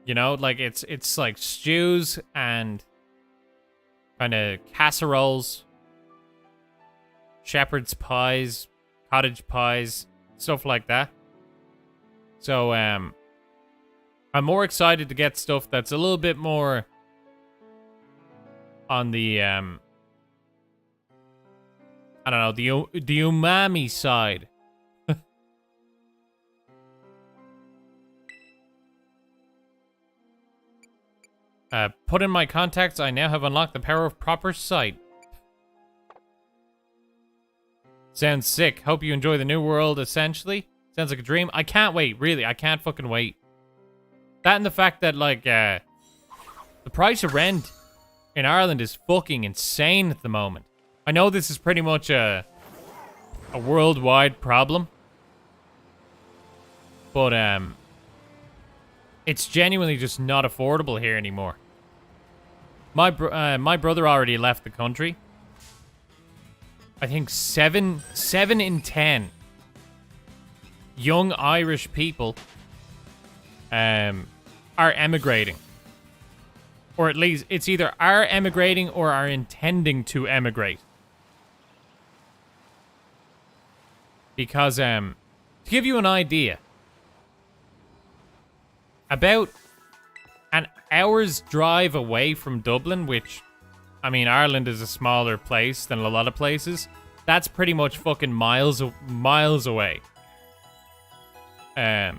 You know, like it's like stews and kind of casseroles, shepherd's pies, cottage pies, stuff like that. So, I'm more excited to get stuff that's a little bit more on the, I don't know, the umami side. Put in my contacts, I now have unlocked the power of proper sight. Sounds sick. Hope you enjoy the new world, essentially. Sounds like a dream. I can't wait, really. I can't fucking wait. That and the fact that, like, the price of rent in Ireland is fucking insane at the moment. I know this is pretty much a worldwide problem. But, it's genuinely just not affordable here anymore. My brother already left the country. I think 7 in 10 young Irish people are emigrating. Or at least it's either are emigrating or are intending to emigrate. Because to give you an idea, about an hour's drive away from Dublin, which, I mean, Ireland is a smaller place than a lot of places. That's pretty much fucking miles away. The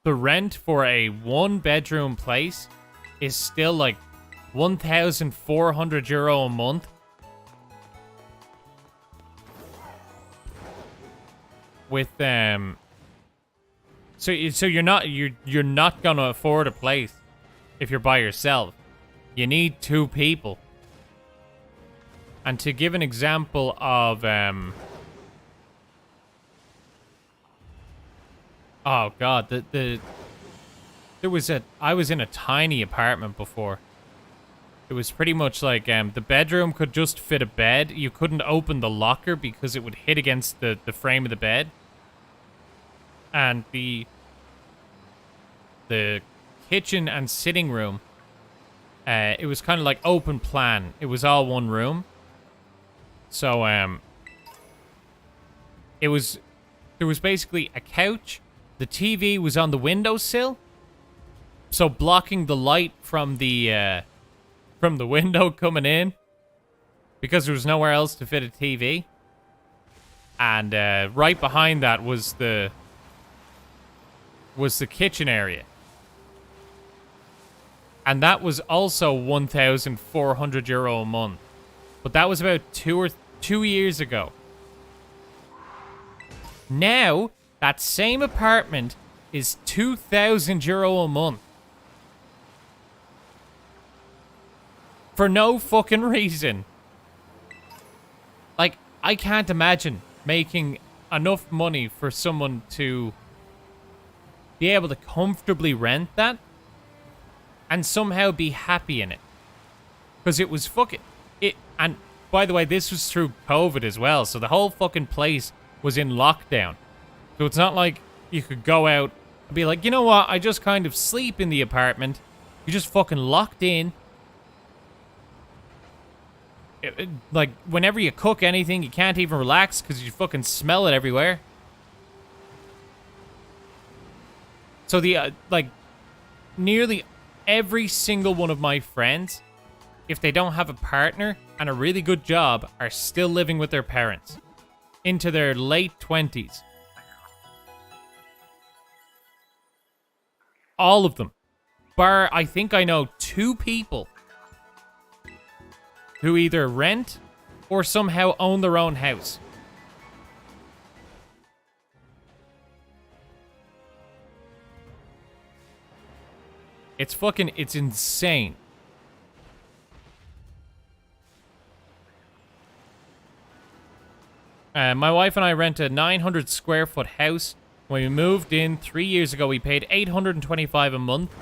rent for a 1-bedroom place is still like €1,400 a month. With so you're not gonna afford a place if you're by yourself. You need 2 people. And to give an example of oh god, I was in a tiny apartment before. It was pretty much like the bedroom could just fit a bed. You couldn't open the locker because it would hit against the frame of the bed. And the kitchen and sitting room, it was kind of like open plan. It was all one room. So there was basically a couch. The TV was on the windowsill, so blocking the light from the window coming in, because there was nowhere else to fit a TV. And right behind that was the kitchen area. And that was also €1,400 a month. But that was about 2 years ago. Now, that same apartment is €2,000 a month. For no fucking reason. Like, I can't imagine making enough money for someone to be able to comfortably rent that and somehow be happy in it. Because it was fucking... And, by the way, this was through COVID as well, so the whole fucking place was in lockdown. So it's not like you could go out and be like, you know what, I just kind of sleep in the apartment. You're just fucking locked in. Like, whenever you cook anything, you can't even relax because you fucking smell it everywhere. So nearly every single one of my friends, if they don't have a partner and a really good job, are still living with their parents into their late 20s. All of them. Bar, I think I know 2 people who either rent or somehow own their own house. It's insane. My wife and I rent a 900 square foot house. When we moved in 3 years ago, we paid $825 a month.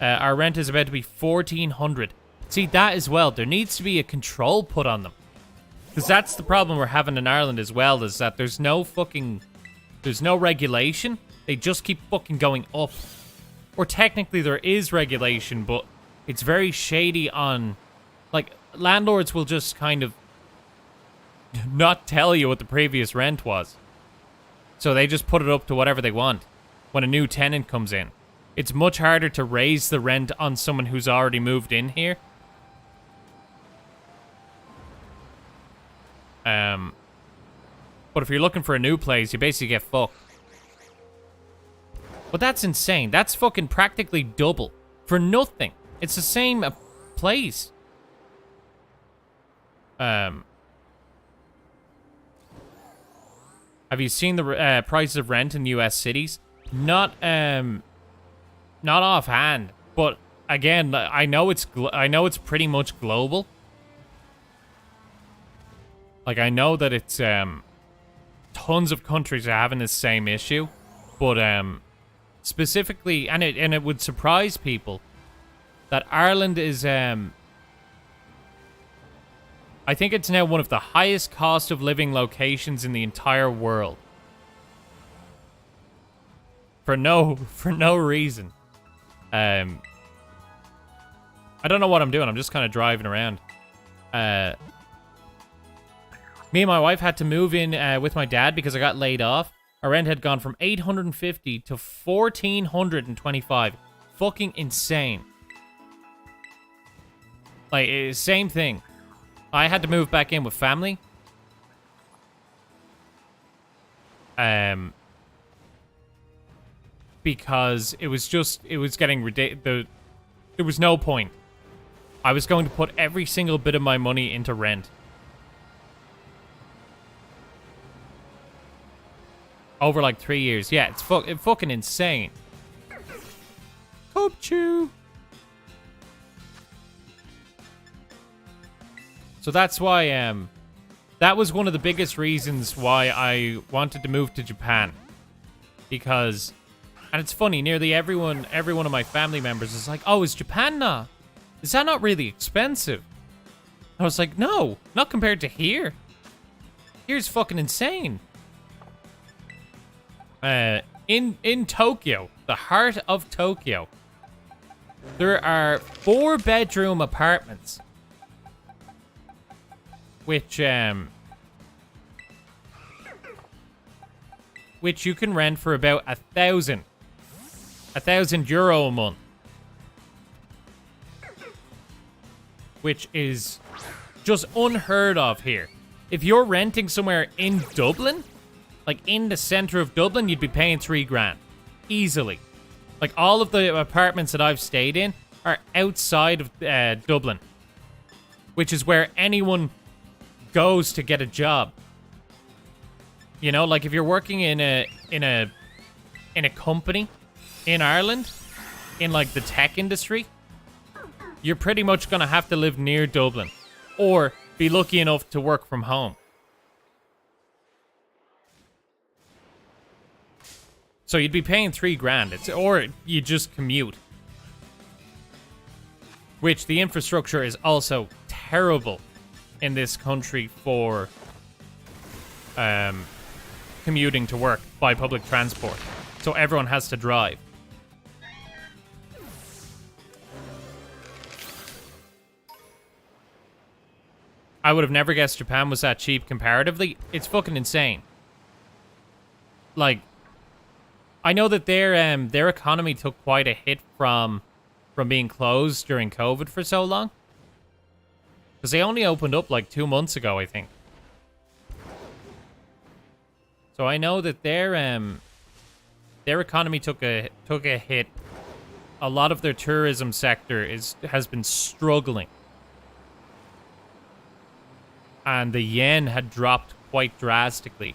Our rent is about to be $1,400. See, that as well. There needs to be a control put on them. Because that's the problem we're having in Ireland as well, is that there's no regulation. They just keep fucking going up. Or technically there is regulation, but it's very shady on... Like, landlords will just kind of not tell you what the previous rent was. So they just put it up to whatever they want when a new tenant comes in. It's much harder to raise the rent on someone who's already moved in here. But if you're looking for a new place, you basically get fucked. But that's insane. That's fucking practically double for nothing. It's the same place. Have you seen the prices of rent in U.S. cities? Not offhand, but again, I know it's pretty much global. Like, I know that it's tons of countries are having this same issue, but specifically, and it would surprise people that Ireland is I think it's now one of the highest cost of living locations in the entire world. For no reason. I don't know what I'm doing. I'm just kind of driving around. Me and my wife had to move in with my dad because I got laid off. Our rent had gone from $850 to $1,425. Fucking insane. Like, same thing. I had to move back in with family. Because it was getting ridiculous. There was no point. I was going to put every single bit of my money into rent. Over like 3 years. Yeah, it's fucking insane. Hope chew. So that's why, that was one of the biggest reasons why I wanted to move to Japan. Because, and it's funny, nearly every one of my family members is like, oh, is Japan not? Is that not really expensive? I was like, no, not compared to here. Here's fucking insane. In Tokyo, the heart of Tokyo, there are 4-bedroom apartments. Which you can rent for about €1,000 a month, which is just unheard of here. If you're renting somewhere in Dublin, like in the center of Dublin, you'd be paying $3,000 easily. Like, all of the apartments that I've stayed in are outside of Dublin, which is where anyone goes to get a job. You know, like if you're working in a company in Ireland, in like the tech industry, you're pretty much gonna have to live near Dublin or be lucky enough to work from home. So you'd be paying $3,000, or you just commute. Which the infrastructure is also terrible in this country for commuting to work by public transport. So everyone has to drive. I would have never guessed Japan was that cheap comparatively. It's fucking insane. Like, I know that their economy took quite a hit from being closed during COVID for so long. Because they only opened up like 2 months ago, I think. So I know that their economy took a hit a lot of their tourism sector has been struggling. And the yen had dropped quite drastically.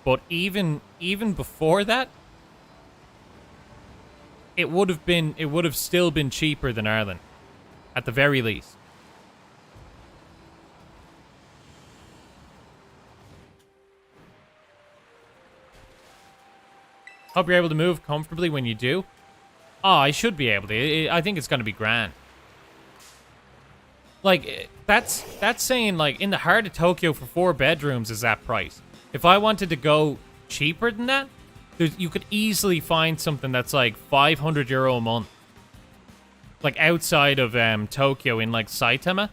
But even before that, it would have still been cheaper than Ireland, at the very least. Hope you're able to move comfortably when you do. Oh, I should be able to. I think it's going to be grand. Like, that's saying, like, in the heart of Tokyo for 4 bedrooms is that price. If I wanted to go cheaper than that, you could easily find something that's like €500 a month. Like, outside of Tokyo in, like, Saitama.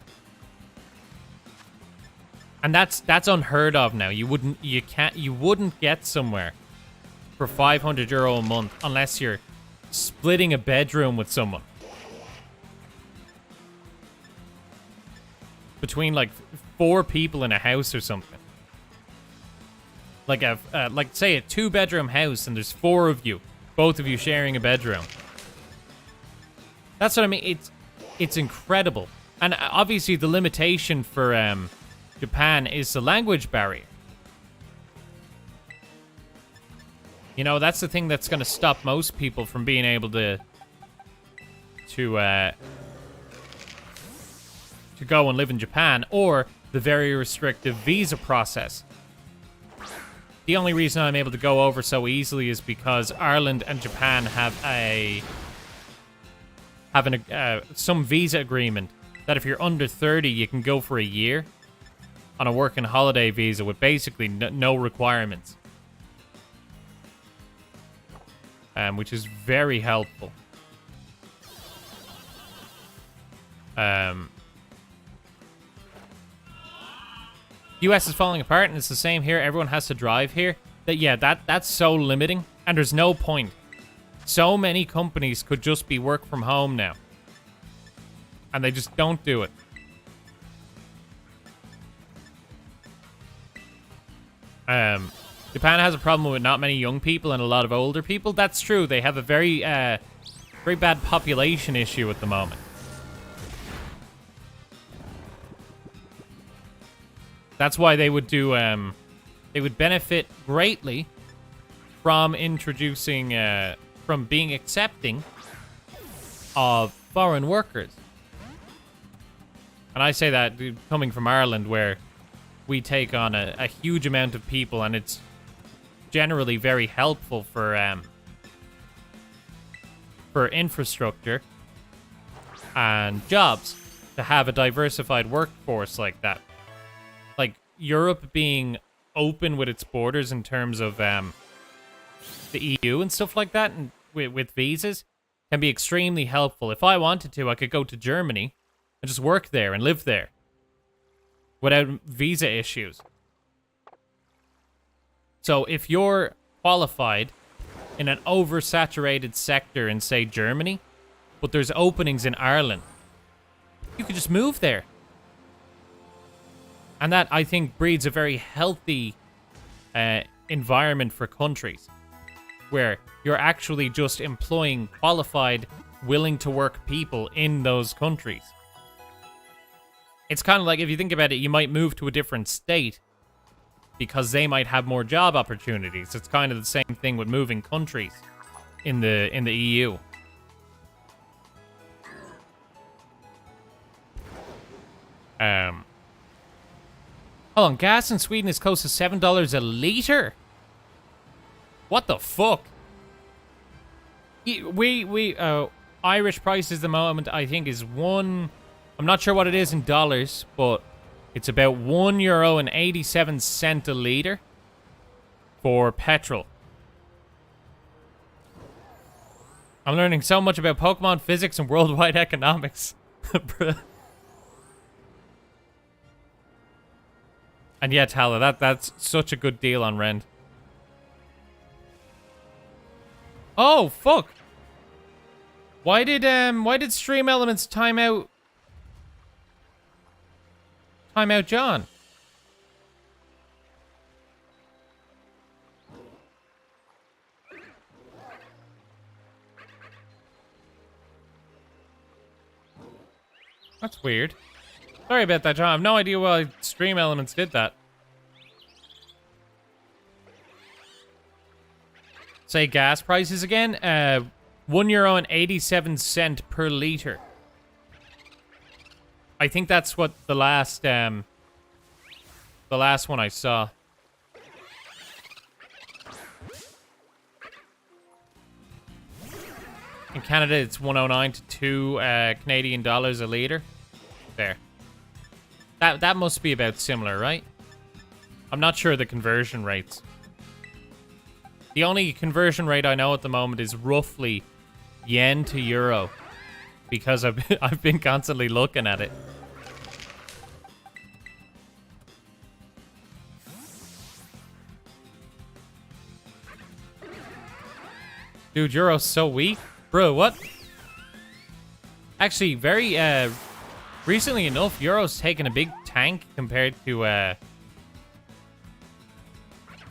And that's unheard of now. You wouldn't get somewhere for €500 a month unless you're splitting a bedroom with someone. Between like 4 people in a house or something. Like like say a 2-bedroom house and there's 4 of you, both of you sharing a bedroom. That's what I mean. It's incredible. And obviously the limitation for Japan is the language barrier. You know, that's the thing that's going to stop most people from being able to go and live in Japan, or the very restrictive visa process. The only reason I'm able to go over so easily is because Ireland and Japan have some visa agreement that if you're under 30, you can go for a year on a work and holiday visa with basically no requirements. Which is very helpful. US is falling apart, and it's the same here. Everyone has to drive here. That's so limiting, and there's no point. So many companies could just be work from home now, and they just don't do it. Japan has a problem with not many young people and a lot of older people. That's true. They have a very bad population issue at the moment. That's why they would do. They would benefit greatly from introducing, from being accepting of foreign workers. And I say that coming from Ireland, where we take on a huge amount of people, and it's generally very helpful for infrastructure and jobs to have a diversified workforce like that. Like Europe being open with its borders in terms of the EU and stuff like that, and with visas, can be extremely helpful. If I wanted to, I could go to Germany and just work there and live there without visa issues. So if you're qualified in an oversaturated sector in, say, Germany, but there's openings in Ireland, you could just move there. And that, I think, breeds a very healthy environment for countries, where you're actually just employing qualified, willing-to-work people in those countries. It's kind of like, if you think about it, you might move to a different state because they might have more job opportunities. It's kind of the same thing with moving countries in the EU. Hold on, gas in Sweden is close to $7 a liter. What the fuck? Irish prices at the moment, I think, is I'm not sure what it is in dollars, but it's about €1.87 a liter for petrol. I'm learning so much about Pokemon physics and worldwide economics. And yeah, Tala, that's such a good deal on rent. Oh, fuck. Why did Stream Elements time out John? That's weird. Sorry about that, John. I have no idea why Stream Elements did that. Say gas prices again. €1.87 per liter. I think that's what the last one I saw. In Canada, it's 109 to 2 Canadian dollars a liter. There. That must be about similar, right? I'm not sure the conversion rates. The only conversion rate I know at the moment is roughly yen to euro, because I've been constantly looking at it. Dude, euro's so weak. Bro, what? Actually, very, recently enough, euro's taken a big tank compared to,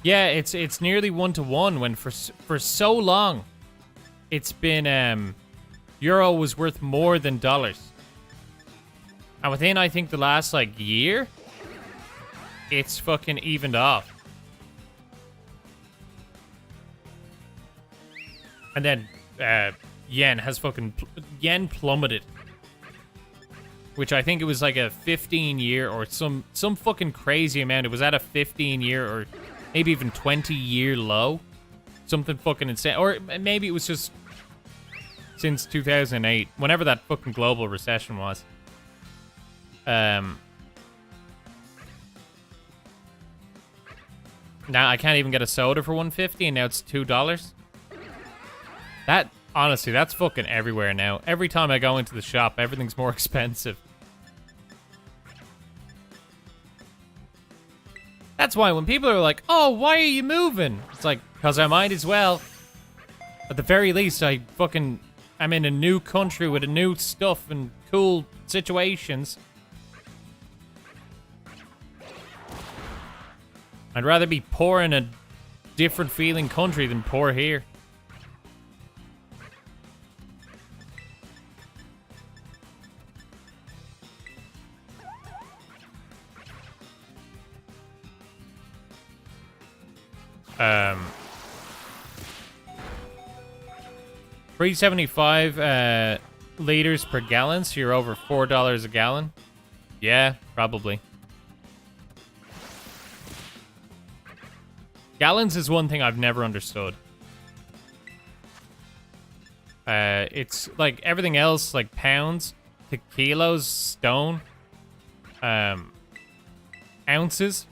yeah, it's nearly 1-to-1 when for so long it's been, euro was worth more than dollars. And within, I think, the last, like, year, it's fucking evened off. And then, yen has fucking... yen plummeted. Which I think it was like a 15-year or some fucking crazy amount. It was at a 15-year or maybe even 20-year low. Something fucking insane. Or maybe it was just since 2008. Whenever that fucking global recession was. Now I can't even get a soda for $1.50 and now it's $2. That, honestly, that's fucking everywhere now. Every time I go into the shop, everything's more expensive. That's why when people are like, oh, why are you moving? It's like, because I might as well. At the very least, I'm in a new country with a new stuff and cool situations. I'd rather be poor in a different feeling country than poor here. $3.75 liters per gallon, so you're over $4 a gallon. Yeah, probably. Gallons is one thing I've never understood. It's like everything else, like pounds to kilos, stone, ounces.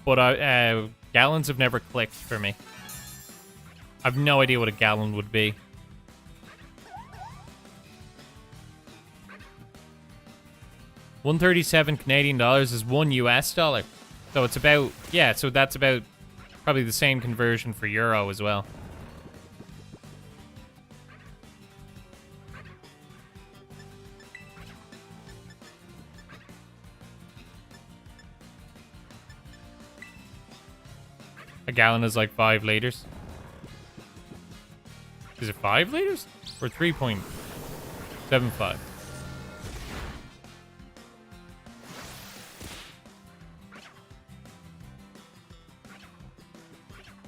But gallons have never clicked for me. I've no idea what a gallon would be. $1.37 Canadian dollars is $1 US. So it's about, yeah, so that's about probably the same conversion for euro as well. A gallon is like 5 liters. Is it 5 liters? Or 3.75?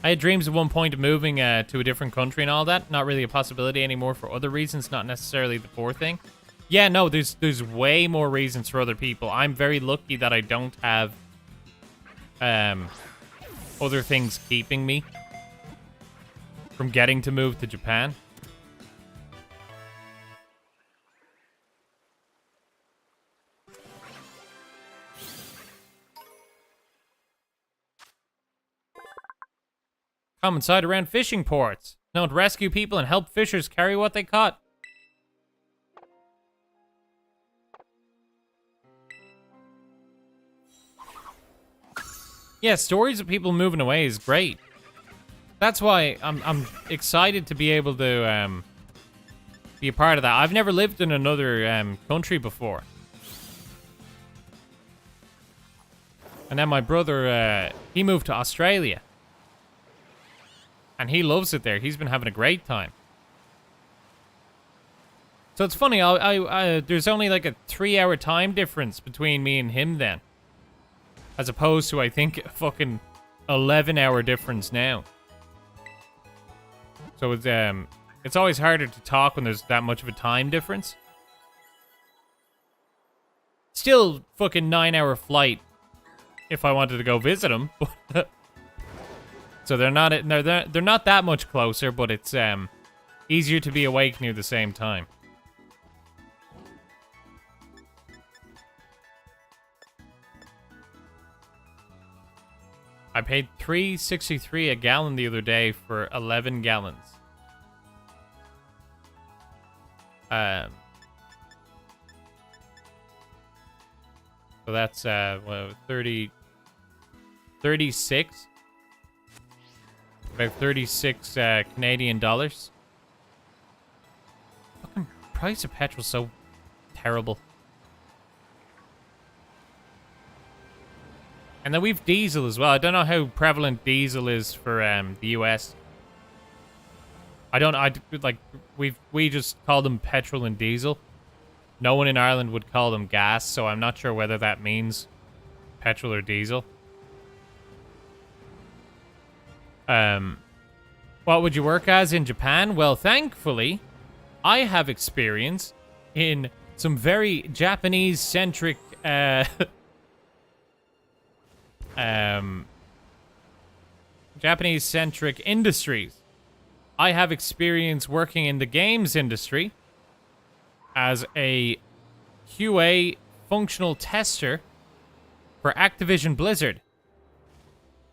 I had dreams at one point of moving to a different country and all that. Not really a possibility anymore for other reasons, not necessarily the poor thing. Yeah, no, there's way more reasons for other people. I'm very lucky that I don't have other things keeping me from getting to move to Japan. Common sight around fishing ports. Known to rescue people and help fishers carry what they caught. Yeah, stories of people moving away is great. That's why I'm excited to be able to be a part of that. I've never lived in another country before. And then my brother, he moved to Australia. And he loves it there. He's been having a great time. So it's funny, there's only like a 3-hour time difference between me and him then. As opposed to, I think, a fucking 11-hour difference now. So it's always harder to talk when there's that much of a time difference. Still fucking 9-hour flight if I wanted to go visit him. So they're not that much closer, but it's easier to be awake near the same time. I paid $3.63 a gallon the other day for 11 gallons. So that's 36. About 36 Canadian dollars. Fucking price of petrol so terrible. And then we've diesel as well. I don't know how prevalent diesel is for the US. We just call them petrol and diesel. No one in Ireland would call them gas, so I'm not sure whether that means petrol or diesel. What would you work as in Japan? Well, thankfully, I have experience in some very Japanese-centric Japanese-centric industries. I have experience working in the games industry as a QA functional tester for Activision Blizzard.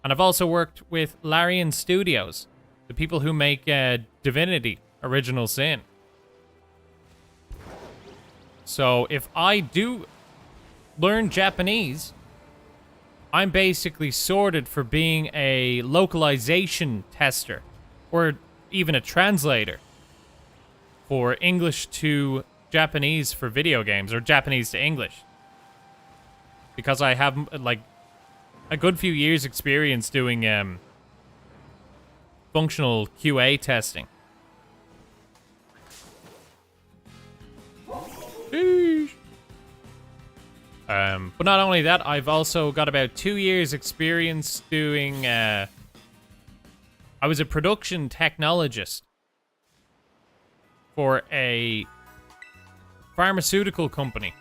And I've also worked with Larian Studios, the people who make Divinity: Original Sin. So if I do learn Japanese, I'm basically sorted for being a localization tester, or even a translator for English to Japanese for video games, or Japanese to English. Because I have, like, a good few years experience doing functional QA testing. Sheesh. But not only that, I've also got about 2 years experience doing, I was a production technologist for a pharmaceutical company.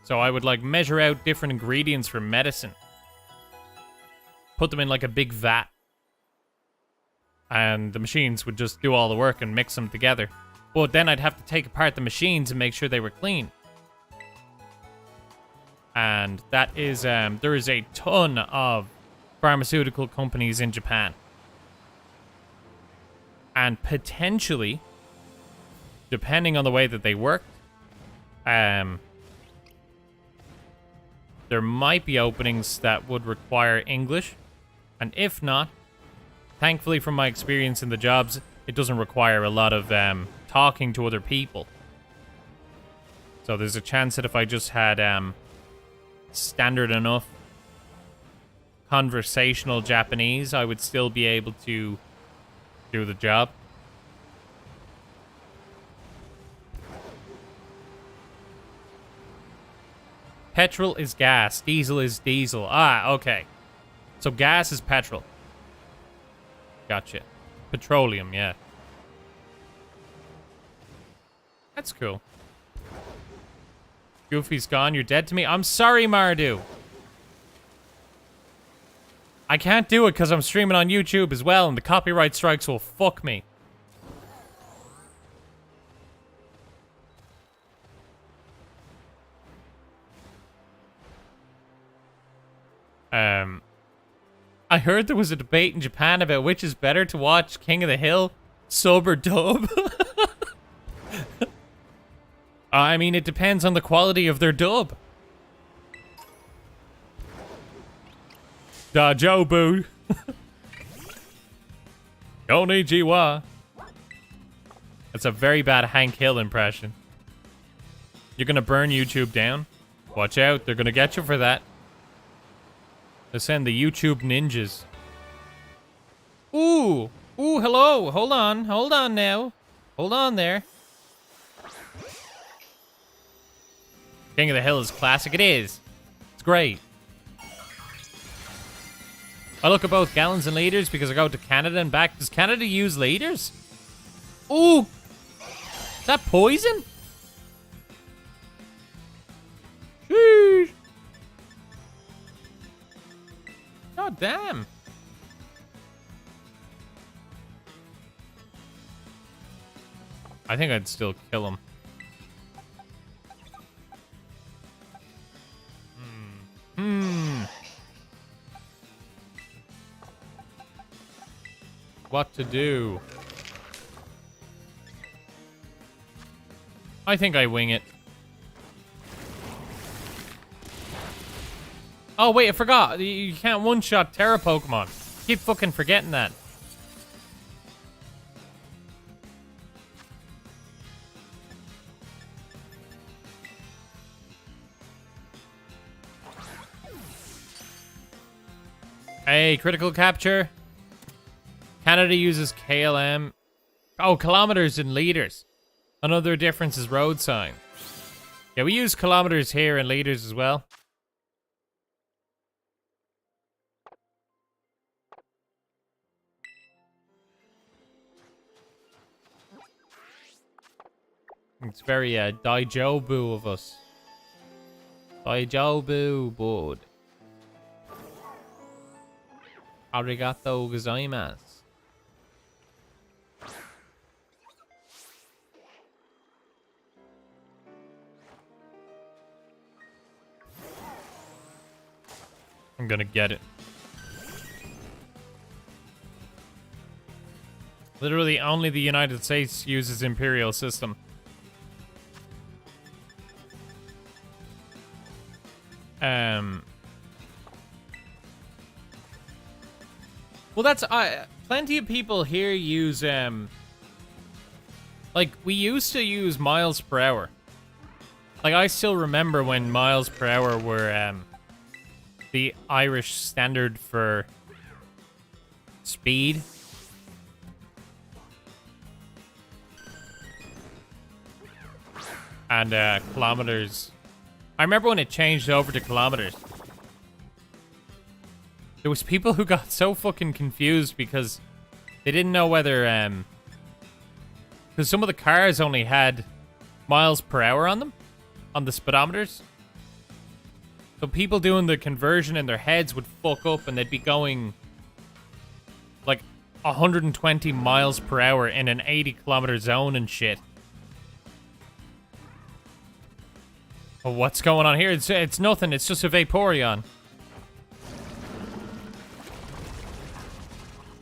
So I would, like, measure out different ingredients for medicine. Put them in, like, a big vat. And the machines would just do all the work and mix them together. But then I'd have to take apart the machines and make sure they were clean. And that is, there is a ton of pharmaceutical companies in Japan. And potentially, depending on the way that they work, there might be openings that would require English. And if not, thankfully from my experience in the jobs, it doesn't require a lot of talking to other people. So there's a chance that if I just had standard enough conversational Japanese, I would still be able to do the job. Petrol is gas, diesel is diesel. Ah, okay. So gas is petrol. Gotcha. Petroleum, yeah. That's cool. Goofy's gone, you're dead to me. I'm sorry, Mardu. I can't do it because I'm streaming on YouTube as well, and the copyright strikes will fuck me. I heard there was a debate in Japan about which is better to watch, King of the Hill, sub or dub. I mean, it depends on the quality of their dub. Da Jobu. Konnichiwa. That's a very bad Hank Hill impression. You're gonna burn YouTube down? Watch out, they're gonna get you for that. They send the YouTube ninjas. Ooh! Ooh, hello! Hold on now. Hold on there. King of the Hill is classic. It is. It's great. I look at both gallons and liters because I go to Canada and back. Does Canada use liters? Ooh. Is that poison? Sheesh. God damn. I think I'd still kill him. What to do? I think I wing it. Oh, wait, I forgot. You can't one-shot Terra Pokemon. Keep fucking forgetting that. Hey, critical capture. Canada uses KLM. Oh, kilometers and liters. Another difference is road sign. Yeah, we use kilometers here and liters as well. It's very Daijobu of us. Daijobu, bud. Arigato gozaimasu. I'm gonna get it. Literally only the United States uses Imperial system. Well, that's plenty of people here use like we used to use miles per hour. Like I still remember when miles per hour were the Irish standard for speed. And kilometers. I remember when it changed over to kilometers. There was people who got so fucking confused because they didn't know whether because some of the cars only had miles per hour on them, on the speedometers. So people doing the conversion in their heads would fuck up and they'd be going like 120 miles per hour in an 80-kilometer zone and shit. Oh, what's going on here? It's nothing. It's just a Vaporeon.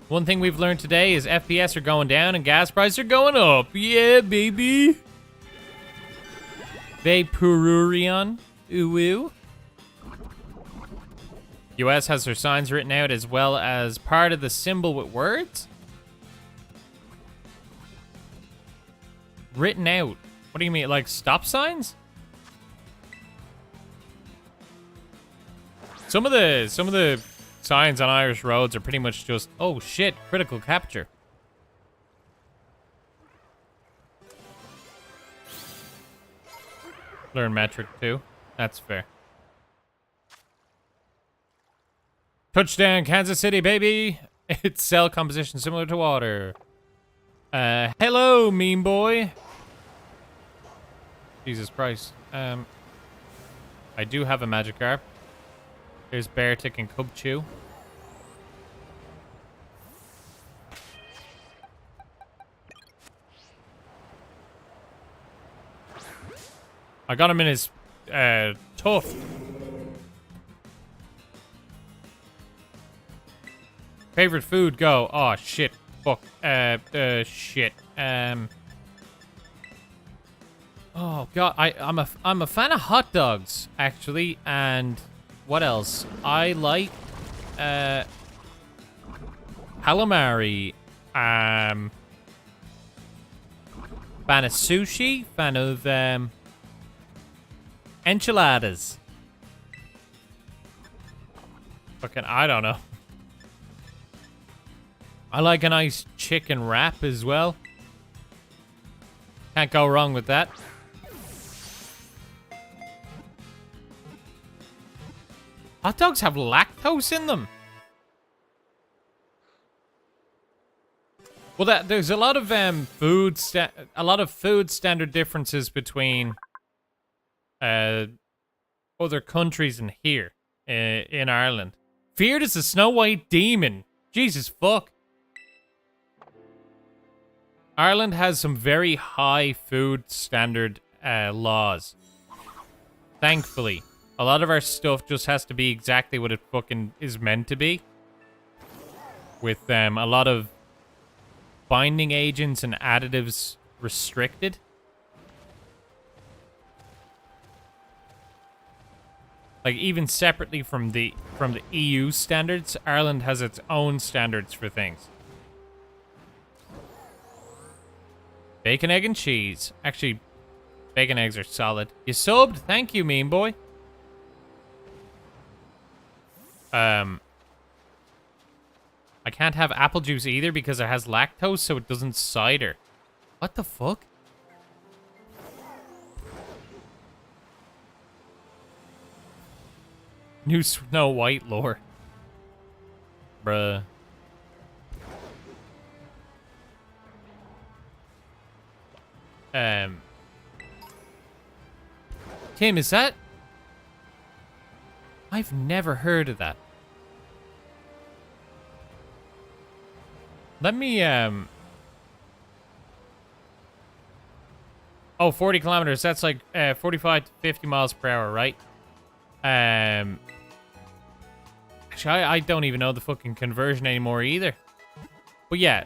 One thing we've learned today is FPS are going down and gas prices are going up. Yeah, baby. Vaporeon. Ooh, ooh. US has their signs written out as well as part of the symbol with words. Written out. What do you mean, like stop signs? Some of the signs on Irish roads are pretty much just, oh shit, critical capture. Learn metric too. That's fair. Touchdown, Kansas City, baby. It's cell composition similar to water. Hello, meme boy. Jesus Christ. I do have a Magikarp. There's Beartic and Cubchoo. I got him in his tuft. Favorite food, go. Oh shit. Fuck. Shit. Oh god, I'm a fan of hot dogs, actually, and what else? I like calamari. Fan of sushi, fan of enchiladas. Fucking, I don't know. I like a nice chicken wrap as well. Can't go wrong with that. Hot dogs have lactose in them. Well, there's a lot of food standard differences between other countries and here in Ireland. Feared as a Snow White demon. Jesus fuck. Ireland has some very high food standard laws. Thankfully. A lot of our stuff just has to be exactly what it fucking is meant to be. With a lot of binding agents and additives restricted. Like, even separately from the EU standards, Ireland has its own standards for things. Bacon, egg, and cheese. Actually, bacon, eggs are solid. You subbed? Thank you, mean boy. I can't have apple juice either because it has lactose, so it doesn't cider. What the fuck? New Snow White lore. Bruh. Tim, is that... I've never heard of that. Let me, Oh, 40 kilometers. That's like 45 to 50 miles per hour, right? Actually, I don't even know the fucking conversion anymore either. But yeah,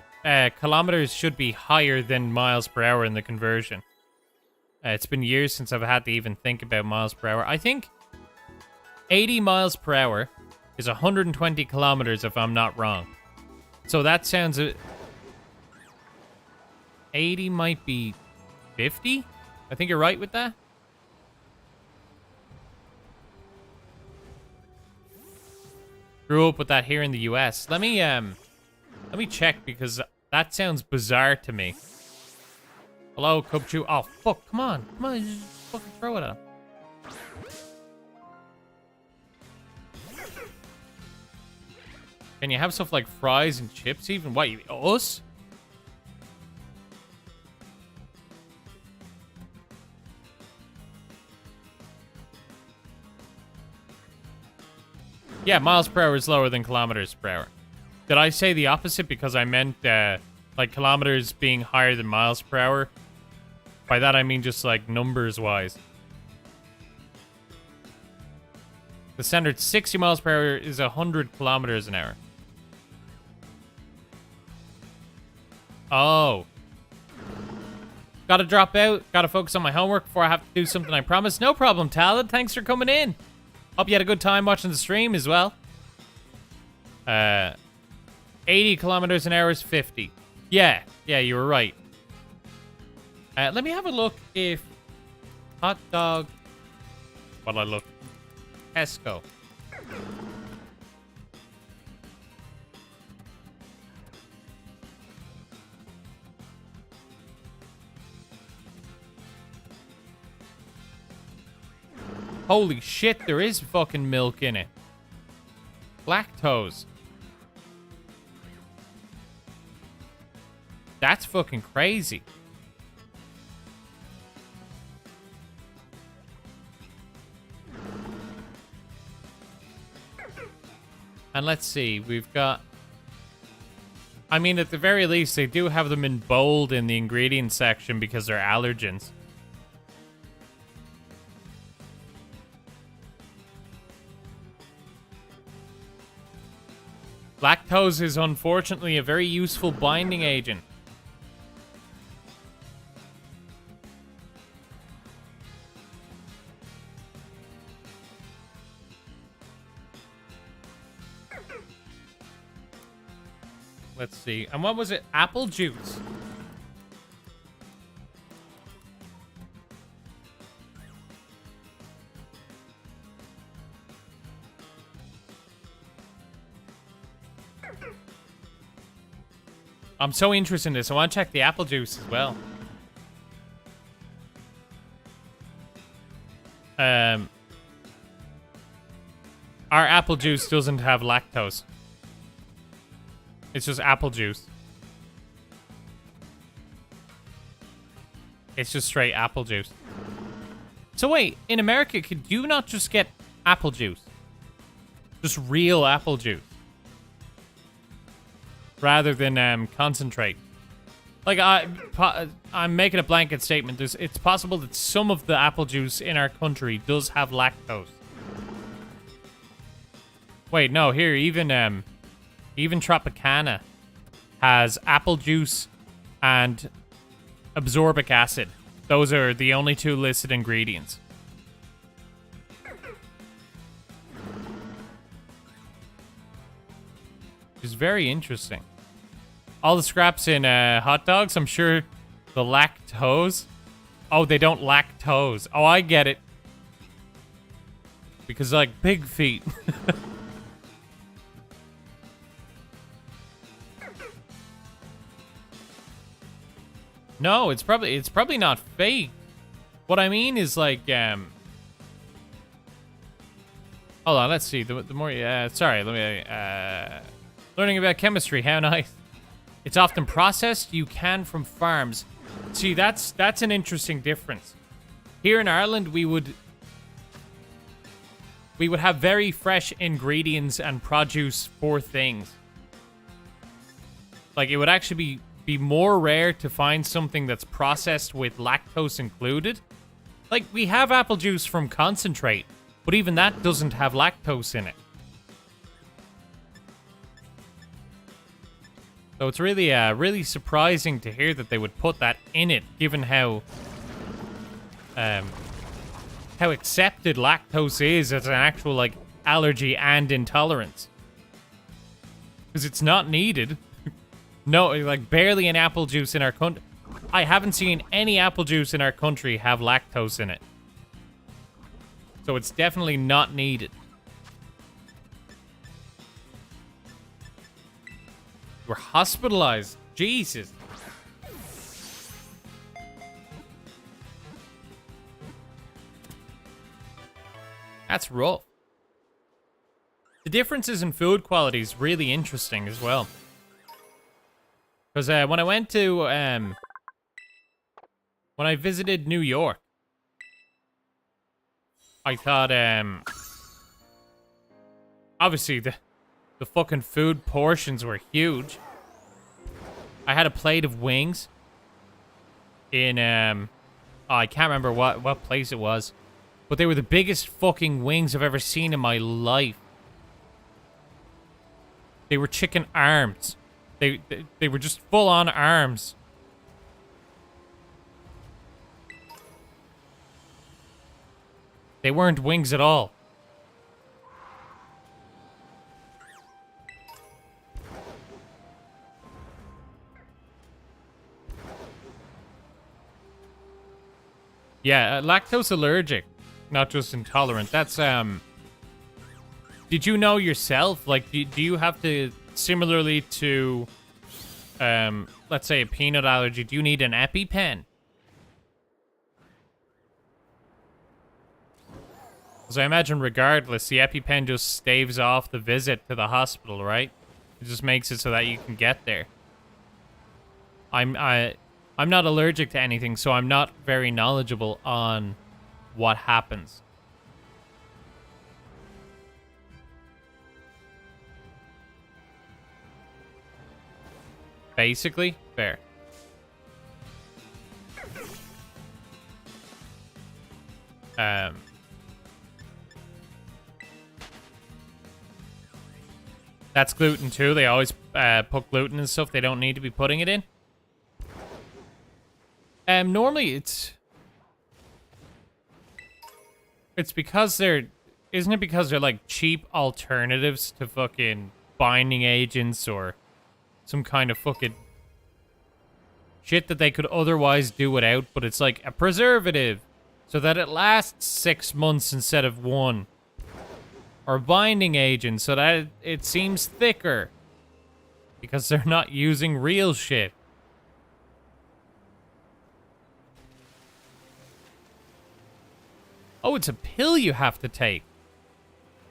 kilometers should be higher than miles per hour in the conversion. It's been years since I've had to even think about miles per hour. I think 80 miles per hour is 120 kilometers if I'm not wrong. So that sounds... 80 might be 50? I think you're right with that. Grew up with that here in the US. Let me check because that sounds bizarre to me. Hello, Cubchew. Oh, fuck. Come on. Come on. Just fucking throw it at him. Can you have stuff like fries and chips even? What, you us? Yeah, miles per hour is lower than kilometers per hour. Did I say the opposite because I meant like kilometers being higher than miles per hour? By that I mean just like numbers wise. The standard 60 miles per hour is 100 kilometers an hour. Oh. Gotta drop out. Gotta focus on my homework before I have to do something I promised. No problem, Talad. Thanks for coming in. Hope you had a good time watching the stream as well. 80 kilometers an hour is 50. Yeah, you were right. Let me have a look if hot dog... What'll I look? Tesco. Holy shit, there is fucking milk in it. Lactose. That's fucking crazy. And let's see, we've got... I mean, at the very least, they do have them in bold in the ingredient section because they're allergens. Lactose is unfortunately a very useful binding agent. Let's see. And what was it? Apple juice. I'm so interested in this. I want to check the apple juice as well. our apple juice doesn't have lactose. It's just apple juice. It's just straight apple juice. So wait, in America, could you not just get apple juice? Just real apple juice. Rather than concentrate. Like, I'm making a blanket statement. It's possible that some of the apple juice in our country does have lactose. Wait, no, here, even Tropicana has apple juice and absorbic acid. Those are the only two listed ingredients. Which is very interesting. All the scraps in hot dogs, I'm sure the lactose. Oh, they don't lactose. Oh, I get it. Because, like, pig feet. No, it's probably not fake. What I mean is like hold on, let's see. The more sorry, let me learning about chemistry, how nice. It's often processed you can from farms. See, that's an interesting difference. Here in Ireland, we would have very fresh ingredients and produce for things. Like, it would actually be more rare to find something that's processed with lactose included. Like, we have apple juice from concentrate, but even that doesn't have lactose in it. So it's really really surprising to hear that they would put that in it, given how accepted lactose is as an actual, like, allergy and intolerance. Because it's not needed. No, like, barely an apple juice in our country. I haven't seen any apple juice in our country have lactose in it. So it's definitely not needed. We're hospitalized. Jesus. That's rough. The differences in food quality is really interesting as well. Because when I went to, when I visited New York, I thought, obviously the fucking food portions were huge. I had a plate of wings in, oh, I can't remember what place it was, but they were the biggest fucking wings I've ever seen in my life. They were chicken arms. They were just full-on arms. They weren't wings at all. Yeah, lactose allergic, not just intolerant. That's, did you know yourself? Like, do you have to, similarly to, let's say a peanut allergy, do you need an EpiPen? Because I imagine regardless, the EpiPen just staves off the visit to the hospital, right? It just makes it so that you can get there. I'm not allergic to anything, so I'm not very knowledgeable on what happens. Basically, fair. That's gluten too. They always put gluten and stuff they don't need to be putting it in. Normally it's because they're, isn't it because they're like cheap alternatives to fucking binding agents or some kind of fucking shit that they could otherwise do without, but it's like a preservative so that it lasts 6 months instead of 1. Or binding agent so that it seems thicker because they're not using real shit. Oh, it's a pill you have to take.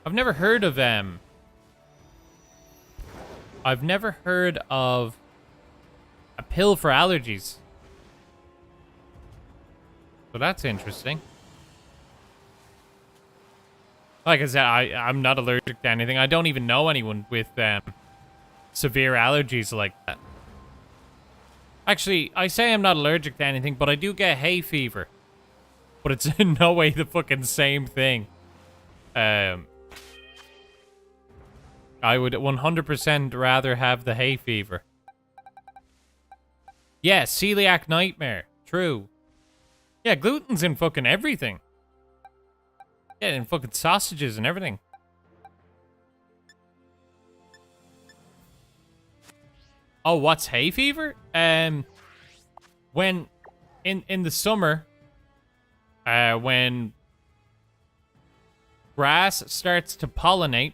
I've never heard of I've never heard of a pill for allergies. So that's interesting. Like I said, I'm not allergic to anything. I don't even know anyone with severe allergies like that. Actually, I say I'm not allergic to anything, but I do get hay fever. But it's in no way the fucking same thing. I would 100% rather have the hay fever. Yeah, celiac nightmare. True. Yeah, gluten's in fucking everything. Yeah, in fucking sausages and everything. Oh, what's hay fever? When in the summer, when grass starts to pollinate,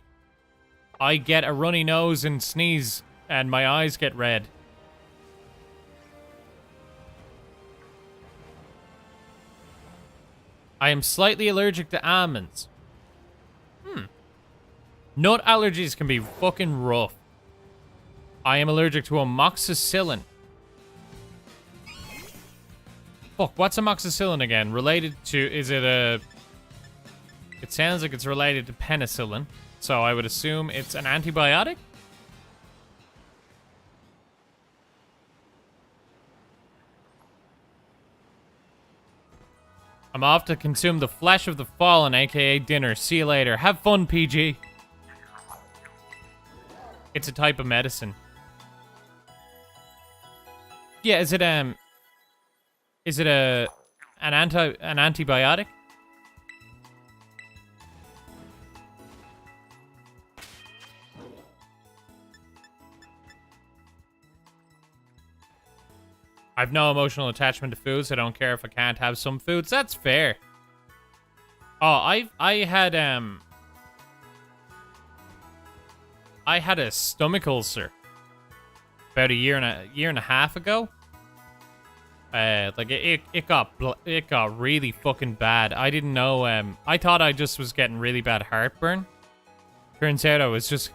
I get a runny nose and sneeze, and my eyes get red. I am slightly allergic to almonds. Nut allergies can be fucking rough. I am allergic to amoxicillin. Fuck, what's amoxicillin again? Related to, is it a... It sounds like it's related to penicillin. So I would assume it's an antibiotic? I'm off to consume the flesh of the fallen, aka dinner. See you later. Have fun, PG. It's a type of medicine. Yeah, is it an antibiotic? I've no emotional attachment to foods. I don't care if I can't have some foods. That's fair. Oh, I had a stomach ulcer about a year and a half ago. Like it got really fucking bad. I didn't know. I thought I just was getting really bad heartburn. Turns out I was just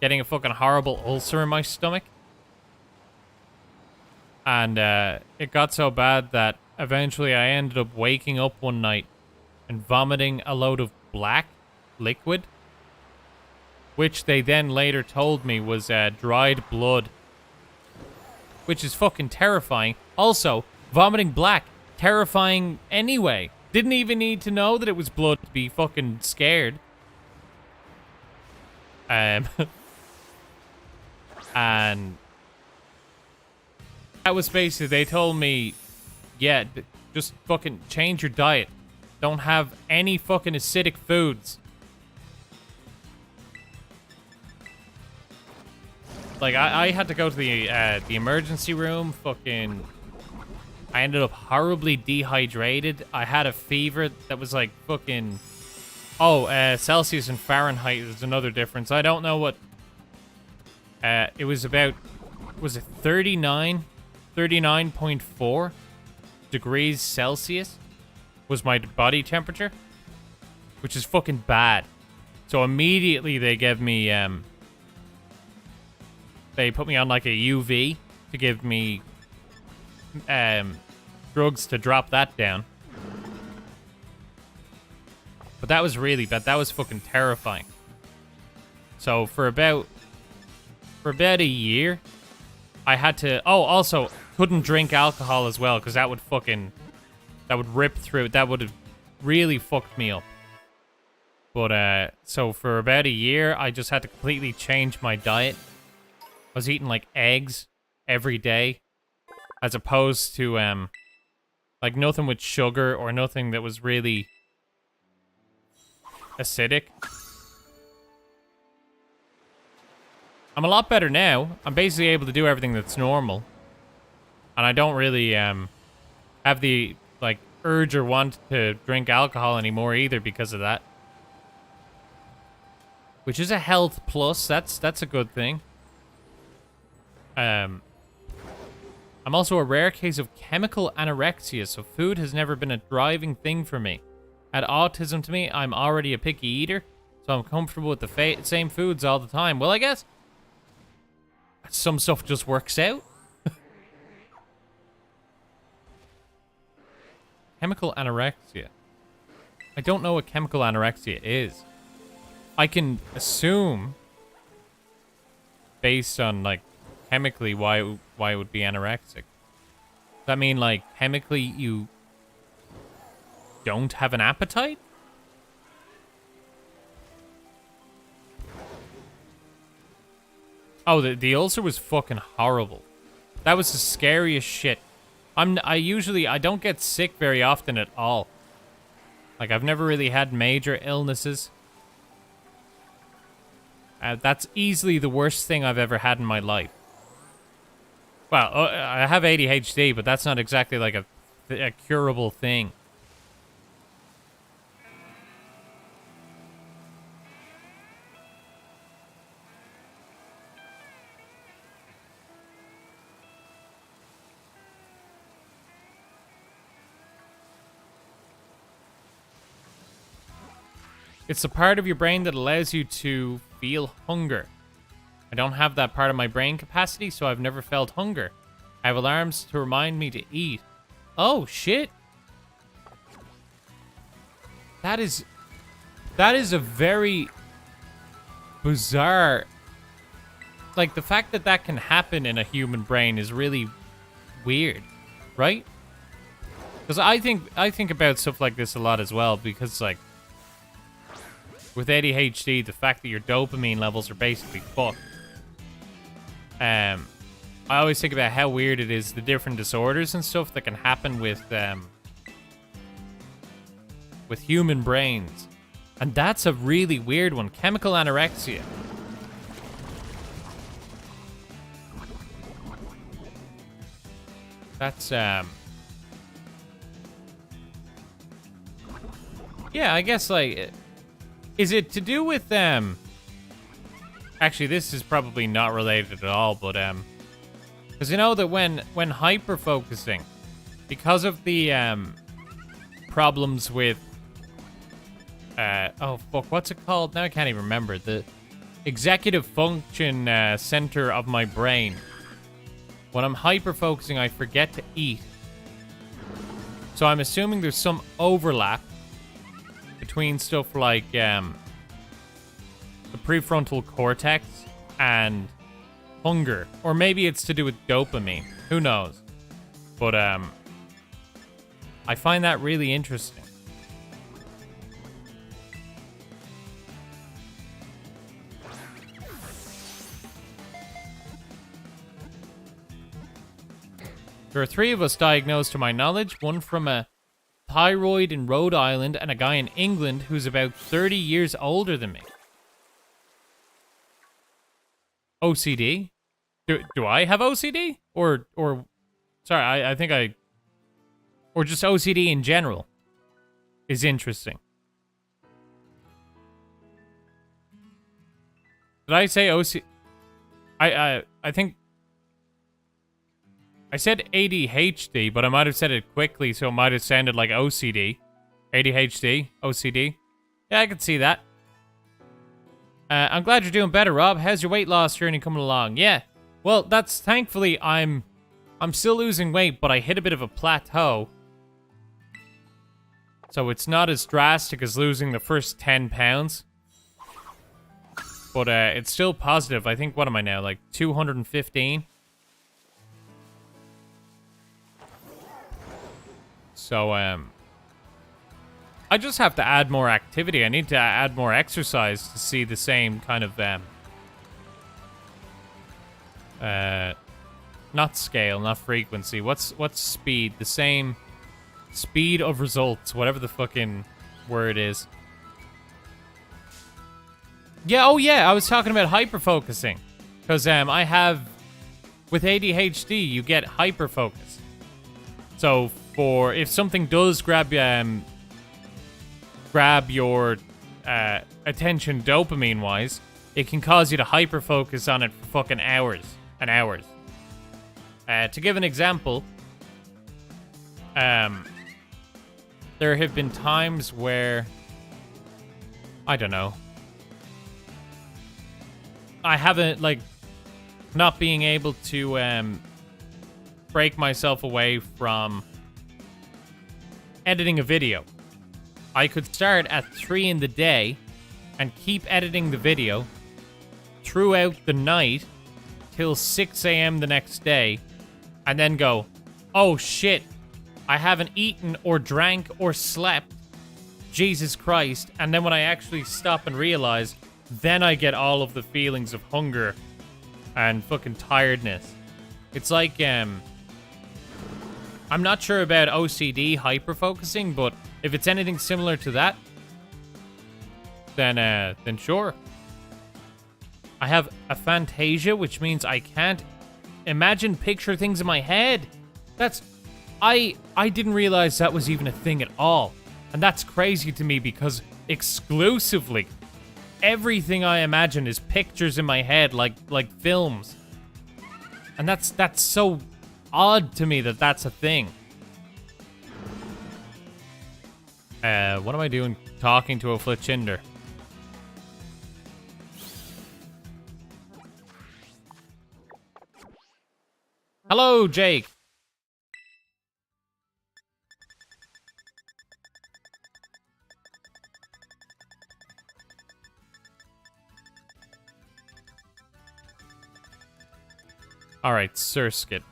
getting a fucking horrible ulcer in my stomach. And it got so bad that eventually I ended up waking up one night and vomiting a load of black liquid, which they then later told me was dried blood, which is fucking terrifying. Also, vomiting black, terrifying anyway. Didn't even need to know that it was blood to be fucking scared. And that was basically, they told me, yeah, just fucking change your diet. Don't have any fucking acidic foods. Like, I had to go to the emergency room, fucking... I ended up horribly dehydrated. I had a fever that was like fucking... Oh, Celsius and Fahrenheit is another difference. I don't know what... it was about... Was it 39.4 degrees Celsius was my body temperature, which is fucking bad. So immediately they gave me, they put me on like a UV to give me drugs to drop that down. But that was really bad. That was fucking terrifying. So for about a year, I had to... Oh, also, couldn't drink alcohol as well, because that would rip through. That would have really fucked me up. But, so for about a year, I just had to completely change my diet. I was eating, like, eggs every day, as opposed to, like, nothing with sugar or nothing that was really acidic. I'm a lot better now. I'm basically able to do everything that's normal. And I don't really have the like urge or want to drink alcohol anymore either because of that. Which is a health plus. That's a good thing. I'm also a rare case of chemical anorexia, so food has never been a driving thing for me. Add autism to me. I'm already a picky eater, so I'm comfortable with the same foods all the time. Well, I guess some stuff just works out. Chemical anorexia. I don't know what chemical anorexia is. I can assume, based on, like, chemically, why it would be anorexic. Does that mean, like, chemically you don't have an appetite? Oh, the ulcer was fucking horrible. That was the scariest shit. I don't get sick very often at all. Like, I've never really had major illnesses. That's easily the worst thing I've ever had in my life. Well, I have ADHD, but that's not exactly like a curable thing. It's the part of your brain that allows you to feel hunger. I don't have that part of my brain capacity, so I've never felt hunger. I have alarms to remind me to eat. Oh, shit. That is a very bizarre... Like, the fact that that can happen in a human brain is really weird, right? Because I think about stuff like this a lot as well, because, like, with ADHD, the fact that your dopamine levels are basically fucked. I always think about how weird it is, the different disorders and stuff that can happen with human brains. And that's a really weird one. Chemical anorexia. That's, yeah, I guess, like... Is it to do with, Actually, this is probably not related at all, but, because you know that when hyper-focusing, because of the, problems with, oh, fuck, what's it called? Now I can't even remember. The executive function, center of my brain. When I'm hyper-focusing, I forget to eat. So I'm assuming there's some overlap between stuff like the prefrontal cortex and hunger. Or maybe it's to do with dopamine. Who knows? But I find that really interesting. There are 3 of us diagnosed to my knowledge, one from a thyroid in Rhode Island and a guy in England who's about 30 years older than me. OCD? Do I have OCD? Or sorry, I think I... Or just OCD in general is interesting. Did I say OCD? I think... I said ADHD, but I might have said it quickly, so it might have sounded like OCD. ADHD, OCD. Yeah, I could see that. I'm glad you're doing better, Rob. How's your weight loss journey coming along? Yeah, well, that's thankfully I'm still losing weight, but I hit a bit of a plateau. So it's not as drastic as losing the first 10 pounds. But it's still positive. I think, what am I now, like 215? So, I just have to add more activity. I need to add more exercise to see the same kind of, not scale, not frequency. What's speed? The same speed of results, whatever the fucking word is. Yeah, oh yeah, I was talking about hyper-focusing. Because, I have, with ADHD, you get hyper-focus. So, for if something does grab your attention dopamine-wise, it can cause you to hyper-focus on it for fucking hours and hours. To give an example, there have been times where, I don't know, I haven't, like, not being able to break myself away from editing a video. I could start at 3 in the day and keep editing the video throughout the night till 6 a.m. the next day, and then go, oh shit, I haven't eaten or drank or slept. Jesus Christ. And then when I actually stop and realize, then I get all of the feelings of hunger and fucking tiredness. It's like, I'm not sure about OCD hyper-focusing, but if it's anything similar to that, then sure. I have aphantasia, which means I can't picture things in my head. I didn't realize that was even a thing at all. And that's crazy to me because exclusively everything I imagine is pictures in my head, like films. And that's so odd to me that that's a thing. What am I doing talking to a Fletchinder? Hello, Jake. All right, Surskit.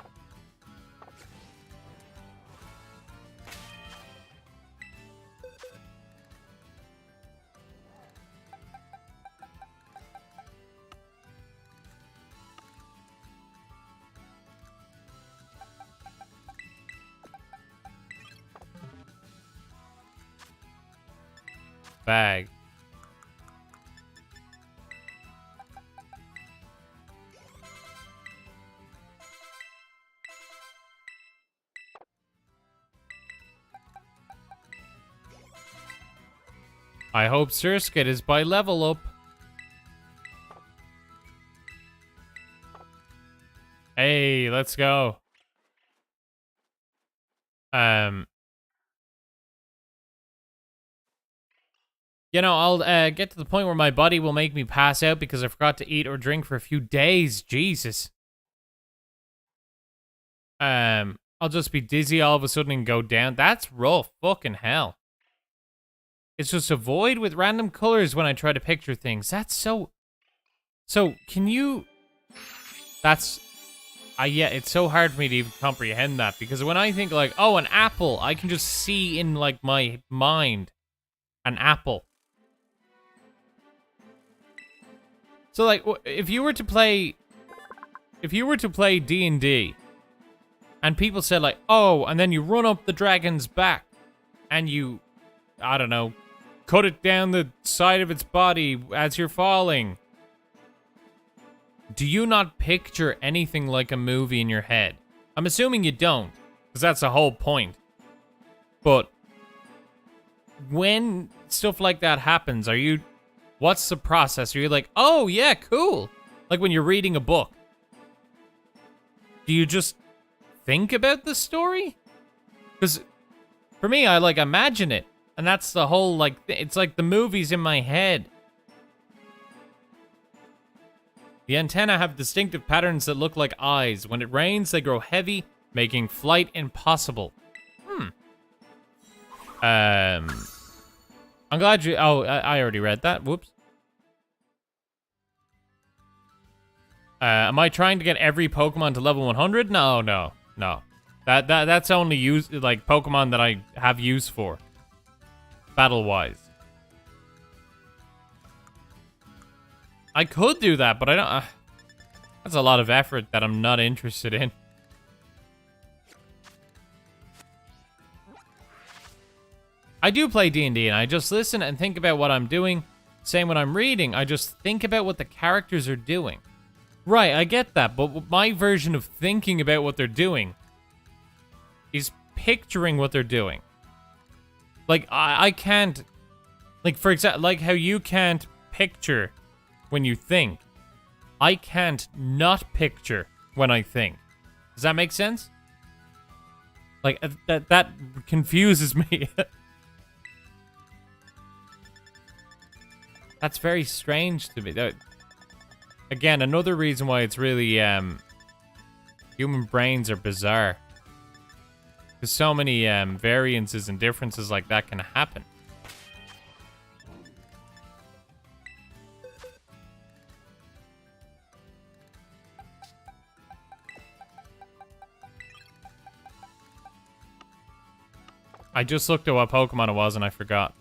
Bag. I hope Surskit is by level up. Hey, let's go. You know, I'll get to the point where my body will make me pass out because I forgot to eat or drink for a few days. Jesus. I'll just be dizzy all of a sudden and go down. That's rough. Fucking hell. It's just a void with random colors when I try to picture things. That's so... So, can you... That's... yeah, it's so hard for me to even comprehend that. Because when I think like, oh, an apple, I can just see in like my mind an apple. So like, if you were to play D&D, and people said like, oh, and then you run up the dragon's back, and you, I don't know, cut it down the side of its body as you're falling. Do you not picture anything like a movie in your head? I'm assuming you don't, because that's the whole point. But when stuff like that happens, what's the process? Are you like, oh yeah, cool? Like when you're reading a book. Do you just think about the story? Because for me, I like imagine it. And that's the whole, like, it's like the movies in my head. The antennae have distinctive patterns that look like eyes. When it rains, they grow heavy, making flight impossible. I'm glad you... Oh, I already read that. Whoops. Am I trying to get every Pokemon to level 100? No. That's only use like Pokemon that I have use for. Battle-wise. I could do that, but I don't... that's a lot of effort that I'm not interested in. I do play D&D, and I just listen and think about what I'm doing. Same when I'm reading, I just think about what the characters are doing. Right, I get that, but my version of thinking about what they're doing is picturing what they're doing. Like, I can't... Like, for example, like how you can't picture when you think. I can't not picture when I think. Does that make sense? Like, that confuses me. That's very strange to me. Again, another reason why it's really, human brains are bizarre. Because so many, variances and differences like that can happen. I just looked at what Pokemon it was and I forgot.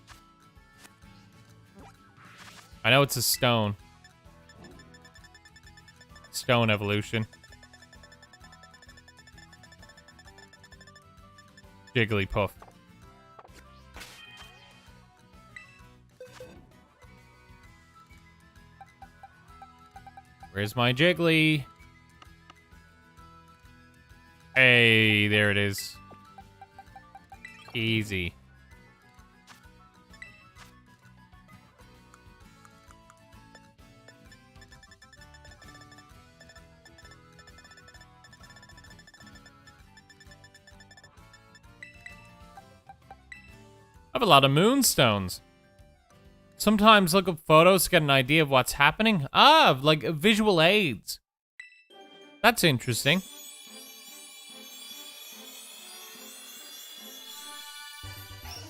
I know it's a stone. Stone evolution. Jigglypuff. Where's my Jiggly? Hey, there it is. Easy. I have a lot of moonstones. Sometimes look up photos to get an idea of what's happening. Ah, like visual aids. That's interesting.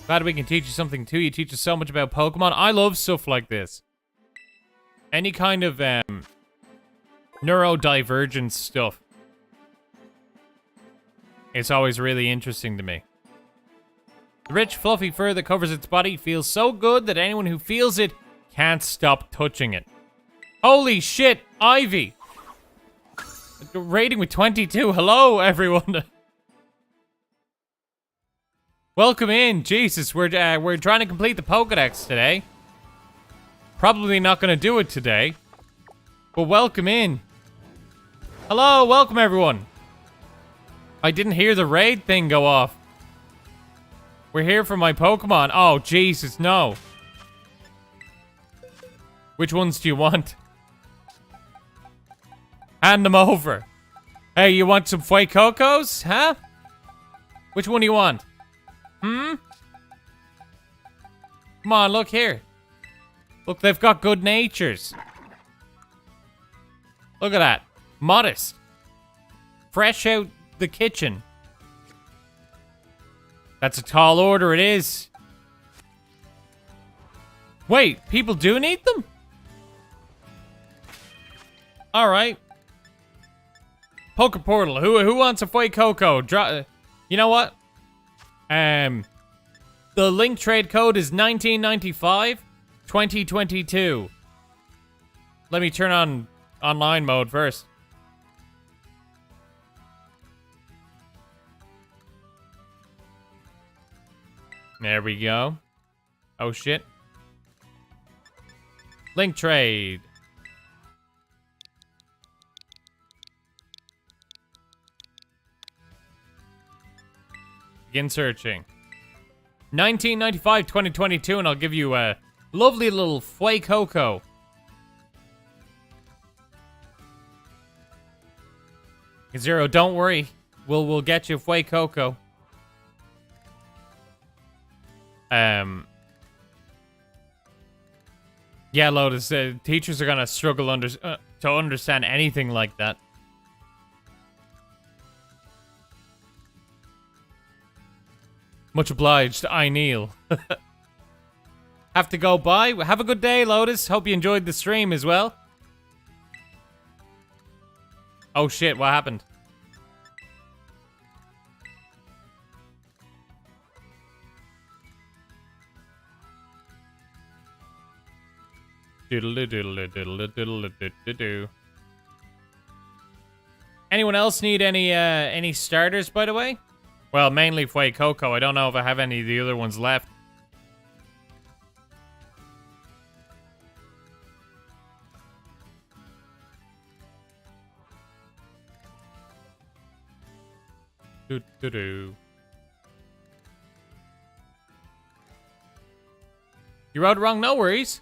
Glad we can teach you something too. You teach us so much about Pokemon. I love stuff like this. Any kind of neurodivergent stuff. It's always really interesting to me. The rich, fluffy fur that covers its body feels so good that anyone who feels it can't stop touching it. Holy shit, Ivy! Rating with 22. Hello, everyone. Welcome in. Jesus, we're trying to complete the Pokédex today. Probably not going to do it today. But welcome in. Hello, welcome everyone. I didn't hear the raid thing go off. We're here for my Pokemon. Oh, Jesus, no. Which ones do you want? Hand them over. Hey, you want some Fuecocos? Huh? Which one do you want? Hmm? Come on, look here. Look, they've got good natures. Look at that. Modest. Fresh out the kitchen. That's a tall order, it is. Wait, people do need them? Alright. Poke Portal. Who wants a Fuecoco? You know what? The link trade code is 1995 2022. Let me turn on online mode first. There we go. Oh shit. Link trade. Begin searching. 1995 2022 and I'll give you a lovely little Fuecoco. Zero, don't worry. We'll get you Fuecoco. Yeah, Lotus, teachers are gonna struggle to understand anything like that. Much obliged, I kneel. Have to go bye. Have a good day, Lotus. Hope you enjoyed the stream as well. Oh shit, what happened? Doodle-doo-doodle-doo-doodle-doo-doodle-doo-doo. Anyone else need any starters, by the way? Well, mainly Fuecoco. I don't know if I have any of the other ones left. Do-do-do. You wrote it wrong, no worries.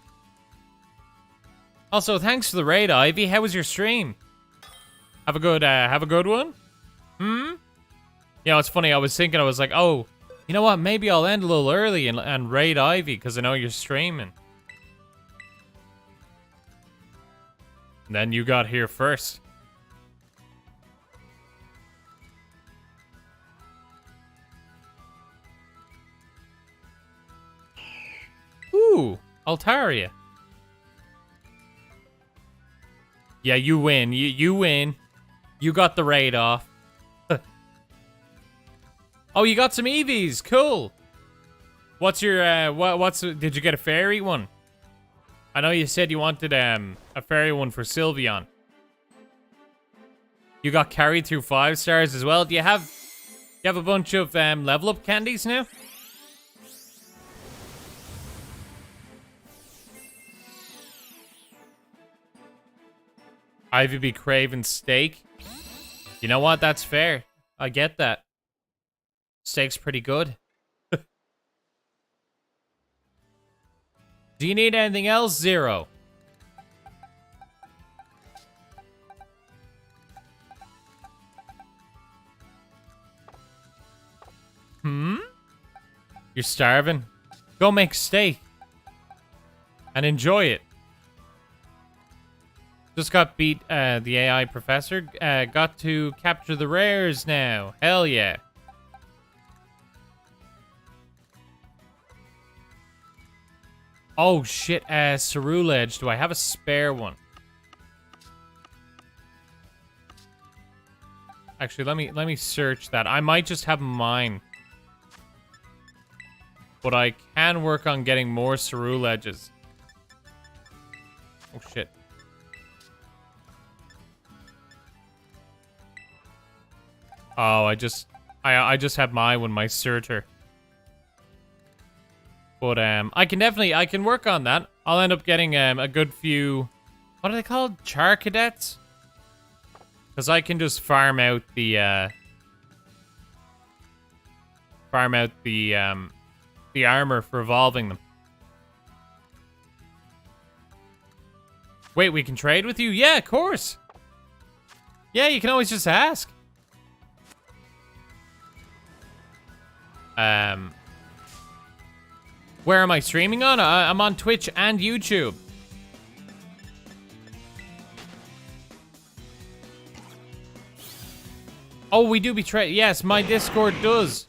Also, thanks for the raid, Ivy. How was your stream? Have a good one? Hmm? You know, it's funny, I was thinking, I was like, oh, you know what, maybe I'll end a little early and raid Ivy, because I know you're streaming. And then you got here first. Ooh, Altaria. Yeah, you win. You win. You got the raid off. Oh, you got some Eevees. Cool. What's your did you get a fairy one? I know you said you wanted a fairy one for Sylveon. You got carried through 5 stars as well. Do you have a bunch of level up candies now? Ivy be craving steak. You know what? That's fair. I get that. Steak's pretty good. Do you need anything else, Zero? You're starving? Go make steak. And enjoy it. Just got beat, the AI professor. Got to capture the rares now. Hell yeah. Oh shit, Cerulege. Do I have a spare one? Actually, let me search that. I might just have mine. But I can work on getting more Ceruleges. Oh shit. Oh, I just have my one, my Surtur. But I can work on that. I'll end up getting a good few, what are they called? Char cadets? Because I can just farm out the armor for evolving them. Wait, we can trade with you? Yeah, of course. Yeah, you can always just ask. Where am I streaming on? I'm on Twitch and YouTube. Oh, we do betray. Yes, my Discord does.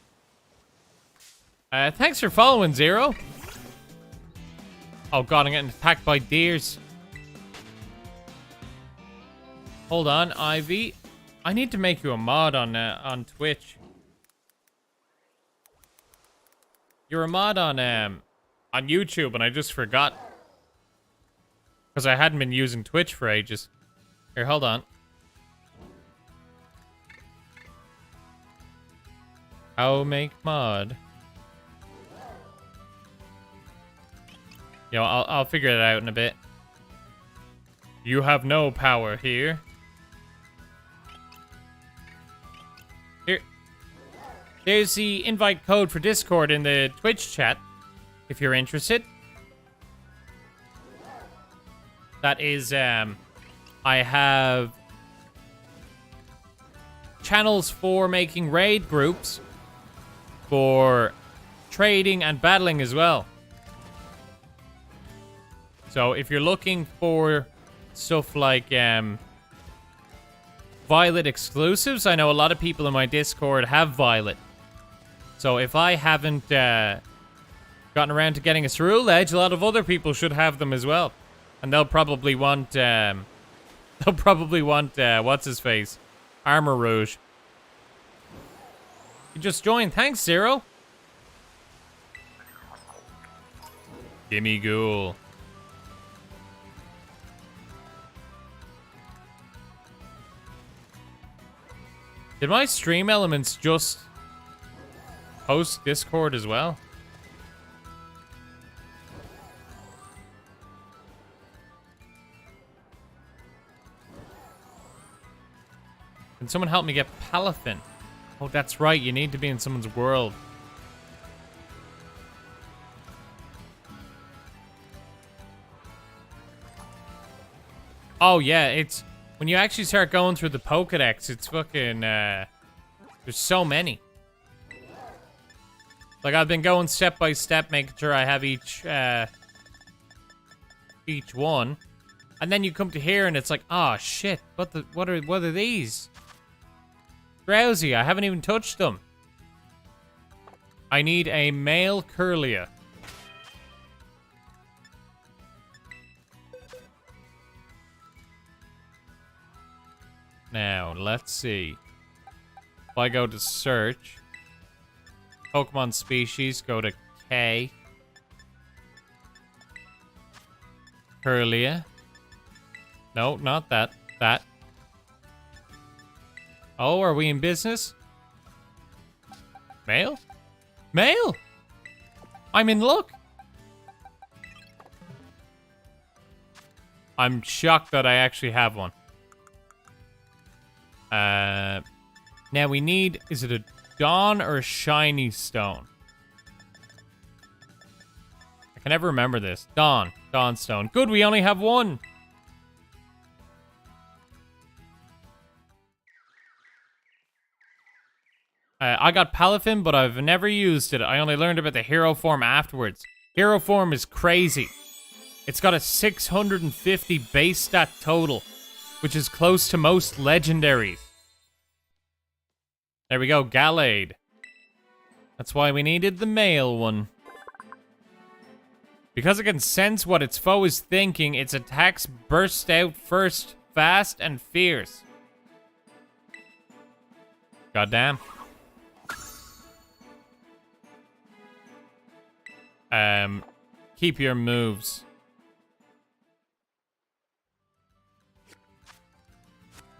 Thanks for following, Zero. Oh god, I'm getting attacked by deers. Hold on, Ivy. I need to make you a mod on Twitch. You're a mod on YouTube, and I just forgot. Because I hadn't been using Twitch for ages. Here, hold on. How make mod? Yo, I'll figure it out in a bit. You have no power here. There's the invite code for Discord in the Twitch chat, if you're interested. That is, I have channels for making raid groups, for trading and battling as well. So if you're looking for stuff like Violet exclusives, I know a lot of people in my Discord have Violet. So if I haven't gotten around to getting a Cerulege, a lot of other people should have them as well. And they'll probably want, what's his face? Armor Rouge. You just joined. Thanks, Zero. Gimme Ghoul. Did my stream elements just host Discord as well? Can someone help me get Palafin? Oh, that's right. You need to be in someone's world. Oh, yeah. It's when you actually start going through the Pokédex, it's fucking... there's so many. Like, I've been going step by step, making sure I have each one. And then you come to here and it's like, oh shit, what are these? Drowsy, I haven't even touched them. I need a male Curlia. Now, let's see. If I go to search, Pokemon species, go to K. Curlia. No, not that. That. Oh, are we in business? Male? Male! I'm in luck. I'm shocked that I actually have one. Now we need, is it a Dawn or a Shiny Stone? I can never remember this. Dawn Stone. Good, we only have one. I got Palafin, but I've never used it. I only learned about the hero form afterwards. Hero form is crazy. It's got a 650 base stat total, which is close to most legendaries. There we go, Gallade. That's why we needed the male one. Because it can sense what its foe is thinking, its attacks burst out first, fast and fierce. Goddamn. Keep your moves.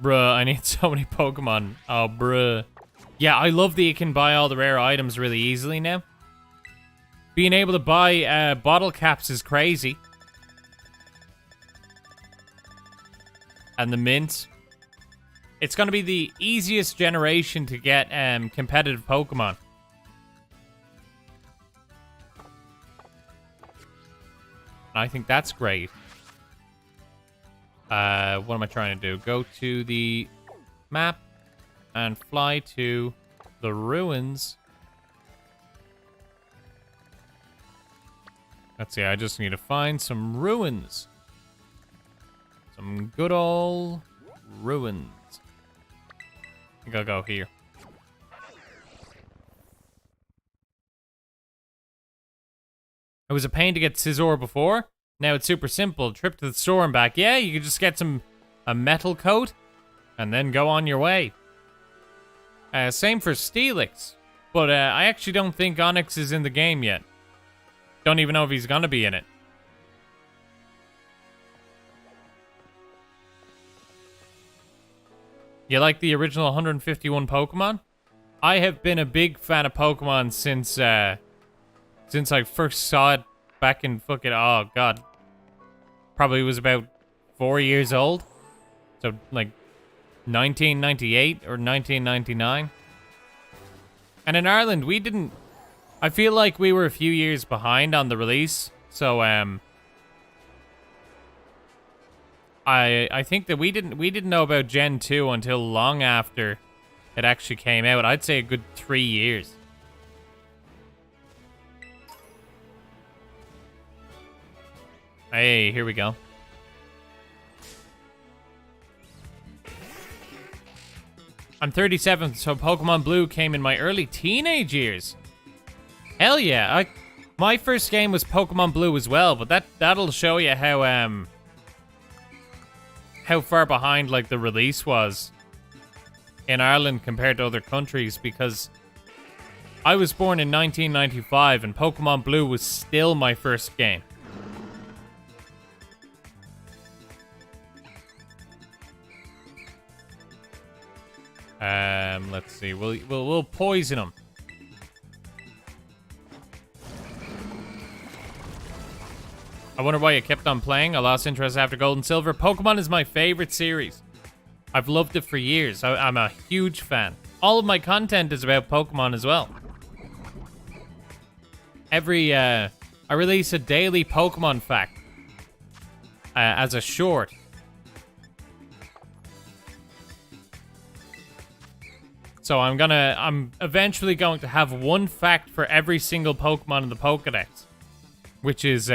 Bruh, I need so many Pokemon. Oh, bruh. Yeah, I love that you can buy all the rare items really easily now. Being able to buy bottle caps is crazy. And the mint. It's going to be the easiest generation to get competitive Pokemon. I think that's great. What am I trying to do? Go to the map and fly to the ruins. Let's see, I just need to find some ruins. Some good old ruins. I think I'll go here. It was a pain to get Scizor before. Now it's super simple. Trip to the store and back. Yeah, you can just get a metal coat and then go on your way. Same for Steelix. But I actually don't think Onyx is in the game yet. Don't even know if he's gonna be in it. You like the original 151 Pokemon? I have been a big fan of Pokemon since I first saw it back in fucking, oh god, probably was about 4 years old. So like 1998 or 1999. And in Ireland, we didn't, I feel like we were a few years behind on the release. So I think that we didn't know about Gen 2 until long after it actually came out. I'd say a good 3 years. Hey, here we go. I'm 37, so Pokemon Blue came in my early teenage years. Hell yeah. My first game was Pokemon Blue as well, but that'll show you how far behind like the release was in Ireland compared to other countries, because I was born in 1995 and Pokemon Blue was still my first game. Let's see. We'll poison him. I wonder why you kept on playing. I lost interest after Gold and Silver. Pokemon is my favorite series. I've loved it for years. I'm a huge fan. All of my content is about Pokemon as well. I release a daily Pokemon fact as a short. So I'm eventually going to have one fact for every single Pokemon in the Pokédex, which is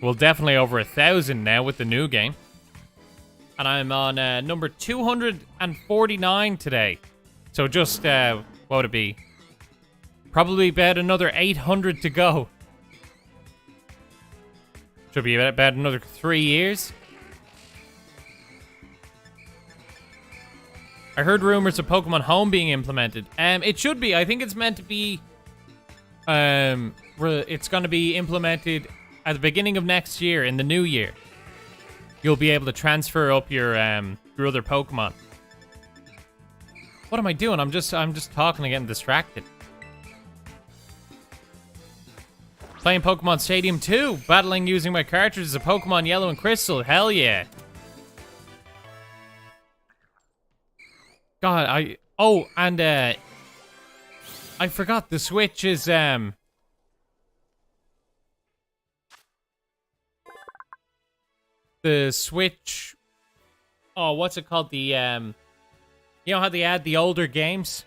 Well, definitely over 1,000 now with the new game. And I'm on number 249 today. So just, what would it be? Probably about another 800 to go. Should be about another 3 years. I heard rumors of Pokemon Home being implemented. It should be. I think it's meant to be... it's going to be implemented at the beginning of next year, in the new year. You'll be able to transfer up your other Pokemon. What am I doing? I'm just talking and getting distracted. Playing Pokemon Stadium 2. Battling using my cartridges of Pokemon Yellow and Crystal. Hell yeah. God, I forgot the Switch is, the Switch, what's it called? The, you know how they add the older games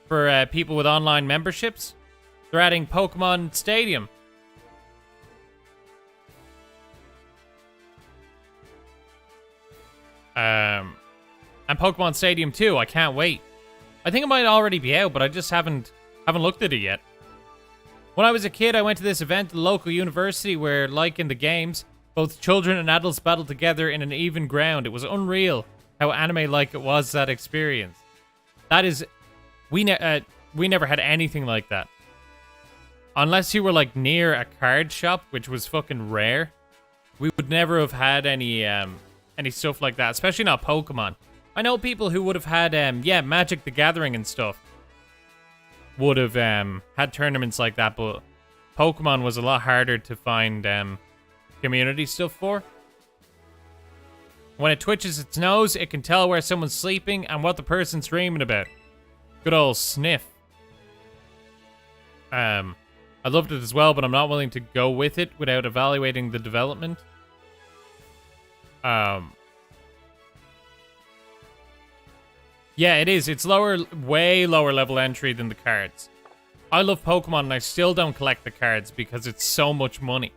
for, people with online memberships? They're adding Pokemon Stadium. And Pokemon Stadium 2, I can't wait. I think it might already be out, but I just haven't looked at it yet. When I was a kid, I went to this event at the local university where, like in the games, both children and adults battled together in an even ground. It was unreal how anime-like it was, that experience. That is... We never had anything like that. Unless you were, like, near a card shop, which was fucking rare, we would never have had any stuff like that, especially not Pokemon. I know people who would have had, Magic the Gathering and stuff would have had tournaments like that, but Pokemon was a lot harder to find community stuff for. When it twitches its nose, it can tell where someone's sleeping and what the person's dreaming about. Good old sniff. I loved it as well, but I'm not willing to go with it without evaluating the development. Yeah, it is. It's way lower level entry than the cards. I love Pokemon and I still don't collect the cards because it's so much money.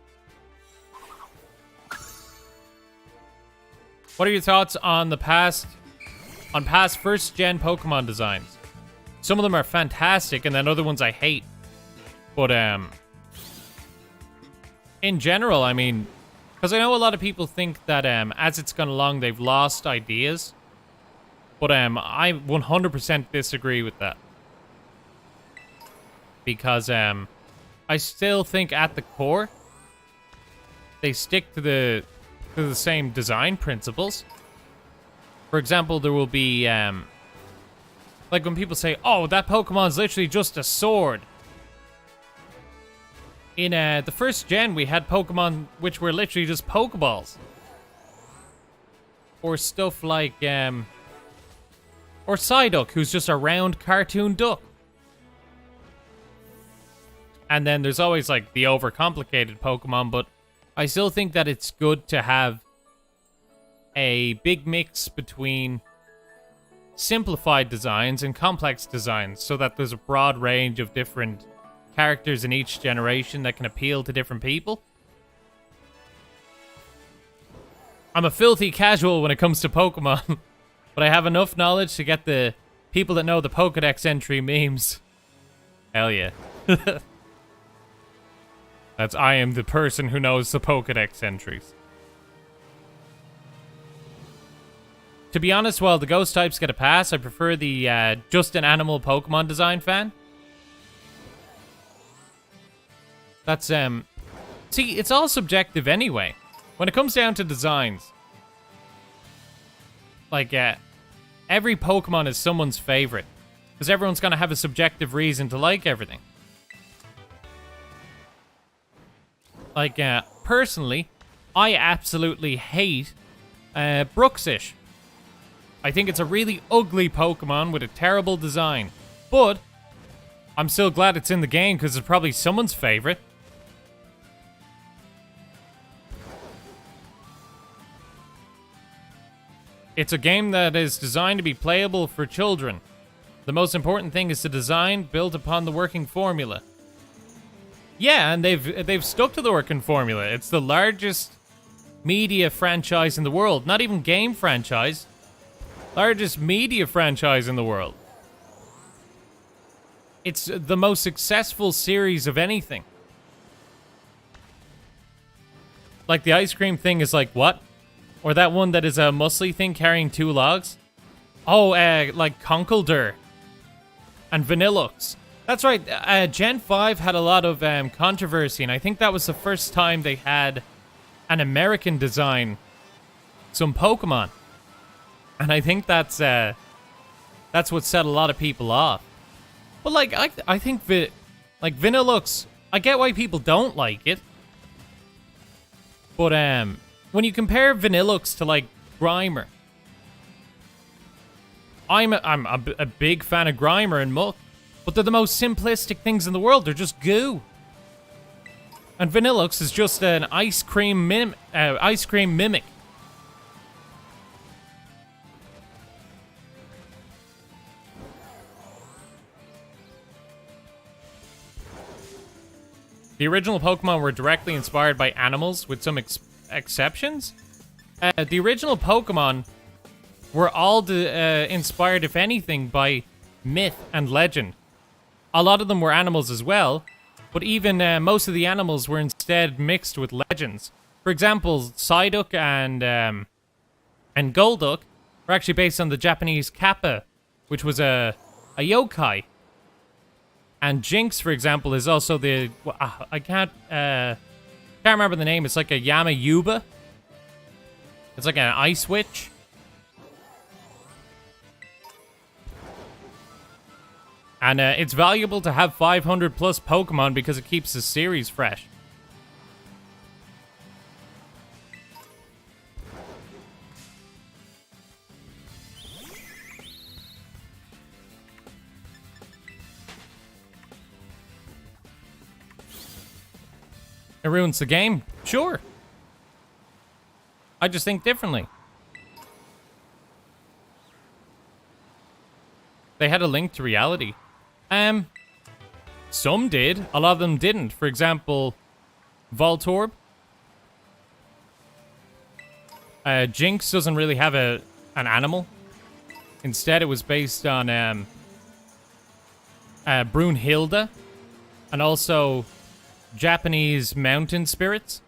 What are your thoughts on past first gen Pokemon designs? Some of them are fantastic and then other ones I hate. But in general, I mean, because I know a lot of people think that as it's gone along, they've lost ideas. But I 100% disagree with that. Because I still think at the core, they stick to the same design principles. For example, there will be, like when people say, oh, that Pokemon's literally just a sword. In the first gen, we had Pokemon which were literally just Pokeballs. Or stuff like, or Psyduck, who's just a round cartoon duck. And then there's always, like, the overcomplicated Pokemon, but I still think that it's good to have a big mix between simplified designs and complex designs so that there's a broad range of different characters in each generation that can appeal to different people. I'm a filthy casual when it comes to Pokemon, but I have enough knowledge to get the people that know the Pokédex entry memes. Hell yeah. I am the person who knows the Pokédex entries. To be honest, while the ghost types get a pass, I prefer the just an animal Pokemon design fan. That's, see, it's all subjective anyway. When it comes down to designs, like, every Pokemon is someone's favorite. Because everyone's gonna have a subjective reason to like everything. Like, personally, I absolutely hate Bruxish. I think it's a really ugly Pokemon with a terrible design. But I'm still glad it's in the game because it's probably someone's favorite. It's a game that is designed to be playable for children. The most important thing is the design built upon the working formula. Yeah, and they've stuck to the working formula. It's the largest media franchise in the world. Not even game franchise. Largest media franchise in the world. It's the most successful series of anything. Like, the ice cream thing is like, what? Or that one that is a muscly thing carrying 2 logs? Oh, like Conkeldurr. And Vanillux. That's right, Gen 5 had a lot of controversy, and I think that was the first time they had an American design some Pokemon. And I think that's what set a lot of people off. But, like, I think Vanillux, I get why people don't like it. But, when you compare Vanillux to, like, Grimer, I'm a big fan of Grimer and Muck, but they're the most simplistic things in the world. They're just goo. And Vanillux is just an ice cream mimic. The original Pokemon were directly inspired by animals, with some exceptions. The original Pokemon were all inspired, if anything, by myth and legend. A lot of them were animals as well, but even most of the animals were instead mixed with legends. For example, Psyduck and Golduck were actually based on the Japanese Kappa, which was a yokai. And Jinx, for example, is also the... I can't remember the name. It's like a Yamayuba. It's like an ice witch. And it's valuable to have 500 plus Pokemon because it keeps the series fresh. It ruins the game? Sure. I just think differently. They had a link to reality. Some did. A lot of them didn't. For example, Voltorb. Jinx doesn't really have an animal. Instead, it was based on Brunhilde. And also Japanese mountain spirits.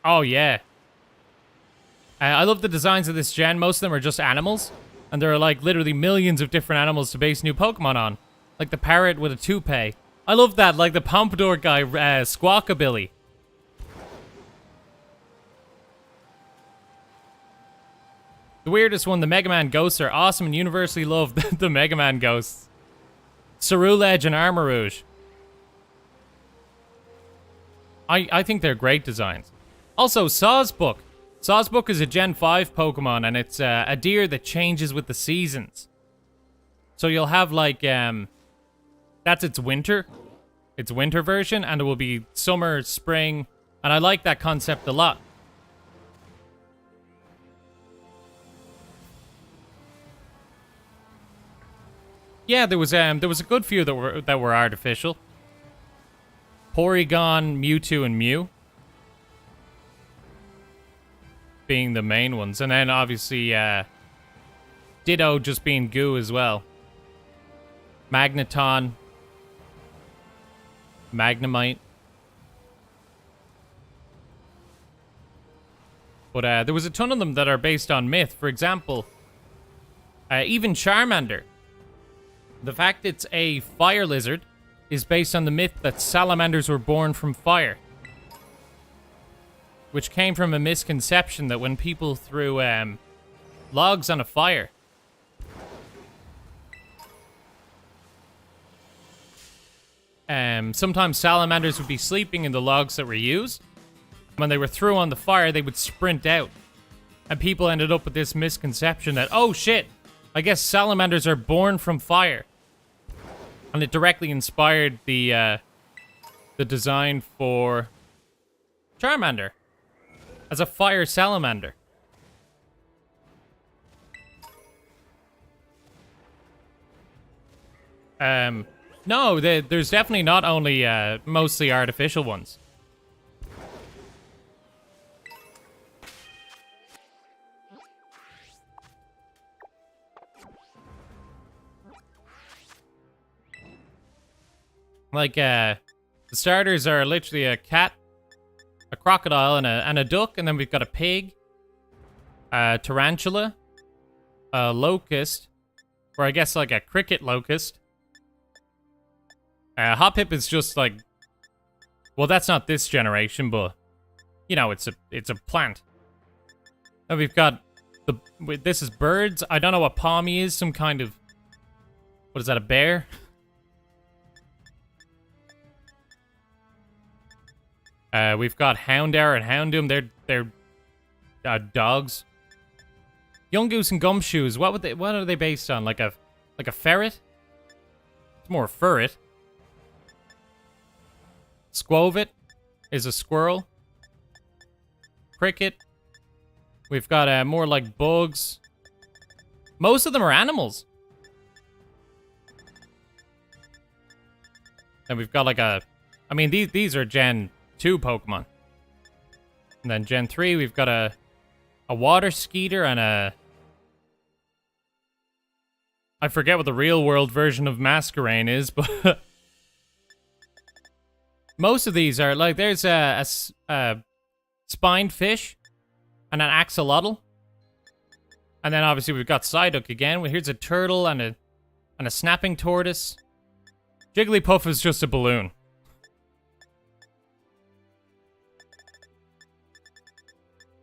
Oh, yeah. I love the designs of this gen. Most of them are just animals. And there are, like, literally millions of different animals to base new Pokemon on. Like the parrot with a toupee. I love that. Like the Pompadour guy, Squawkabilly. The weirdest one, the Mega Man ghosts, are awesome and universally loved. The Mega Man ghosts. Ceruledge and Armarouge. I think they're great designs. Also, Sawsbuck. Sawsbuck is a Gen 5 Pokemon, and it's a deer that changes with the seasons. So you'll have, like, that's its winter version, and it will be summer, spring, and I like that concept a lot. Yeah, there was a good few that were artificial. Porygon, Mewtwo, and Mew being the main ones, and then obviously Ditto just being goo as well. Magneton, Magnemite. But there was a ton of them that are based on myth. For example, even Charmander. The fact it's a fire lizard is based on the myth that salamanders were born from fire. Which came from a misconception that when people threw logs on a fire, sometimes salamanders would be sleeping in the logs that were used. When they were thrown on the fire, they would sprint out. And people ended up with this misconception that, oh shit, I guess salamanders are born from fire. And it directly inspired the design for Charmander as a fire salamander. No, there's definitely not only mostly artificial ones. Like, the starters are literally a cat, a crocodile, and a duck, and then we've got a pig, a tarantula, a locust, or I guess like a cricket locust. Hoppip is just like, well, that's not this generation, but you know, it's a plant. And we've got this is birds. I don't know what Palmy is. Some kind of, what is that? A bear? We've got Houndour and Houndoom. They're dogs. Young Goose and Gumshoes. What are they based on? Like a ferret? It's more a ferret. Squovit is a squirrel. Cricket. We've got more like bugs. Most of them are animals. And we've got like a, I mean, these are Gen 2 Pokemon. And then Gen 3, we've got a water skeeter and a, I forget what the real world version of Masquerain is, but most of these are like, there's a spined fish and an axolotl. And then obviously we've got Psyduck again. Here's a turtle and a snapping tortoise. Jigglypuff is just a balloon.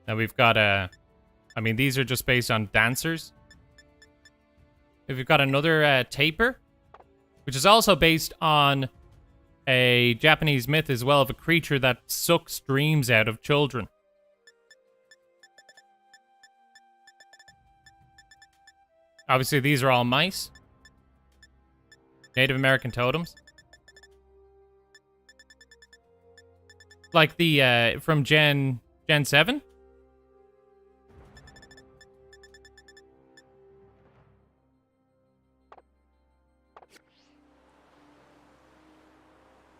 Now we've got I mean, these are just based on dancers. We've got another Taper, which is also based on a Japanese myth as well of a creature that sucks dreams out of children. Obviously, these are all mice. Native American totems. Like the, from Gen 7?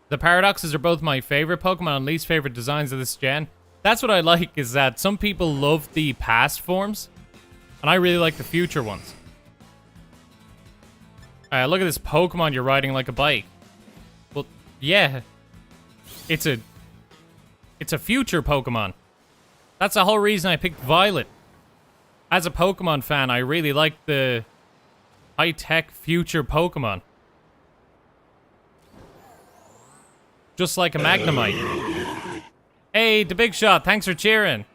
The Paradoxes are both my favorite Pokemon and least favorite designs of this gen. That's what I like, is that some people love the past forms, and I really like the future ones. Look at this Pokemon you're riding like a bike. Well, yeah. It's a future Pokemon. That's the whole reason I picked Violet. As a Pokemon fan, I really like the high-tech future Pokemon. Just like a Magnemite. Hey, the Big Shot, thanks for cheering.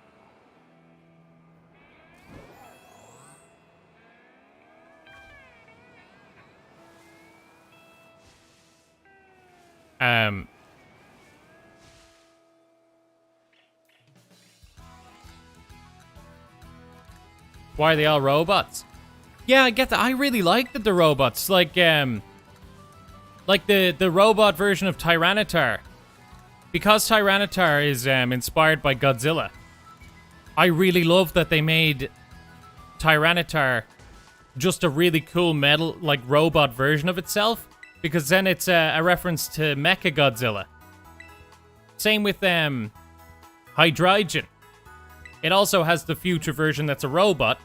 Why are they all robots? Yeah, I get that. I really like that they're robots. Like the robot version of Tyranitar. Because Tyranitar is inspired by Godzilla. I really love that they made Tyranitar just a really cool metal, like, robot version of itself. Because then it's a reference to Mechagodzilla. Same with Hydreigon. It also has the future version that's a robot,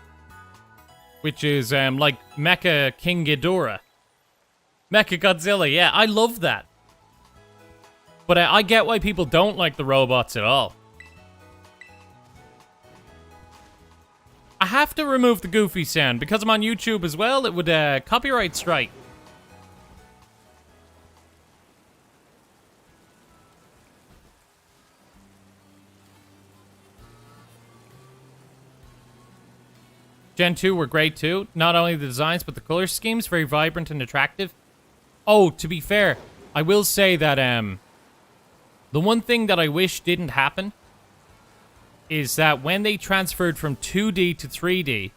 which is like Mecha King Ghidorah. Mechagodzilla, yeah, I love that. But I get why people don't like the robots at all. I have to remove the goofy sound because I'm on YouTube as well. It would copyright strike. Gen 2 were great too. Not only the designs, but the color schemes. Very vibrant and attractive. Oh, to be fair, I will say that the one thing that I wish didn't happen is that when they transferred from 2D to 3D,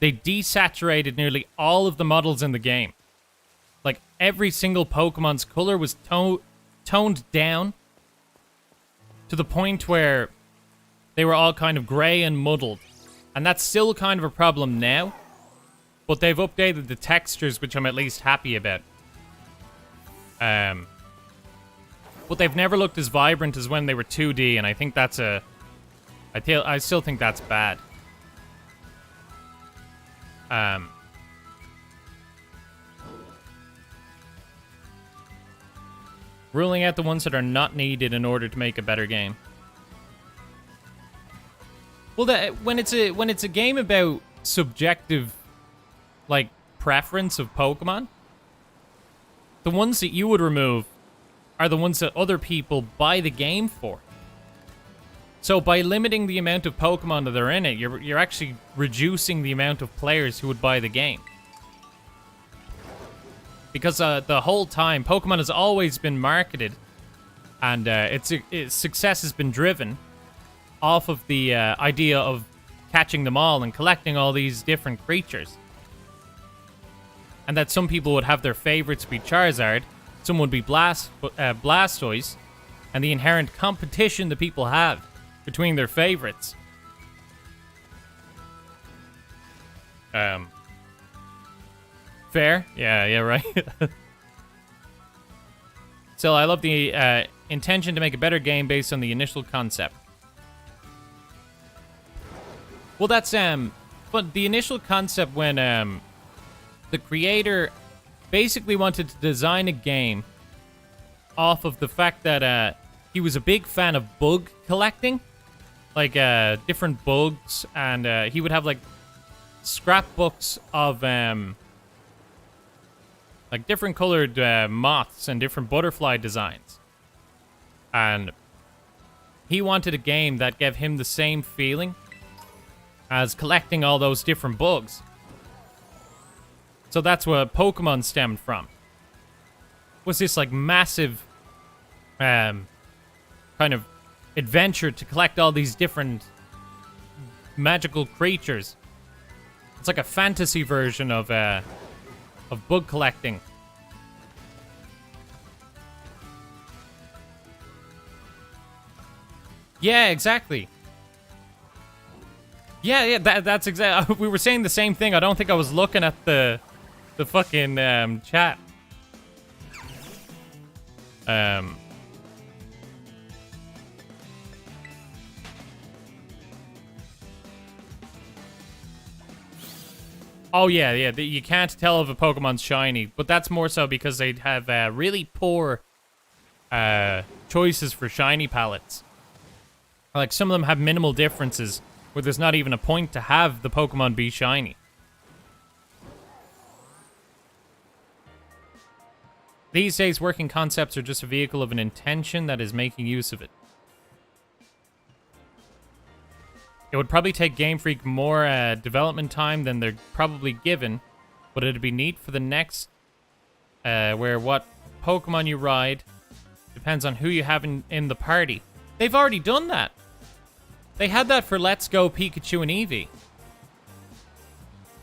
they desaturated nearly all of the models in the game. Like, every single Pokemon's color was toned down to the point where they were all kind of gray and muddled. And that's still kind of a problem now, but they've updated the textures, which I'm at least happy about. But they've never looked as vibrant as when they were 2D, and I think that's I still think that's bad. Ruling out the ones that are not needed in order to make a better game. Well, when it's a game about subjective, like, preference of Pokemon, the ones that you would remove are the ones that other people buy the game for. So by limiting the amount of Pokemon that are in it, you're actually reducing the amount of players who would buy the game. Because the whole time, Pokemon has always been marketed, and its success has been driven off of the idea of catching them all and collecting all these different creatures. And that some people would have their favorites be Charizard, some would be Blastoise, and the inherent competition that people have between their favorites. Fair? Yeah, right. Still, I love the intention to make a better game based on the initial concept. Well, that's, but the initial concept when, the creator basically wanted to design a game off of the fact that, he was a big fan of bug collecting. Like, different bugs, and, he would have, like, scrapbooks of, like, different colored, moths and different butterfly designs. And he wanted a game that gave him the same feeling as collecting all those different bugs. So that's where Pokemon stemmed from. Was this like massive kind of adventure to collect all these different magical creatures. It's like a fantasy version of bug collecting. Yeah, exactly. Yeah, that's exactly. We were saying the same thing. I don't think I was looking at the fucking chat. Oh yeah. You can't tell if a Pokemon's shiny, but that's more so because they have really poor choices for shiny palettes. Like some of them have minimal differences, where there's not even a point to have the Pokemon be shiny. These days, working concepts are just a vehicle of an intention that is making use of it. It would probably take Game Freak more development time than they're probably given, but it'd be neat for the next, where what Pokemon you ride depends on who you have in the party. They've already done that. They had that for Let's Go Pikachu and Eevee.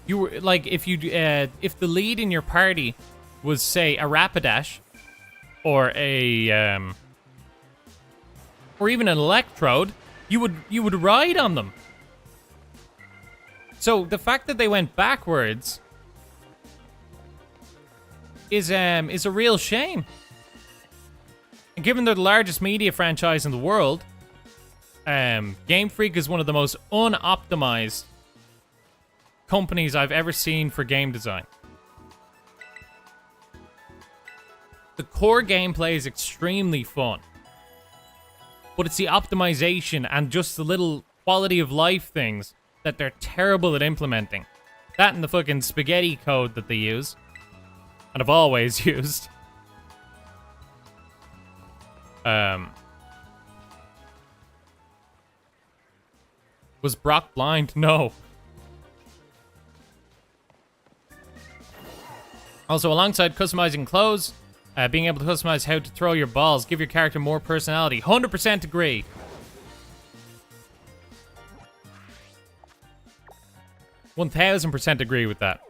You were like, if the lead in your party was, say, a Rapidash or a or even an Electrode, you would ride on them. So the fact that they went backwards is a real shame. And given they're the largest media franchise in the world, Game Freak is one of the most unoptimized companies I've ever seen for game design. The core gameplay is extremely fun, but it's the optimization and just the little quality of life things that they're terrible at implementing. That and the fucking spaghetti code that they use, and have always used. Was Brock blind? No. Also, alongside customizing clothes, being able to customize how to throw your balls, give your character more personality. 100% agree. %1000% agree with that.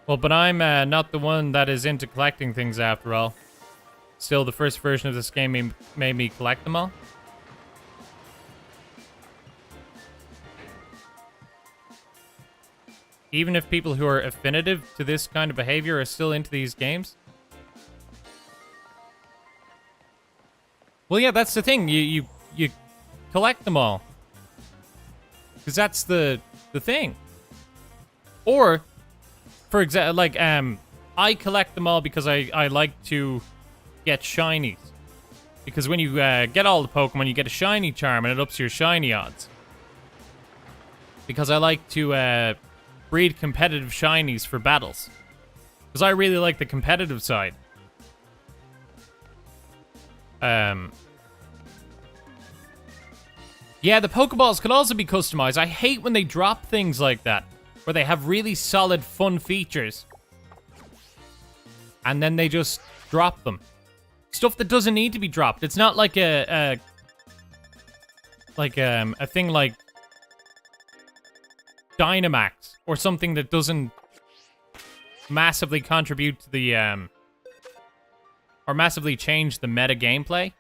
Well, but I'm not the one that is into collecting things after all. Still, the first version of this game made me collect them all. even if people who are affinitive to this kind of behavior are still into these games. Well, yeah, that's the thing. You collect them all. Because that's the thing. Or, for example, like, I collect them all because I like to get shinies. Because when you get all the Pokemon, you get a shiny charm and it ups your shiny odds. Because I like to breed competitive shinies for battles. Because I really like the competitive side. Yeah, the Pokeballs can also be customized. I hate when they drop things like that. Where they have really solid, fun features. And then they just drop them. Stuff that doesn't need to be dropped. It's not like a thing like Dynamax or something that doesn't massively contribute to the or massively change the meta gameplay.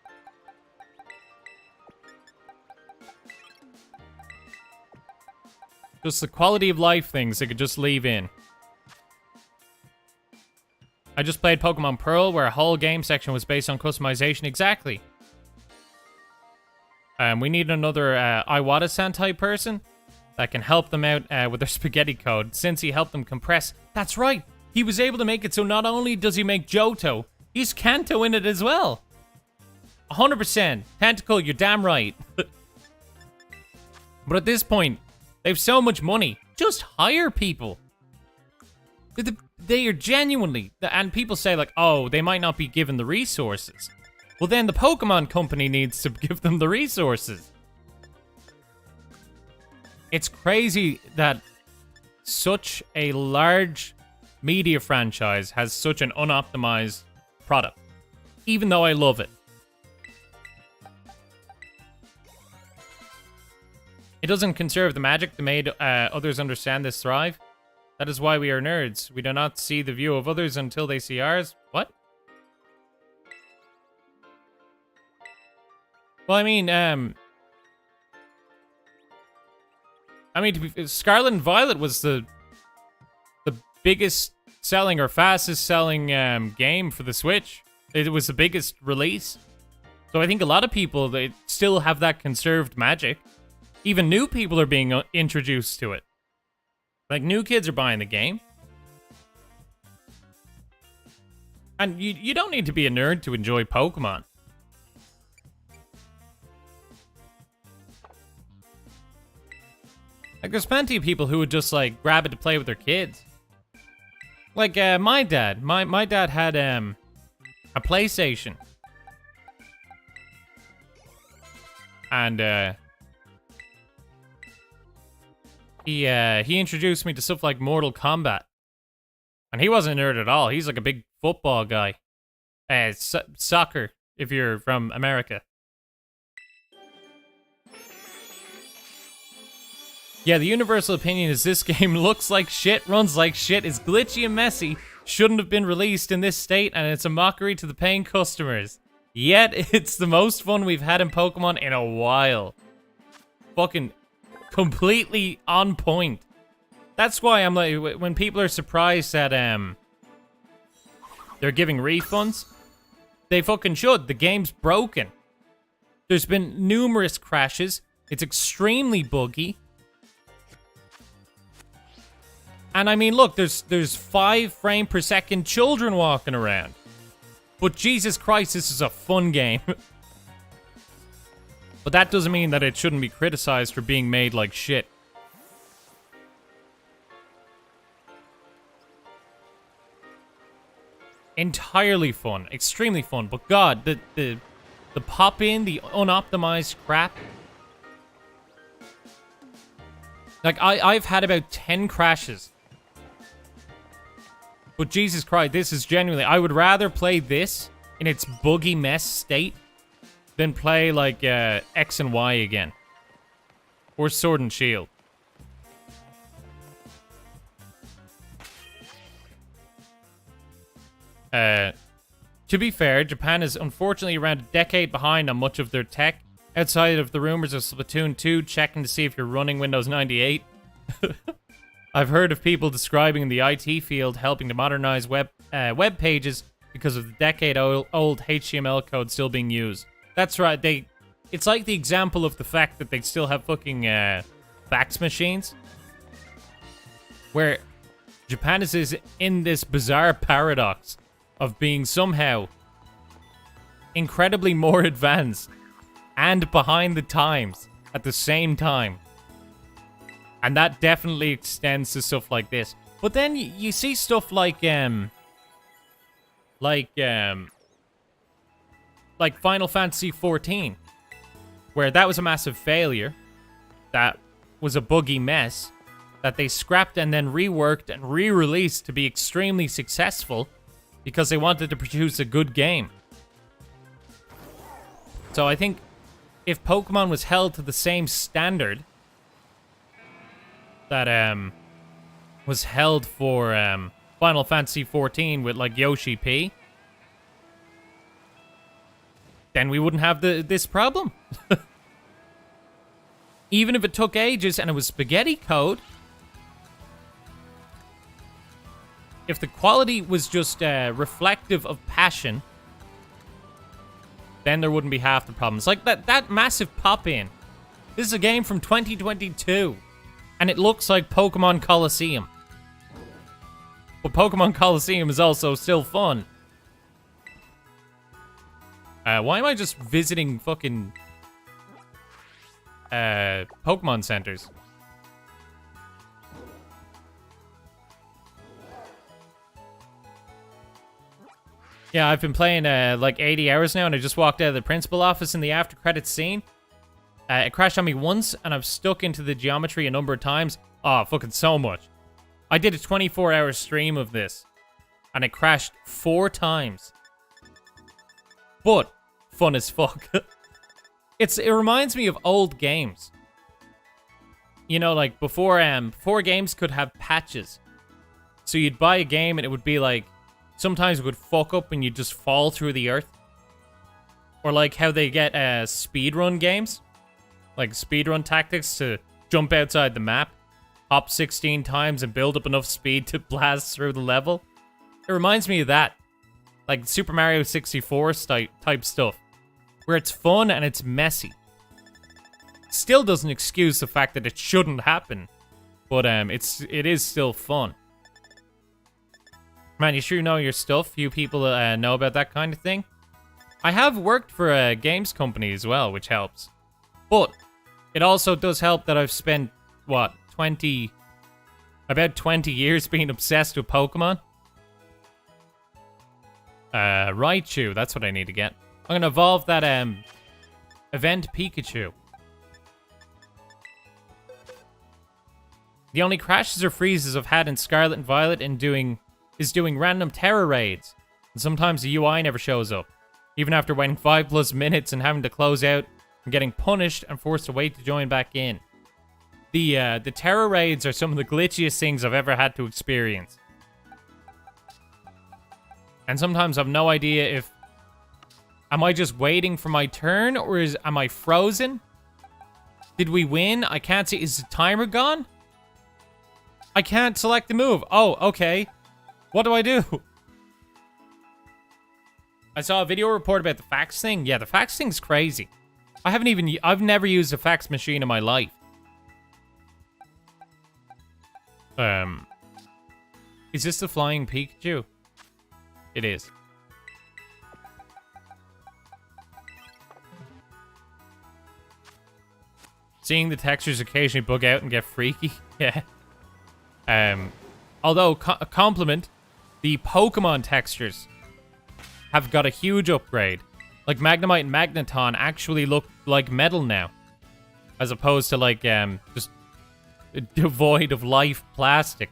Just the quality of life things they could just leave in. I just played Pokemon Pearl, where a whole game section was based on customization. Exactly. We need another Iwata-san type person that can help them out with their spaghetti code, since he helped them compress. That's right. He was able to make it so not only does he make Johto, he's Kanto in it as well. 100%. Tentacle, you're damn right. But at this point, they have so much money. Just hire people. They are genuinely... And people say, like, oh, they might not be given the resources. Well, then the Pokemon company needs to give them the resources. It's crazy that such a large media franchise has such an unoptimized product. Even though I love it. It doesn't conserve the magic that made others understand this thrive. That is why we are nerds. We do not see the view of others until they see ours. What? Well, I mean, Scarlet and Violet was the biggest selling or fastest selling game for the Switch. It was the biggest release. So I think a lot of people, they still have that conserved magic. Even new people are being introduced to it. Like, new kids are buying the game. And you don't need to be a nerd to enjoy Pokemon. Like, there's plenty of people who would just, like, grab it to play with their kids. Like, my dad. My dad had, a PlayStation. And, he introduced me to stuff like Mortal Kombat. And he wasn't a nerd at all. He's like a big football guy. Soccer, if you're from America. Yeah, the universal opinion is this game looks like shit, runs like shit, is glitchy and messy, shouldn't have been released in this state, and it's a mockery to the paying customers. Yet, it's the most fun we've had in Pokemon in a while. Fucking completely on point. That's why I'm like, when people are surprised that they're giving refunds, they fucking should. The game's broken. There's been numerous crashes. It's extremely buggy. And I mean, look, there's 5 frame per second children walking around. But Jesus Christ, this is a fun game. But that doesn't mean that it shouldn't be criticized for being made like shit. Entirely fun. Extremely fun. But God, the pop-in, the unoptimized crap. Like, I've had about 10 crashes. But Jesus Christ, this is genuinely... I would rather play this in its buggy mess state than play, like, X and Y again. Or Sword and Shield. To be fair, Japan is unfortunately around a decade behind on much of their tech. Outside of the rumors of Splatoon 2, checking to see if you're running Windows 98. I've heard of people describing the IT field helping to modernize web pages because of the decade-old HTML code still being used. That's right. It's like the example of the fact that they still have fucking fax machines, where Japan is in this bizarre paradox of being somehow incredibly more advanced and behind the times at the same time. And that definitely extends to stuff like this. But then you see stuff like Final Fantasy 14, where that was a massive failure. That was a buggy mess that they scrapped and then reworked and re-released to be extremely successful because they wanted to produce a good game. So I think if Pokemon was held to the same standard that was held for Final Fantasy 14 with like Yoshi P, then we wouldn't have this problem. Even if it took ages and it was spaghetti code, if the quality was just reflective of passion, then there wouldn't be half the problems. Like that massive pop-in. This is a game from 2022, and it looks like Pokemon Coliseum. But Pokemon Coliseum is also still fun. Why am I just visiting fucking Pokemon centers? Yeah, I've been playing like 80 hours now, and I just walked out of the principal office in the after credits scene. It crashed on me once, and I've stuck into the geometry a number of times. Oh, fucking so much. I did a 24-hour stream of this, and it crashed 4 times. But fun as fuck. It reminds me of old games. You know, like before games could have patches. So you'd buy a game, and it would be like, sometimes it would fuck up and you'd just fall through the earth. Or like how they get speedrun games. Like speedrun tactics to jump outside the map, hop 16 times and build up enough speed to blast through the level. It reminds me of that. Like Super Mario 64 type stuff. Where it's fun and it's messy. Still doesn't excuse the fact that it shouldn't happen. But it is still fun. Man, you sure know your stuff. Few people know about that kind of thing. I have worked for a games company as well, which helps. But it also does help that I've spent, what, about 20 years being obsessed with Pokemon. Raichu, that's what I need to get. I'm going to evolve that event Pikachu. The only crashes or freezes I've had in Scarlet and Violet is doing random terror raids. And sometimes the UI never shows up. Even after waiting 5+ minutes and having to close out and getting punished and forced to wait to join back in. The terror raids are some of the glitchiest things I've ever had to experience. And sometimes I've no idea if... Am I just waiting for my turn, or am I frozen? Did we win? I can't see. Is the timer gone? I can't select the move. Oh, okay. What do I do? I saw a video report about the fax thing. Yeah, the fax thing's crazy. I've never used a fax machine in my life. Is this the flying Pikachu? It is. Seeing the textures occasionally bug out and get freaky. Yeah. Although, a compliment, the Pokemon textures have got a huge upgrade. Like, Magnemite and Magneton actually look like metal now. As opposed to, like, just devoid of life plastic.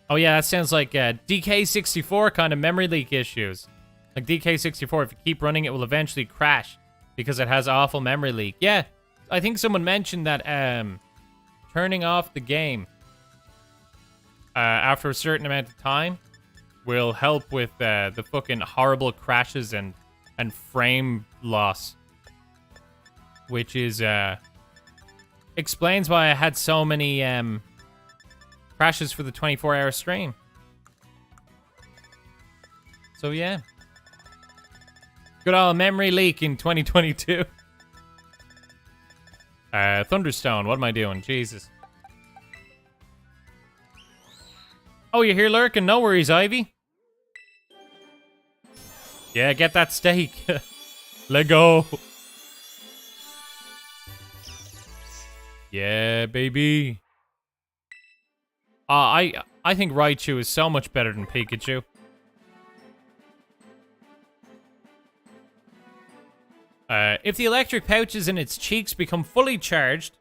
Oh yeah, that sounds like DK64 kind of memory leak issues. Like DK64, if you keep running, it will eventually crash because it has awful memory leak. Yeah, I think someone mentioned that turning off the game after a certain amount of time will help with the fucking horrible crashes and frame loss. Which is explains why I had so many crashes for the 24-hour stream. So yeah. Good old memory leak in 2022. Thunderstone, what am I doing? Jesus. Oh, you're here lurking? No worries, Ivy. Yeah, get that steak. Let go. Yeah, baby. I think Raichu is so much better than Pikachu. If the electric pouches in its cheeks become fully charged,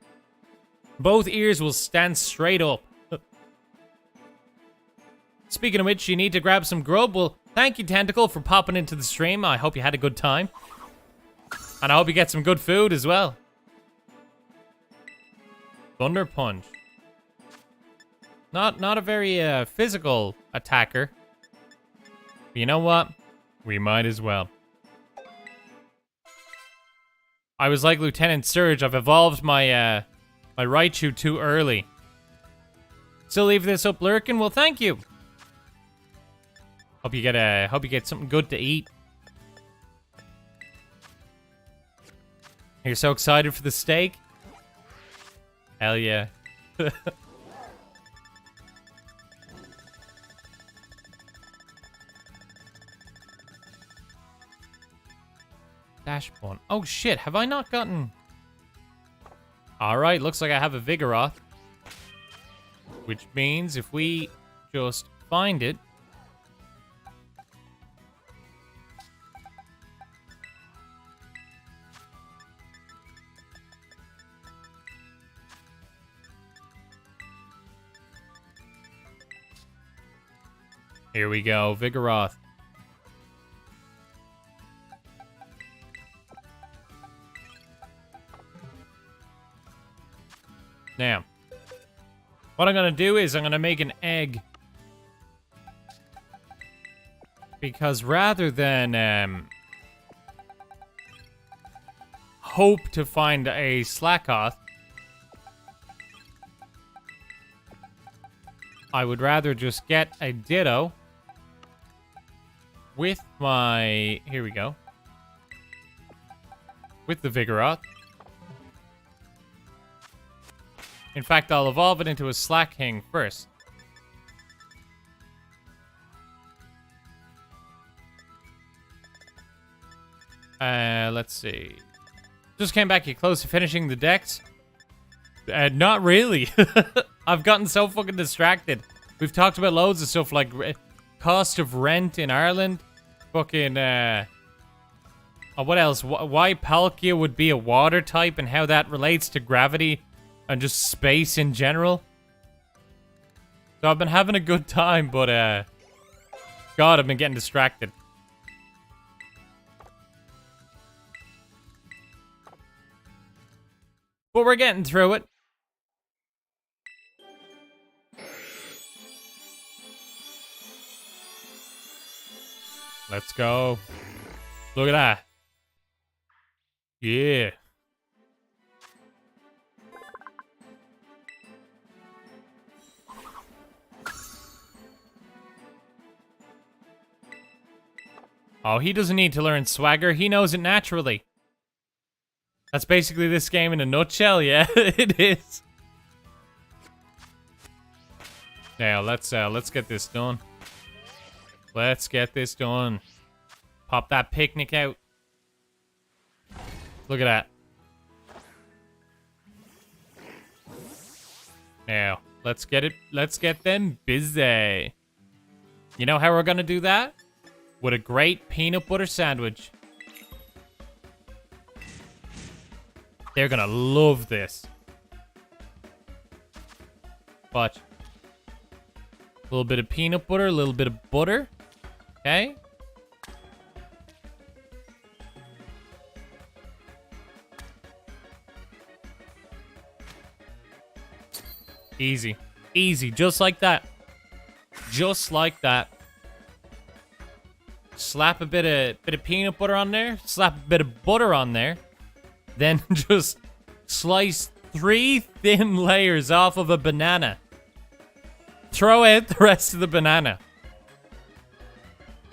both ears will stand straight up. Speaking of which, you need to grab some grub. Well, thank you, Tentacle, for popping into the stream. I hope you had a good time. And I hope you get some good food as well. Thunder Punch. Not a very physical attacker. But you know what? We might as well. I was like Lieutenant Surge. I've evolved my my Raichu too early. Still leave this up lurking? Well, thank you. Hope you get something good to eat. You're so excited for the steak? Hell yeah. Dash Bun. Oh shit, have I not gotten... Alright, looks like I have a Vigoroth. Which means if we just find it... Here we go, Vigoroth. Now, what I'm going to do is I'm going to make an egg. Because rather than hope to find a Slackoth, I would rather just get a Ditto with my... Here we go. With the Vigoroth. In fact, I'll evolve it into a Slacking first. Let's see. Just came back. You close to finishing the decks? Not really. I've gotten so fucking distracted. We've talked about loads of stuff like cost of rent in Ireland. Fucking, oh, what else? Why Palkia would be a water type and how that relates to gravity and just space in general. So I've been having a good time, but, God, I've been getting distracted. But we're getting through it. Let's go. Look at that. Yeah. Oh, he doesn't need to learn swagger. He knows it naturally. That's basically this game in a nutshell. Yeah, it is. Now, let's get this done. Let's get this done. Pop that picnic out. Look at that. Now, let's get it. Let's get them busy. You know how we're gonna do that? With a great peanut butter sandwich. They're gonna love this. Watch. A little bit of peanut butter, a little bit of butter. Okay. Easy. Easy. Just like that. Just like that. Slap a bit of peanut butter on there. Slap a bit of butter on there. Then just slice 3 thin layers off of a banana. throw out the rest of the banana.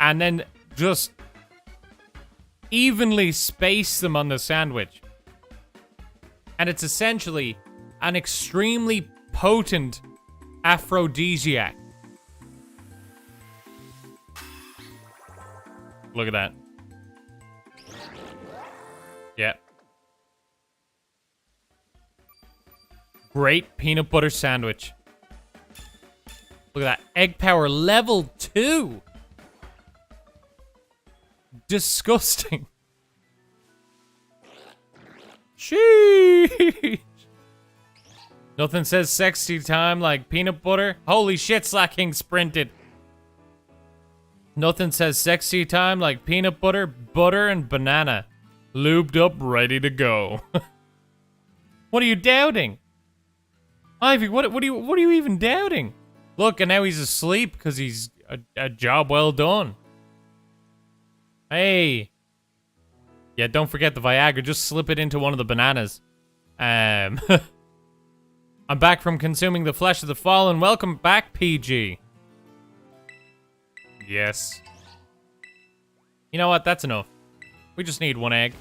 And then just evenly space them on the sandwich. And it's essentially an extremely potent aphrodisiac. Look at that. Yeah. Great peanut butter sandwich. Look at that. Egg power level 2. Disgusting. Sheesh. Nothing says sexy time like peanut butter. Holy shit, Slack King sprinted. Nothing says sexy time like peanut butter, butter, and banana. Lubed up, ready to go. What are you doubting? Ivy, what are you even doubting? Look, and now he's asleep because he's a job well done. Hey. Yeah, don't forget the Viagra. Just slip it into one of the bananas. I'm back from consuming the flesh of the fallen. Welcome back, PG. Yes. You know what? That's enough. We just need one egg.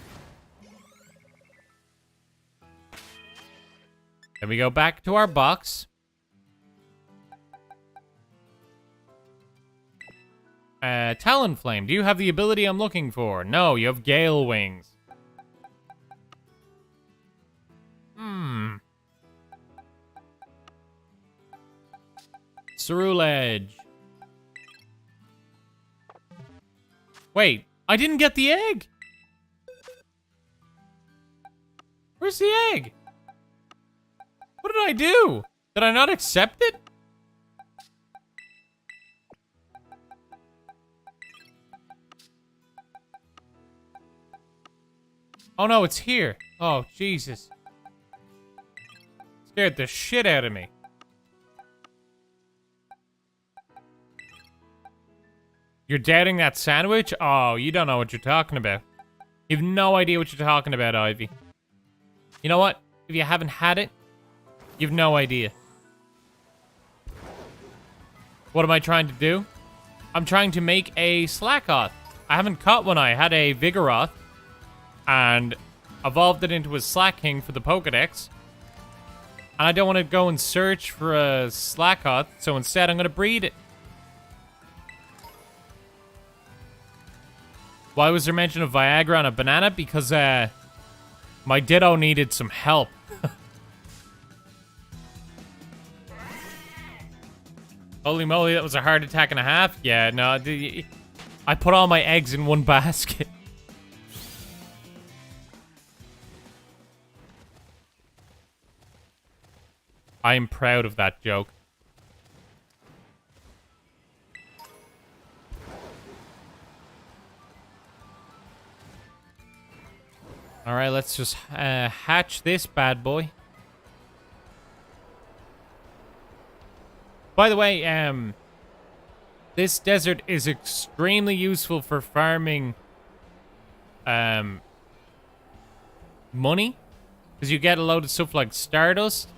Then we go back to our box. Talonflame. Do you have the ability I'm looking for? No, you have Gale Wings. Ceruledge. Wait, I didn't get the egg. Where's the egg? What did I do? Did I not accept it? Oh no, it's here. Oh, Jesus. Scared the shit out of me. You're doubting that sandwich? Oh, you don't know what you're talking about. You have no idea what you're talking about, Ivy. You know what? If you haven't had it, you have no idea. What am I trying to do? I'm trying to make a Slackoth. I haven't caught one. I had a Vigoroth and evolved it into a Slack King for the Pokédex. And I don't want to go and search for a Slackoth, so instead I'm going to breed it. Why was there mention of Viagra on a banana? Because my Ditto needed some help. Holy moly, that was a heart attack and a half. Yeah, no, I put all my eggs in one basket. I'm proud of that joke. Alright, let's just hatch this bad boy. By the way, this desert is extremely useful for farming money. Because you get a load of stuff like Stardust.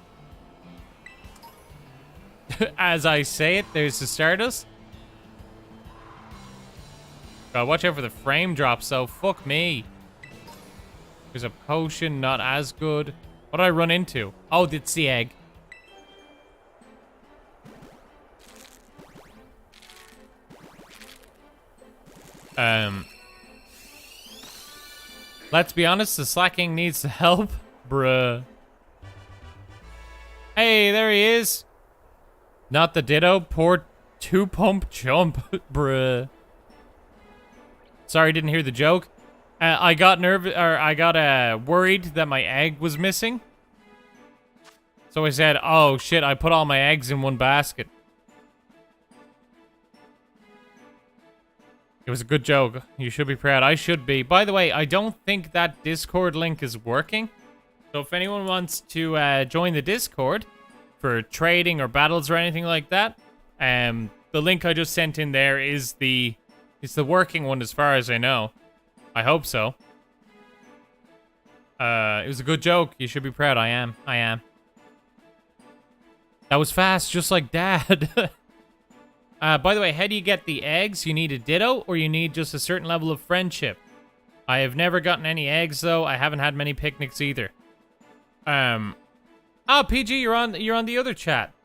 As I say it, there's the Stardust. God, watch out for the frame drops, though. Fuck me. There's a potion, not as good. What did I run into? Oh, it's the egg. Let's be honest, the slacking needs the help. Bruh. Hey, there he is. Not the Ditto. Poor two-pump chump. Bruh. Sorry, didn't hear the joke. I got worried that my egg was missing. So I said, oh shit, I put all my eggs in one basket. It was a good joke. You should be proud. I should be. By the way, I don't think that Discord link is working. So if anyone wants to join the Discord for trading or battles or anything like that, the link I just sent in there is the working one as far as I know. I hope so. It was a good joke. You should be proud. I am. That was fast, just like Dad. By the way, how do you get the eggs? You need a Ditto, or you need just a certain level of friendship? I have never gotten any eggs, though. I haven't had many picnics either. Oh, PG, you're on the other chat.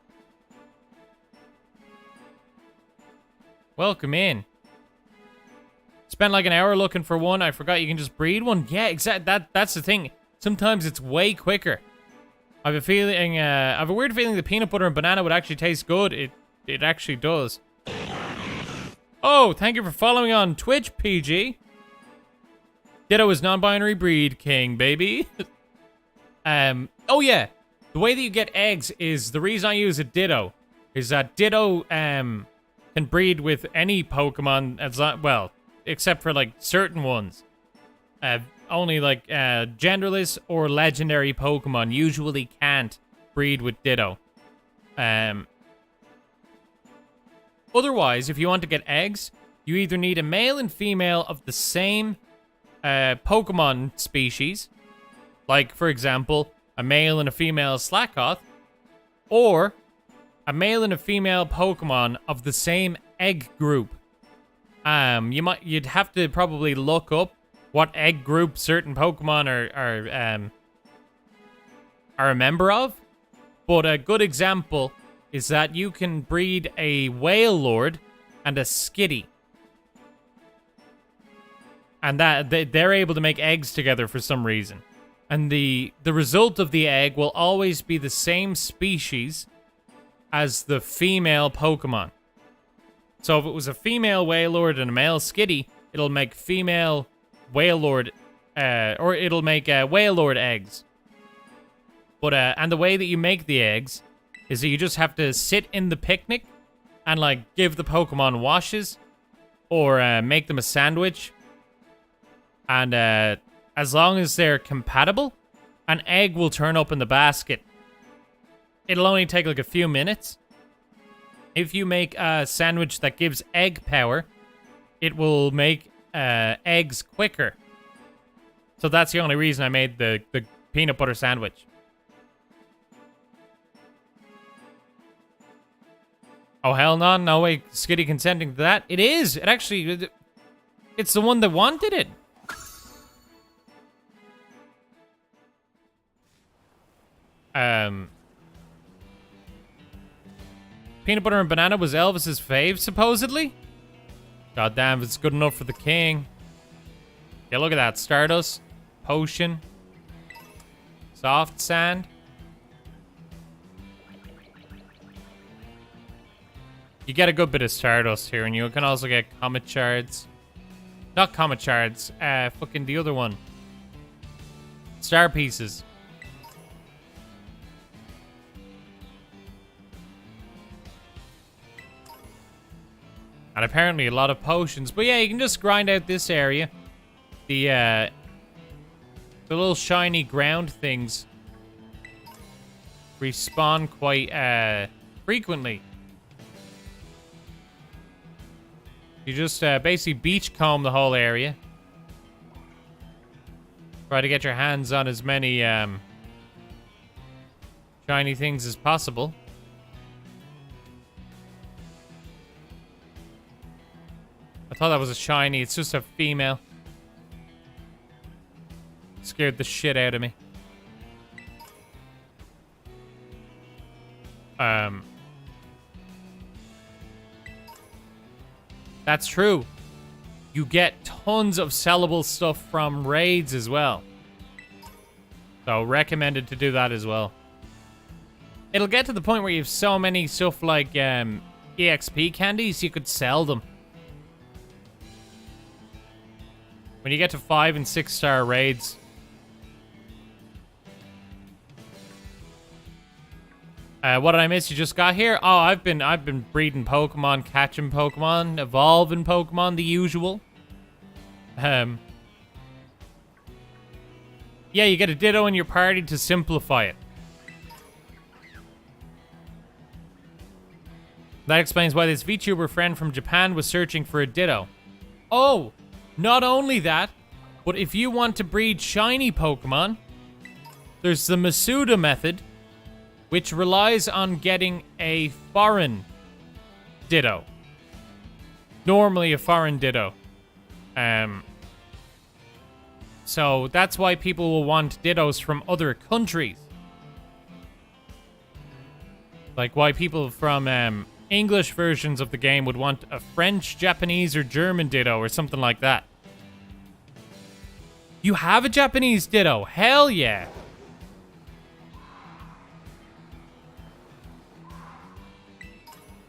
Welcome in. Spent like an hour looking for one. I forgot you can just breed one. Yeah, exactly. That's the thing. Sometimes it's way quicker. I have a feeling. I have a weird feeling the peanut butter and banana would actually taste good. It actually does. Oh, thank you for following on Twitch, PG. Ditto is non-binary breed king, baby. Oh yeah. The way that you get eggs is the reason I use a Ditto is that Ditto can breed with any Pokemon as well, except for like certain ones. Only like genderless or legendary Pokemon usually can't breed with Ditto. Otherwise, if you want to get eggs, you either need a male and female of the same Pokemon species, like for example, a male and a female Slakoth, or a male and a female Pokemon of the same egg group. You'd have to probably look up what egg group certain Pokemon are a member of. But a good example is that you can breed a Wailord and a Skitty. And that they're able to make eggs together for some reason. And the result of the egg will always be the same species as the female Pokemon. So if it was a female Wailord and a male Skitty, it'll make female Wailord, or it'll make Wailord eggs. But and the way that you make the eggs is that you just have to sit in the picnic and like give the Pokemon washes, or make them a sandwich. And as long as they're compatible, an egg will turn up in the basket. It'll only take like a few minutes. If you make a sandwich that gives egg power, it will make eggs quicker. So that's the only reason I made the peanut butter sandwich. Oh, hell no. No way Skitty consenting to that. It is. It actually... It's the one that wanted it. Peanut butter and banana was Elvis's fave, supposedly? God damn, it's good enough for the king. Yeah, look at that. Stardust. Potion. Soft sand. You get a good bit of Stardust here, and you can also get Comet Shards. Not Comet Shards. Fucking the other one. Star Pieces. And apparently a lot of potions. But yeah, you can just grind out this area. The little shiny ground things respawn quite frequently. You just basically beachcomb the whole area. Try to get your hands on as many shiny things as possible. I thought that was a shiny. It's just a female. Scared the shit out of me. That's true. You get tons of sellable stuff from raids as well. So recommended to do that as well. It'll get to the point where you have so many stuff like EXP candies, you could sell them. When you get to 5 and 6 star raids. What did I miss? You just got here? Oh, I've been breeding Pokemon, catching Pokemon, evolving Pokemon, the usual. Yeah, you get a Ditto in your party to simplify it. That explains why this VTuber friend from Japan was searching for a Ditto. Oh! Not only that, but if you want to breed shiny Pokemon, there's the Masuda method, which relies on getting a foreign Ditto. Normally a foreign Ditto. So that's why people will want Dittos from other countries. Like why people from English versions of the game would want a French, Japanese, or German Ditto or something like that. You have a Japanese Ditto? Hell yeah!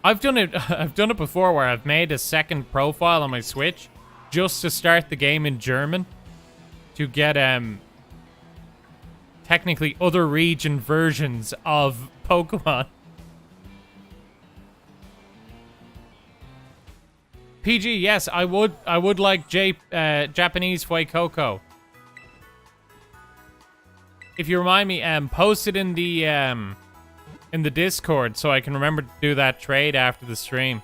I've done it before where I've made a second profile on my Switch just to start the game in German to get technically other region versions of Pokemon. PG, yes, I would like Japanese Fuecoco. If you remind me, post it in the Discord so I can remember to do that trade after the stream.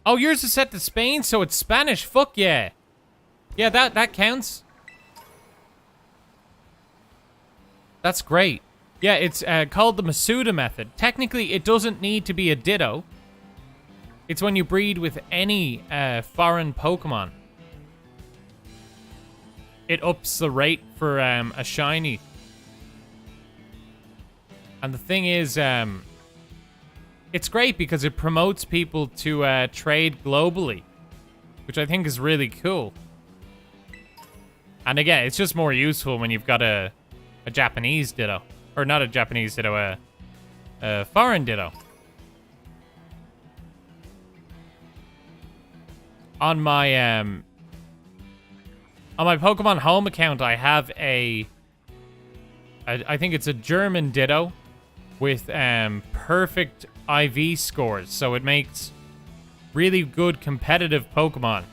Oh, yours is set to Spain, so it's Spanish. Fuck yeah. Yeah, that counts. That's great. Yeah, it's called the Masuda method. Technically, it doesn't need to be a Ditto. It's when you breed with any foreign Pokemon. It ups the rate for a shiny. And the thing is, it's great because it promotes people to trade globally, which I think is really cool. And again, it's just more useful when you've got a Japanese Ditto. Or not a Japanese Ditto, a foreign Ditto. On my Pokemon Home account, I have I think it's a German Ditto with perfect IV scores, so it makes really good competitive Pokemon.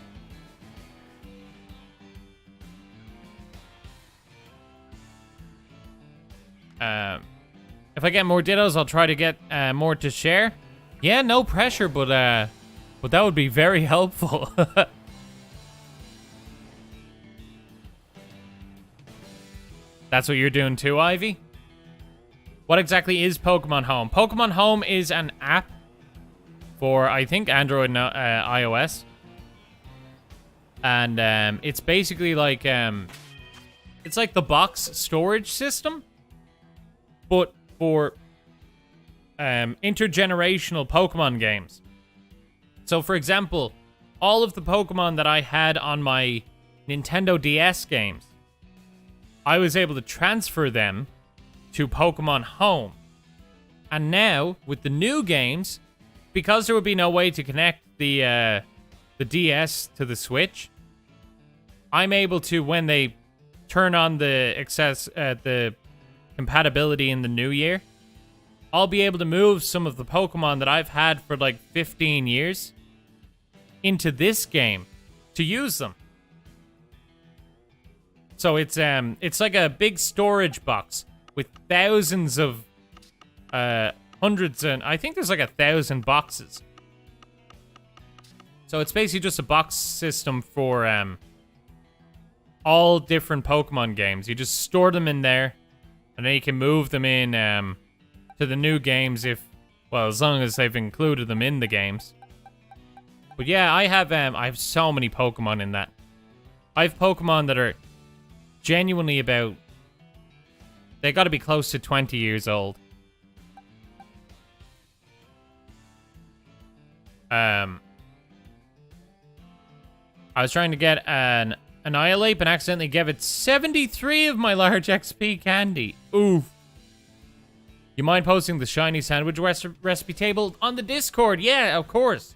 If I get more Dittos, I'll try to get more to share. Yeah, no pressure, but that would be very helpful. That's what you're doing too, Ivy? What exactly is Pokemon Home? Pokemon Home is an app for, I think, Android and iOS. And it's basically like, it's like the box storage system, but for intergenerational Pokemon games. So, for example, all of the Pokemon that I had on my Nintendo DS games, I was able to transfer them to Pokemon Home. And now, with the new games, because there would be no way to connect the DS to the Switch, I'm able to, when they turn on the compatibility in the new year, I'll be able to move some of the Pokemon that I've had for like 15 years into this game to use them. So it's like a big storage box with thousands of hundreds, and I think there's like 1,000 boxes. So it's basically just a box system for all different Pokemon games. You just store them in there, and then you can move them in to the new games as long as they've included them in the games. But yeah, I have so many Pokemon in that. I have Pokemon that are genuinely about, they got to be close to 20 years old. I was trying to get an Annihilate and accidentally gave it 73 of my large XP candy. Oof. You mind posting the shiny sandwich recipe table on the Discord? Yeah, of course.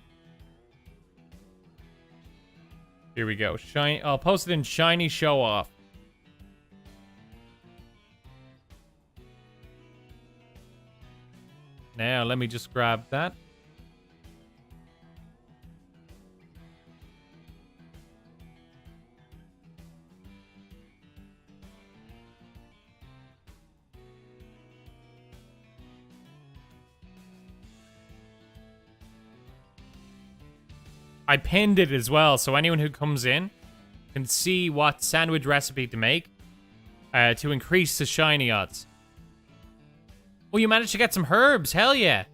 Here we go. I'll post it in Shiny Show Off. Now, let me just grab that. I pinned it as well, so anyone who comes in can see what sandwich recipe to make to increase the shiny odds. Oh, you managed to get some herbs. Hell yeah.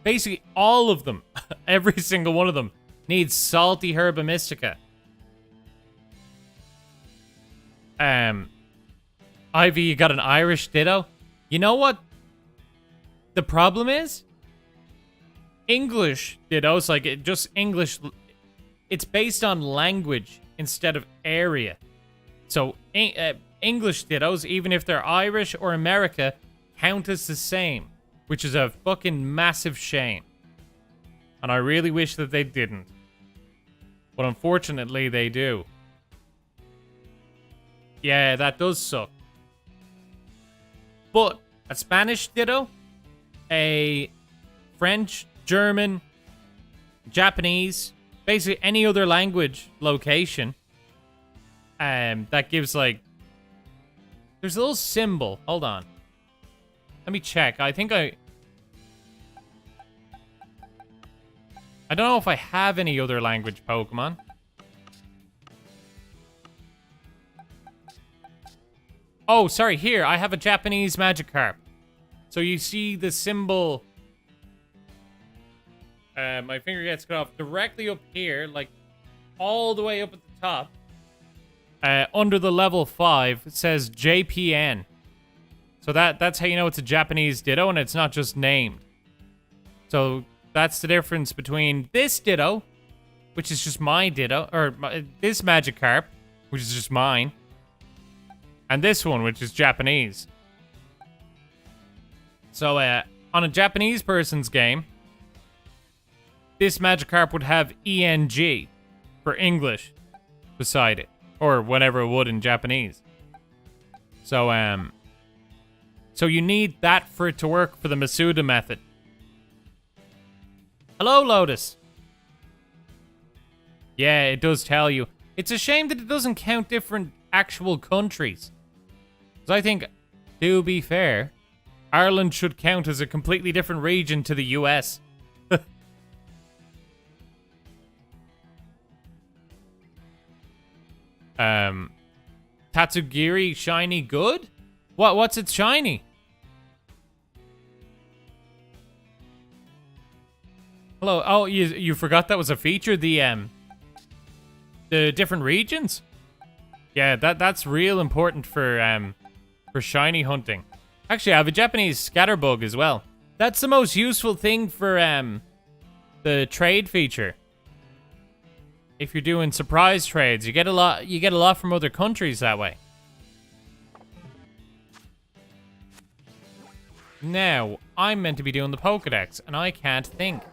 Basically, all of them, every single one of them, needs salty herba mystica. Ivy, you got an Irish Ditto? You know what the problem is? English Dittos, like just English, it's based on language instead of area. So English Dittos, even if they're Irish or America, count as the same, which is a fucking massive shame. And I really wish that they didn't. But unfortunately, they do. Yeah, that does suck. But a Spanish Ditto, a French, German, Japanese, basically any other language location, that gives like, there's a little symbol. Hold on. Let me check. I think I don't know if I have any other language Pokemon. Oh, sorry, here, I have a Japanese Magikarp. So you see the symbol... my finger gets cut off directly up here, like, all the way up at the top. Under the level 5, it says JPN. So that's how you know it's a Japanese Ditto, and it's not just named. So that's the difference between this Ditto, which is just my Ditto, or this Magikarp, which is just mine, and this one, which is Japanese. So, on a Japanese person's game, this Magikarp would have ENG for English beside it, or whatever it would in Japanese. So, so you need that for it to work for the Masuda method. Hello, Lotus. Yeah, it does tell you. It's a shame that it doesn't count different actual countries. Because I think, to be fair, Ireland should count as a completely different region to the US. Tatsugiri shiny good? What's its shiny? Hello. Oh, you forgot that was a feature, the different regions? Yeah, that's real important for shiny hunting. Actually, I have a Japanese scatterbug as well. That's the most useful thing for the trade feature. If you're doing surprise trades, you get a lot from other countries that way. Now, I'm meant to be doing the Pokédex, and I can't think.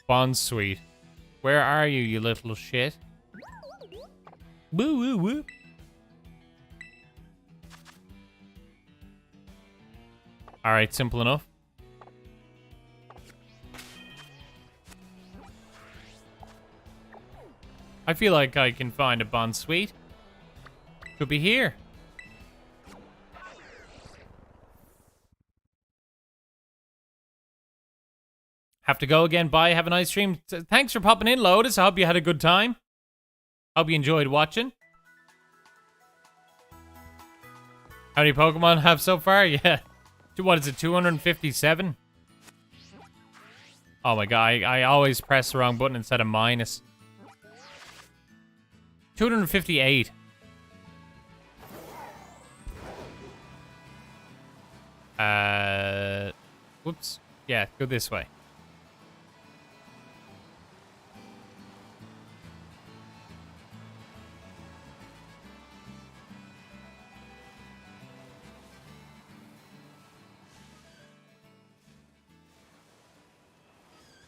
Bonsweet. Where are you, you little shit? Woo woo woo. Alright, simple enough. I feel like I can find a Bonsweet. Could be here. Have to go again. Bye. Have a nice stream. Thanks for popping in, Lotus. I hope you had a good time. Hope you enjoyed watching. How many Pokemon have so far? Yeah. What is it, 257? Oh my god, I always press the wrong button instead of minus. 258. Whoops. Yeah, go this way.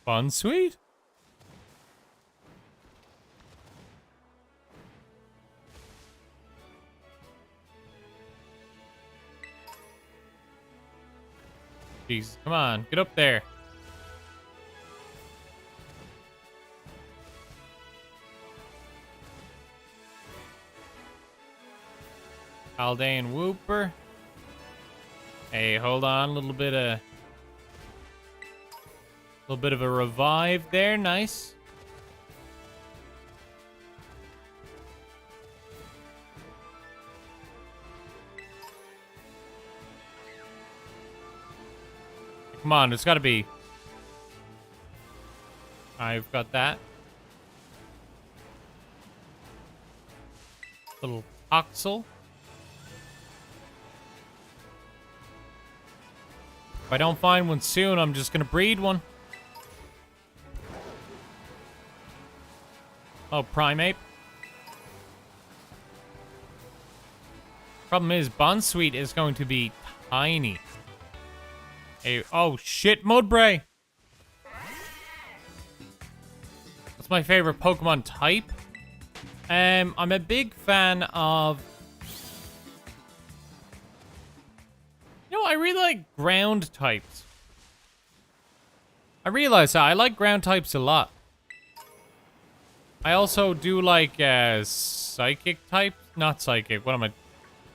Bonsweet? Jeez, come on, get up there. Paldean Wooper. Hey, hold on. A little bit of a revive there. Nice. Come on, it's got to be. I've got that. Little Oxel. If I don't find one soon, I'm just going to breed one. Oh, Primeape. Problem is, Bonsweet is going to be tiny. Hey, oh shit, Mudbray. What's my favorite Pokemon type? I'm a big fan of... You know, I really like ground types. I realize that I like ground types a lot. I also do like psychic type. Not psychic. What am I?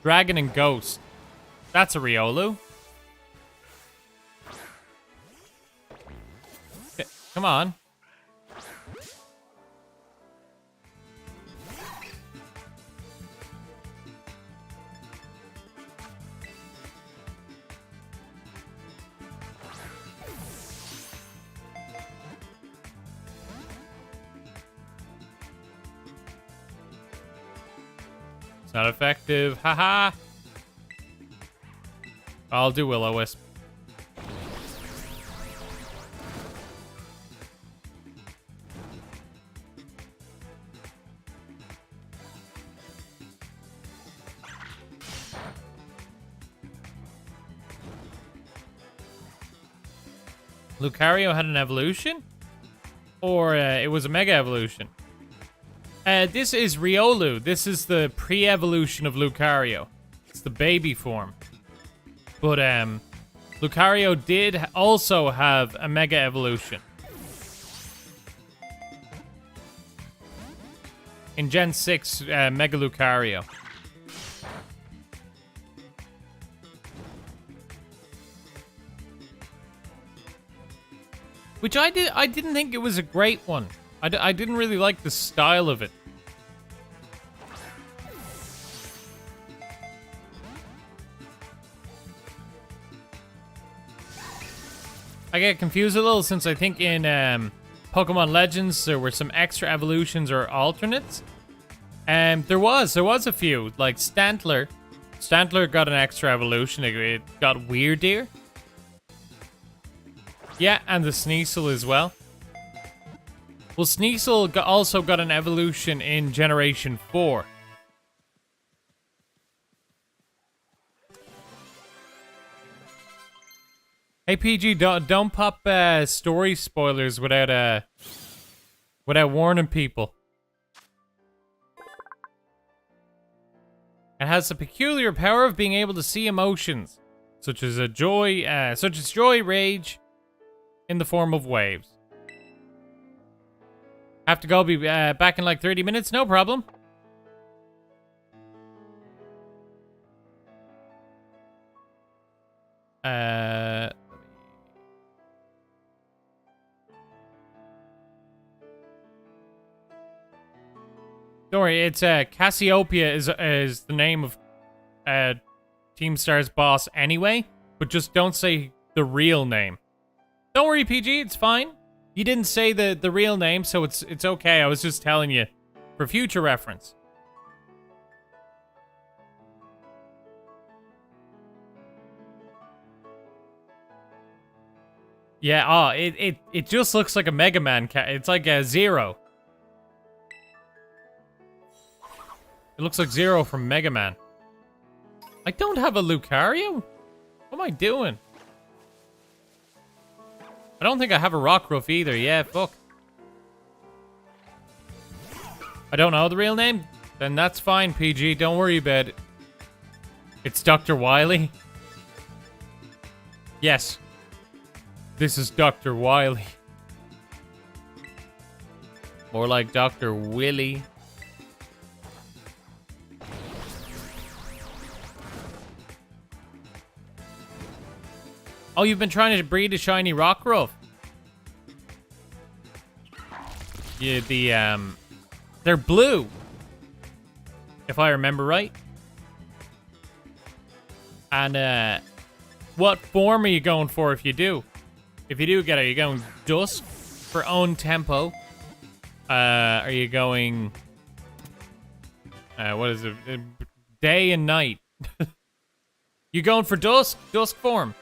Dragon and Ghost. That's a Riolu. Okay, come on. Not effective. Haha. I'll do Will-O-Wisp. Lucario had an evolution? Or it was a Mega Evolution? This is Riolu. This is the pre-evolution of Lucario. It's the baby form. But, Lucario did also have a Mega Evolution. In Gen 6, Mega Lucario. Which I didn't think it was a great one. I didn't really like the style of it. I get confused a little since I think in Pokemon Legends there were some extra evolutions or alternates. There was a few, like Stantler. Stantler got an extra evolution. It got Weirdeer. Yeah, and the Sneasel as well. Well, Sneasel also got an evolution in Generation 4. Hey, PG, don't pop story spoilers without warning people. It has the peculiar power of being able to see emotions, such as joy, rage, in the form of waves. Have to go. Be back in like 30 minutes. No problem. Don't worry. It's Cassiopeia is the name of Team Star's boss anyway. But just don't say the real name. Don't worry, PG. It's fine. You didn't say the real name, so it's okay. I was just telling you for future reference. Yeah, it just looks like a Mega Man cat. It's like a Zero. It looks like Zero from Mega Man. I don't have a Lucario? What am I doing? I don't think I have a Rockruff either. Yeah, fuck. I don't know the real name? Then that's fine, PG. Don't worry about it. It's Dr. Wily? Yes. This is Dr. Wily. More like Dr. Willy. Oh, you've been trying to breed a shiny Rockruff. Yeah, they're blue. If I remember right. And, what form are you going for if you do? If you do get it, are you going Dusk for own tempo? Are you going... what is it? Day and night. You going for Dusk? Dusk form.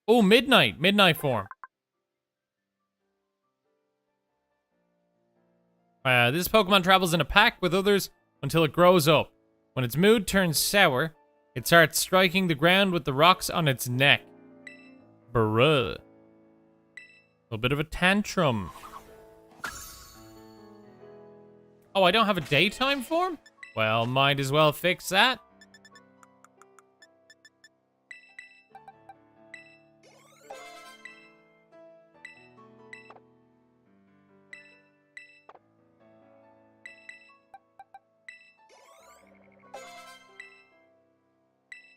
Oh, midnight. Midnight form. This Pokemon travels in a pack with others until it grows up. When its mood turns sour, it starts striking the ground with the rocks on its neck. Bruh. A little bit of a tantrum. Oh, I don't have a daytime form? Well, might as well fix that.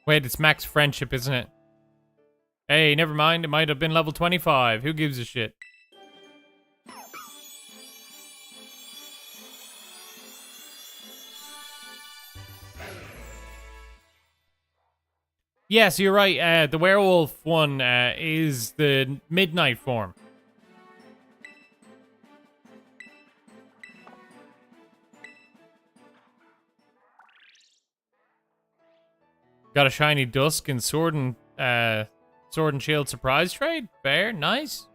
Wait, it's max friendship, isn't it? Hey, never mind. It might have been level 25. Who gives a shit? Yes, you're right. The werewolf one is the midnight form. Got a shiny Dusk and Sword and Shield surprise trade. Fair, nice.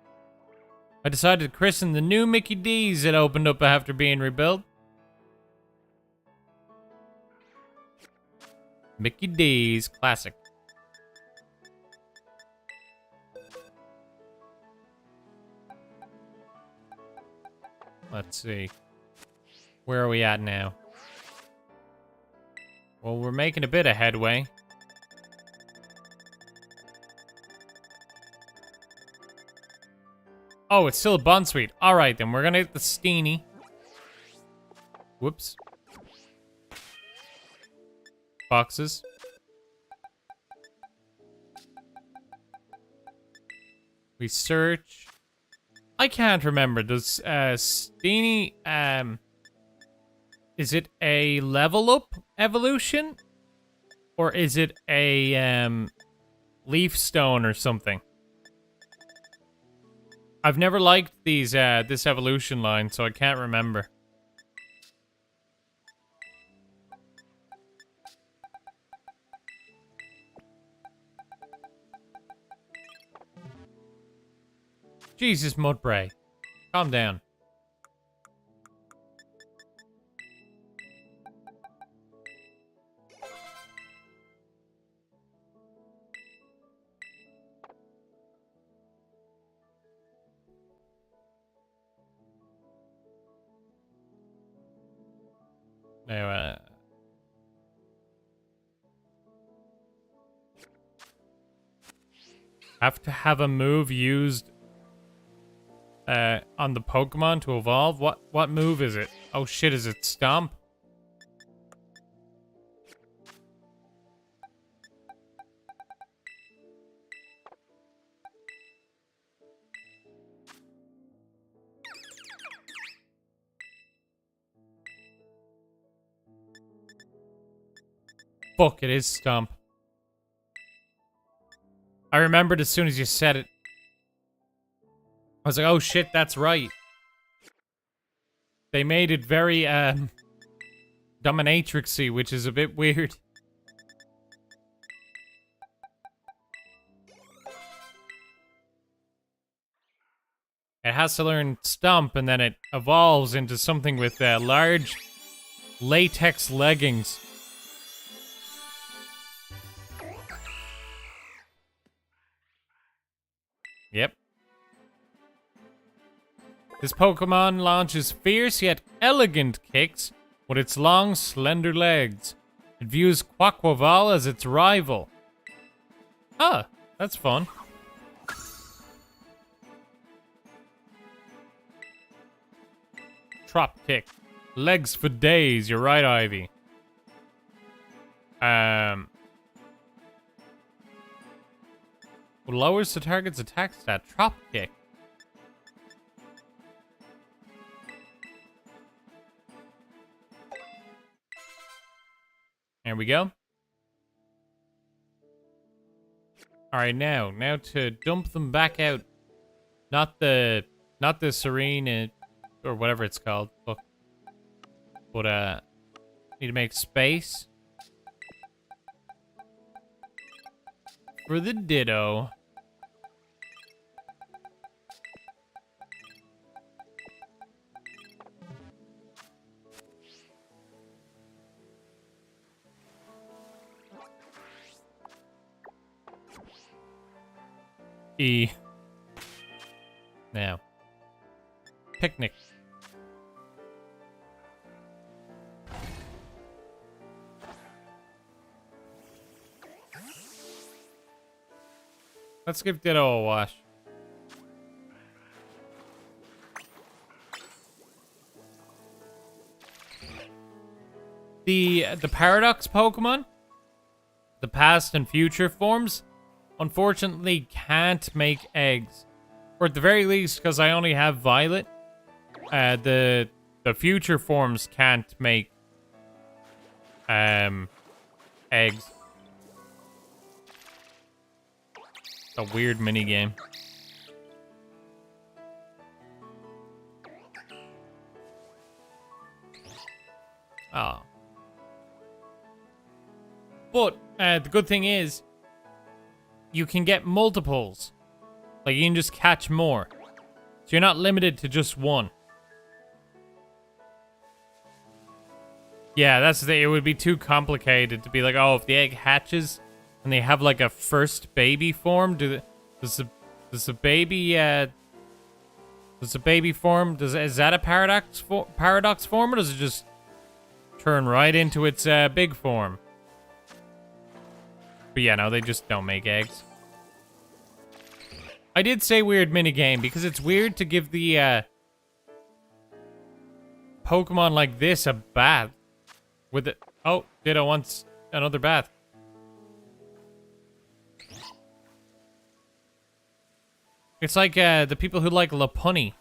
I decided to christen the new Mickey D's that opened up after being rebuilt. Mickey D's classic. Let's see. Where are we at now? Well, we're making a bit of headway. Oh, it's still a Bunsweet. Alright, then we're gonna hit the Steenie. Whoops. Boxes. We search. I can't remember. Does Steenie is it a level up evolution? Or is it a leaf stone or something? I've never liked these this evolution line, so I can't remember. Jesus, Mudbray. Calm down. Now, have to have a move used on the Pokemon to evolve? What move is it? Oh shit, is it Stomp? Fuck, it is Stomp. I remembered as soon as you said it. I was like, oh shit, that's right. They made it very, dominatrixy, which is a bit weird. It has to learn Stomp, and then it evolves into something with large latex leggings. Yep. This Pokemon launches fierce yet elegant kicks with its long, slender legs. It views Quaquaval as its rival. Ah, that's fun. Drop kick. Legs for days, you're right, Ivy. Lowers the target's attack stat. Drop kick. There we go. Alright, now to dump them back out. Not the serene or whatever it's called. Look. But need to make space for the Ditto. E. Now. Picnic. Let's give Ditto a wash. The Paradox Pokemon, the past and future forms, unfortunately can't make eggs. Or at the very least, because I only have Violet, the future forms can't make eggs. A weird mini game. Oh. But the good thing is, you can get multiples. Like, you can just catch more. So you're not limited to just one. Yeah, that's the thing. It would be too complicated to be like, oh, if the egg hatches and they have like a first baby form, does the baby form, is that a paradox form, or does it just turn right into its big form? But yeah, no, they just don't make eggs. I did say weird minigame because it's weird to give the Pokemon like this a bath with it. Oh, Ditto wants another bath. It's like the people who like Lopunny.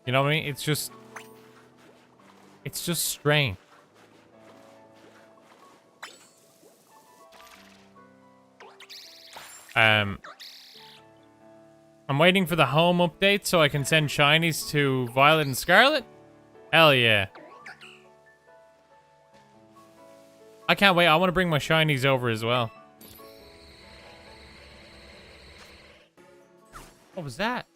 You know what I mean? It's just strange. I'm waiting for the home update so I can send shinies to Violet and Scarlet. Hell yeah. I can't wait. I want to bring my shinies over as well. What was that?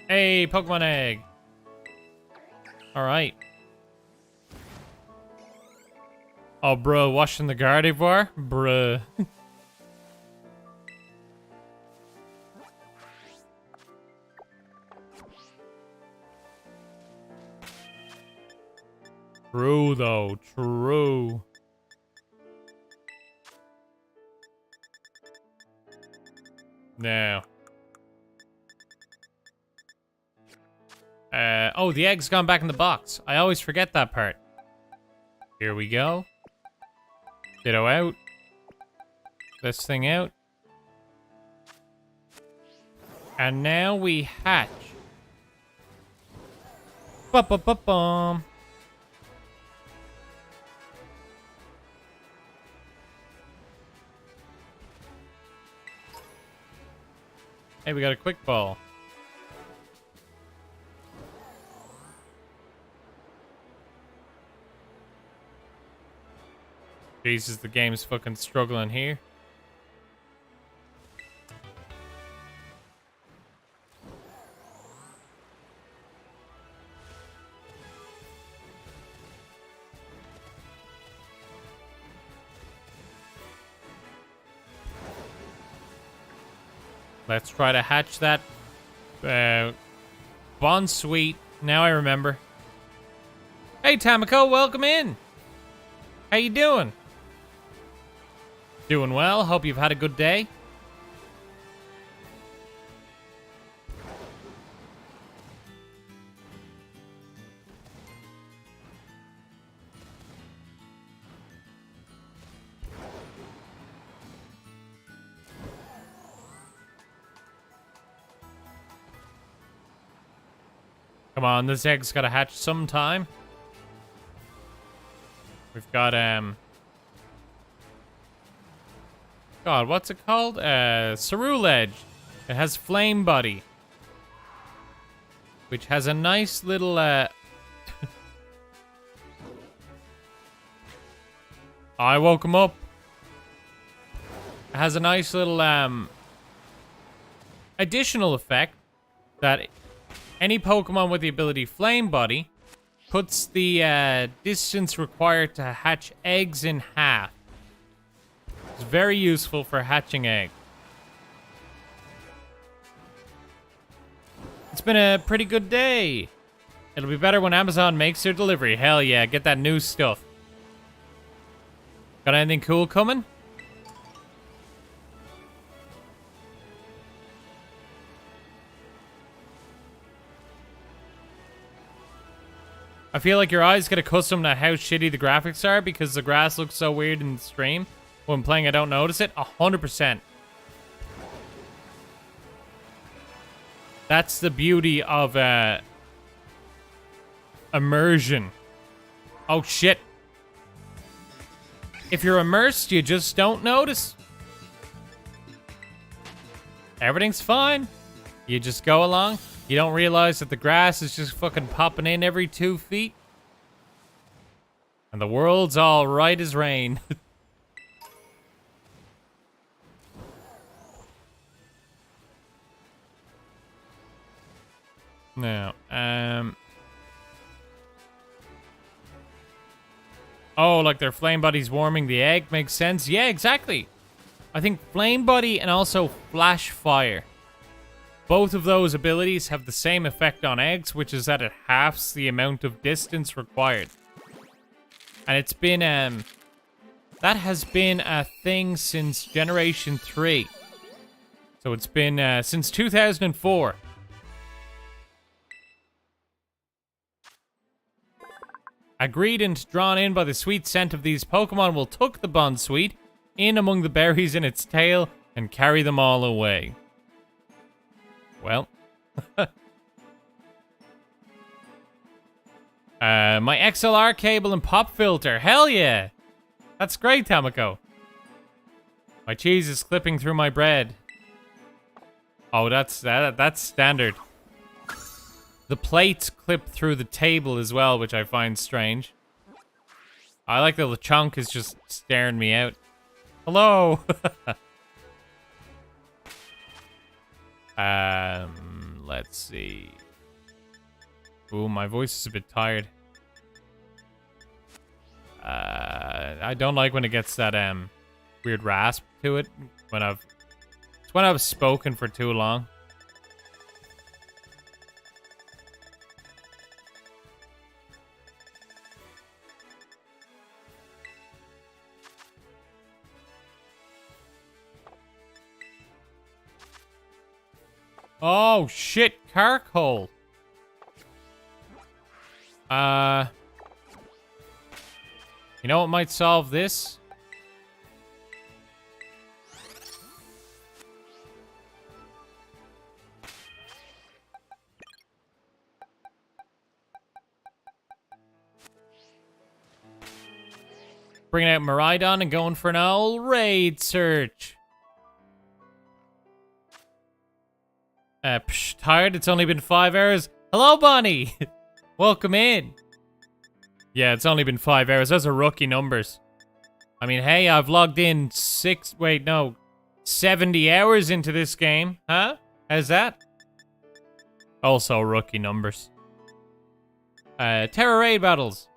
Hey, Pokemon egg. All right. Oh, bro, washing the Gardevoir? Bruh. True, though. True. Now. Oh, the egg's gone back in the box. I always forget that part. Here we go. Ditto out. This thing out. And now we hatch. Ba-ba-ba-bum. Hey, we got a quick ball. Jesus, the game's fucking struggling here. Let's try to hatch that Bond Sweet. Now I remember. Hey, Tamako, welcome in. How you doing? Doing well. Hope you've had a good day. Come on, this egg's gotta hatch sometime. We've got, God, what's it called? Ceruledge. It has Flame Body. Which has a nice little, I woke him up. It has a nice little, additional effect that any Pokemon with the ability Flame Body puts the distance required to hatch eggs in half. It's very useful for hatching eggs. It's been a pretty good day. It'll be better when Amazon makes their delivery. Hell yeah, get that new stuff. Got anything cool coming? I feel like your eyes get accustomed to how shitty the graphics are because the grass looks so weird in the stream. When playing, I don't notice it. 100%. That's the beauty of immersion. Oh, shit. If you're immersed, you just don't notice. Everything's fine. You just go along. You don't realize that the grass is just fucking popping in every 2 feet. And the world's all right as rain. Now, oh, like their Flame Body's warming the egg. Makes sense. Yeah, exactly. I think Flame Body and also Flash Fire. Both of those abilities have the same effect on eggs, which is that it halves the amount of distance required. And it's been, that has been a thing since Generation 3. So it's been, since 2004. Agreed and drawn in by the sweet scent of these Pokemon will tuck the Bonsweet in among the berries in its tail and carry them all away. Well. My XLR cable and pop filter. Hell yeah. That's great, Tamako. My cheese is clipping through my bread. Oh, that's standard. The plates clip through the table as well, which I find strange. I like that Lechonk is just staring me out. Hello. Let's see. Ooh, my voice is a bit tired. I don't like when it gets that weird rasp to it it's when I've spoken for too long. Oh, shit. Carcoal. You know what might solve this? Bringing out Miraidon and going for an old raid search. Tired? It's only been 5 hours. Hello, Bonnie. Welcome in. Yeah, it's only been 5 hours. Those are rookie numbers. I mean, hey, I've logged in 70 hours into this game. Huh? How's that? Also rookie numbers. Terra Raid battles.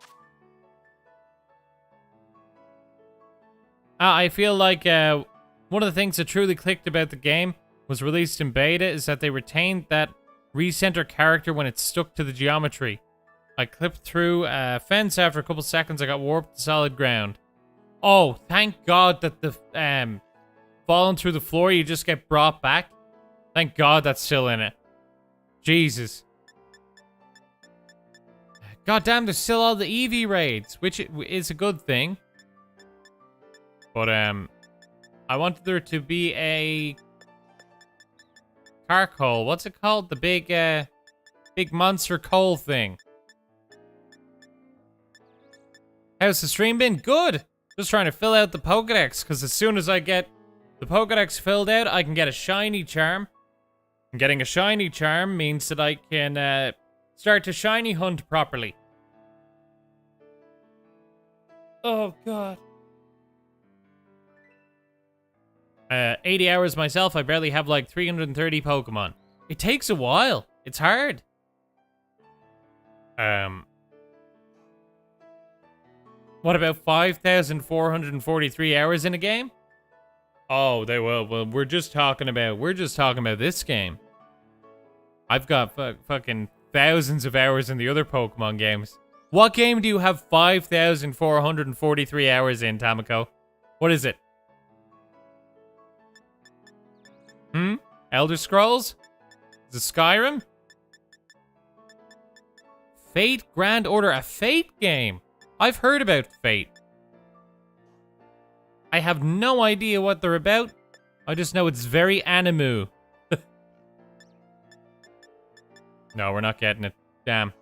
I feel like one of the things that truly clicked about the game was released in beta is that they retained that recenter character when it's stuck to the geometry. I clipped through a fence after a couple seconds. I got warped to solid ground. Oh, thank God that the falling through the floor, you just get brought back. Thank God that's still in it. Jesus. God damn, there's still all the Eevee raids, which is a good thing. But I wanted there to be a Carcoal. What's it called? The big Big monster coal thing. How's the stream been? Good. Just trying to fill out the Pokédex, because as soon as I get the Pokédex filled out, I can get a shiny charm. And getting a shiny charm means that I can start to shiny hunt properly. Oh, God. 80 hours myself, I barely have like 330 Pokemon. It takes a while. It's hard. What about 5,443 hours in a game? Oh, they will. Well, we're just talking about this game. I've got fucking thousands of hours in the other Pokemon games. What game do you have 5,443 hours in, Tamako? What is it? Elder Scrolls? Is it Skyrim? Fate Grand Order, a Fate game. I've heard about Fate. I have no idea what they're about. I just know it's very anime. No, we're not getting it. Damn.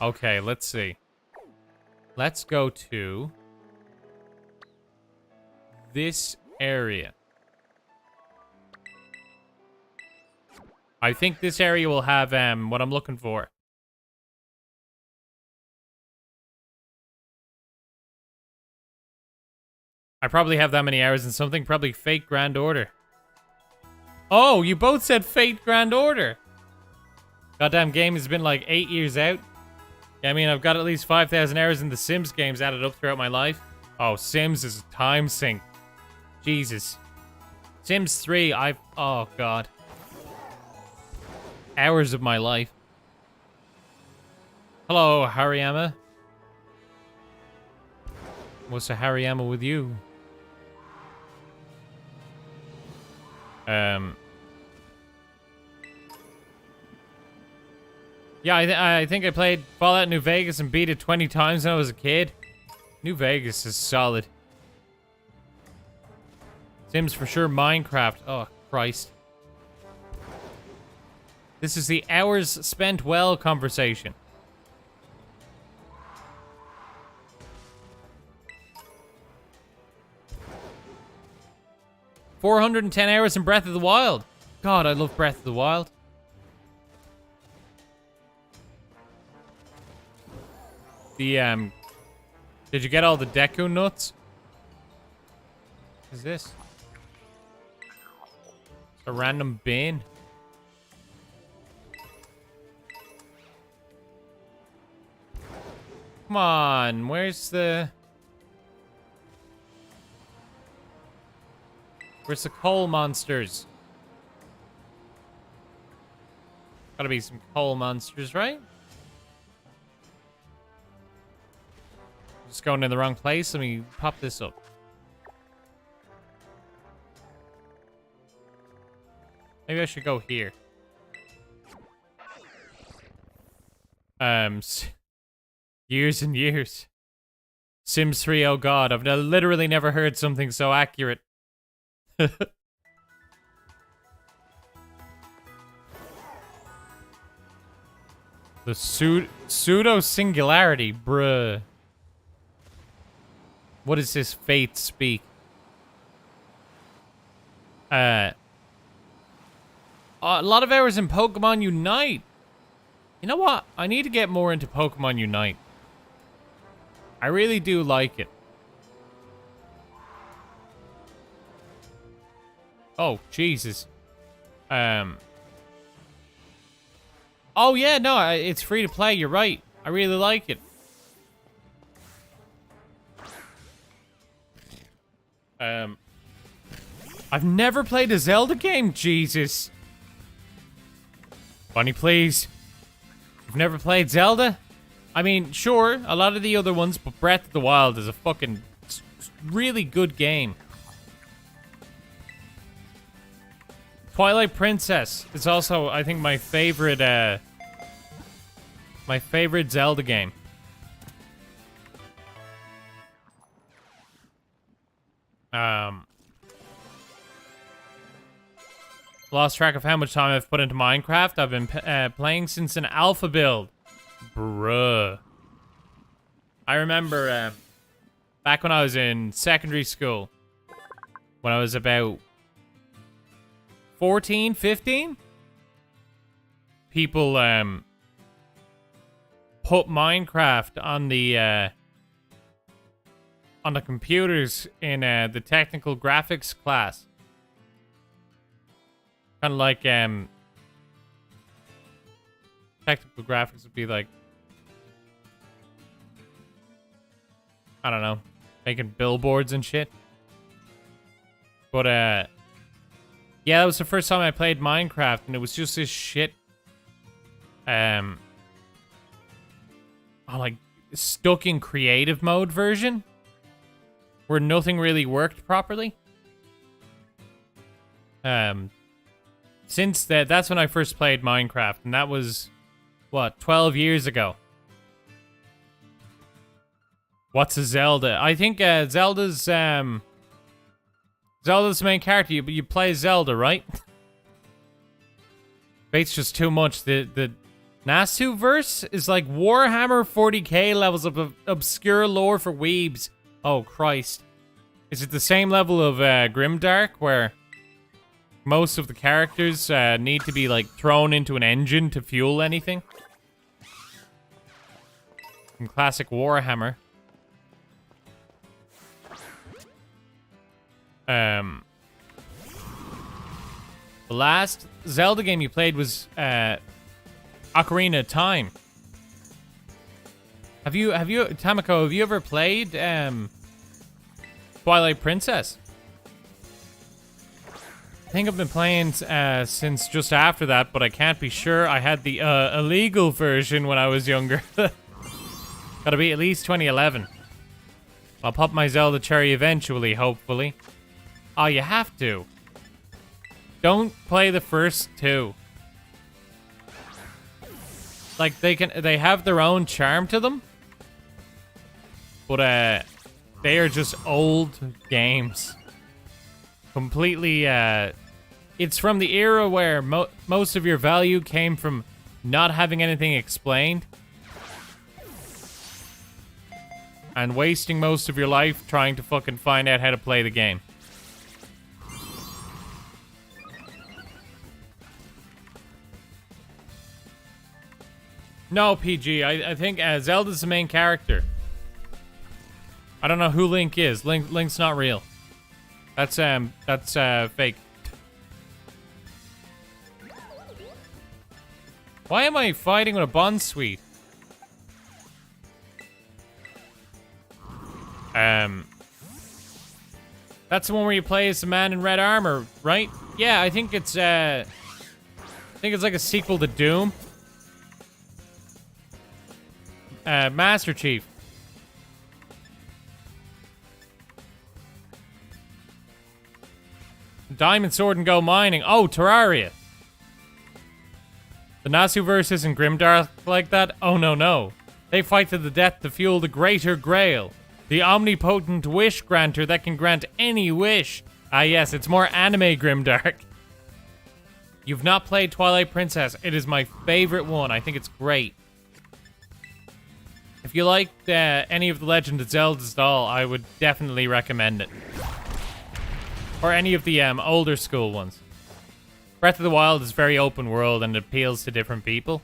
Okay, let's see. Let's go to this area. I think this area will have what I'm looking for. I probably have that many hours in something. Probably Fate Grand Order. Oh, you both said Fate Grand Order. Goddamn game has been like 8 years out. Yeah, I mean, I've got at least 5,000 hours in the Sims games added up throughout my life. Oh, Sims is a time sink. Jesus. Sims 3, oh, God. Hours of my life. Hello, Hariyama. What's a Hariyama with you? Yeah, I think I played Fallout New Vegas and beat it 20 times when I was a kid. New Vegas is solid. Sims for sure. Minecraft. Oh, Christ. This is the hours spent well conversation. $410 hours in Breath of the Wild. God, I love Breath of the Wild. The, did you get all the Deku nuts? What is this? A random bin. Come on, where's the coal monsters? Gotta be some coal monsters, right? Just going in the wrong place. Let me pop this up. Maybe I should go here. Years and years. Sims 3, oh god, I've literally never heard something so accurate. The pseudo-singularity, bruh. What does this fate speak? A lot of hours in Pokemon Unite. You know what? I need to get more into Pokemon Unite. I really do like it. Oh, Jesus. Oh, yeah, no, it's free to play. You're right. I really like it. I've never played a Zelda game. Jesus. Bunny, please. You've never played Zelda? I mean, sure, a lot of the other ones, but Breath of the Wild is a fucking really good game. Twilight Princess is also, I think, my favorite Zelda game. Um, lost track of how much time I've put into Minecraft. I've been playing since an alpha build. Bruh. I remember back when I was in secondary school, when I was about 14, 15, people put Minecraft on the computers in the technical graphics class. Kind of like technical graphics would be like, I don't know, making billboards and shit. But yeah, that was the first time I played Minecraft, and it was just this shit like stuck in creative mode version where nothing really worked properly. Since that's when I first played Minecraft, and that was what, 12 years ago. What's a Zelda? I think Zelda's the main character. You play Zelda, right? Bait's just too much. The Nasu verse is like Warhammer 40k levels of obscure lore for weebs. Oh Christ! Is it the same level of Grimdark where most of the characters need to be like thrown into an engine to fuel anything? From classic Warhammer. The last Zelda game you played was Ocarina of Time. Have you Tamako, have you ever played Twilight Princess? I think I've been playing since just after that, but I can't be sure. I had the illegal version when I was younger. Gotta be at least 2011. I'll pop my Zelda cherry eventually, hopefully. Oh, you have to. Don't play the first two. Like, they have their own charm to them. But, they are just old games. Completely, it's from the era where most of your value came from not having anything explained. And wasting most of your life trying to fucking find out how to play the game. No, PG. I think Zelda's the main character. I don't know who Link is. Link's not real. That's fake. Why am I fighting with a Bond Suite? That's the one where you play as the man in red armor, right? Yeah, I think it's like a sequel to Doom. Master Chief. Diamond Sword and go mining. Oh, Terraria. The Nasuverse isn't Grimdark like that? Oh, no. They fight to the death to fuel the Greater Grail. The omnipotent wish granter that can grant any wish. Ah, yes, it's more anime Grimdark. You've not played Twilight Princess. It is my favorite one. I think it's great. If you liked any of the Legend of Zelda's at all, I would definitely recommend it. Or any of the older school ones. Breath of the Wild is very open world and appeals to different people.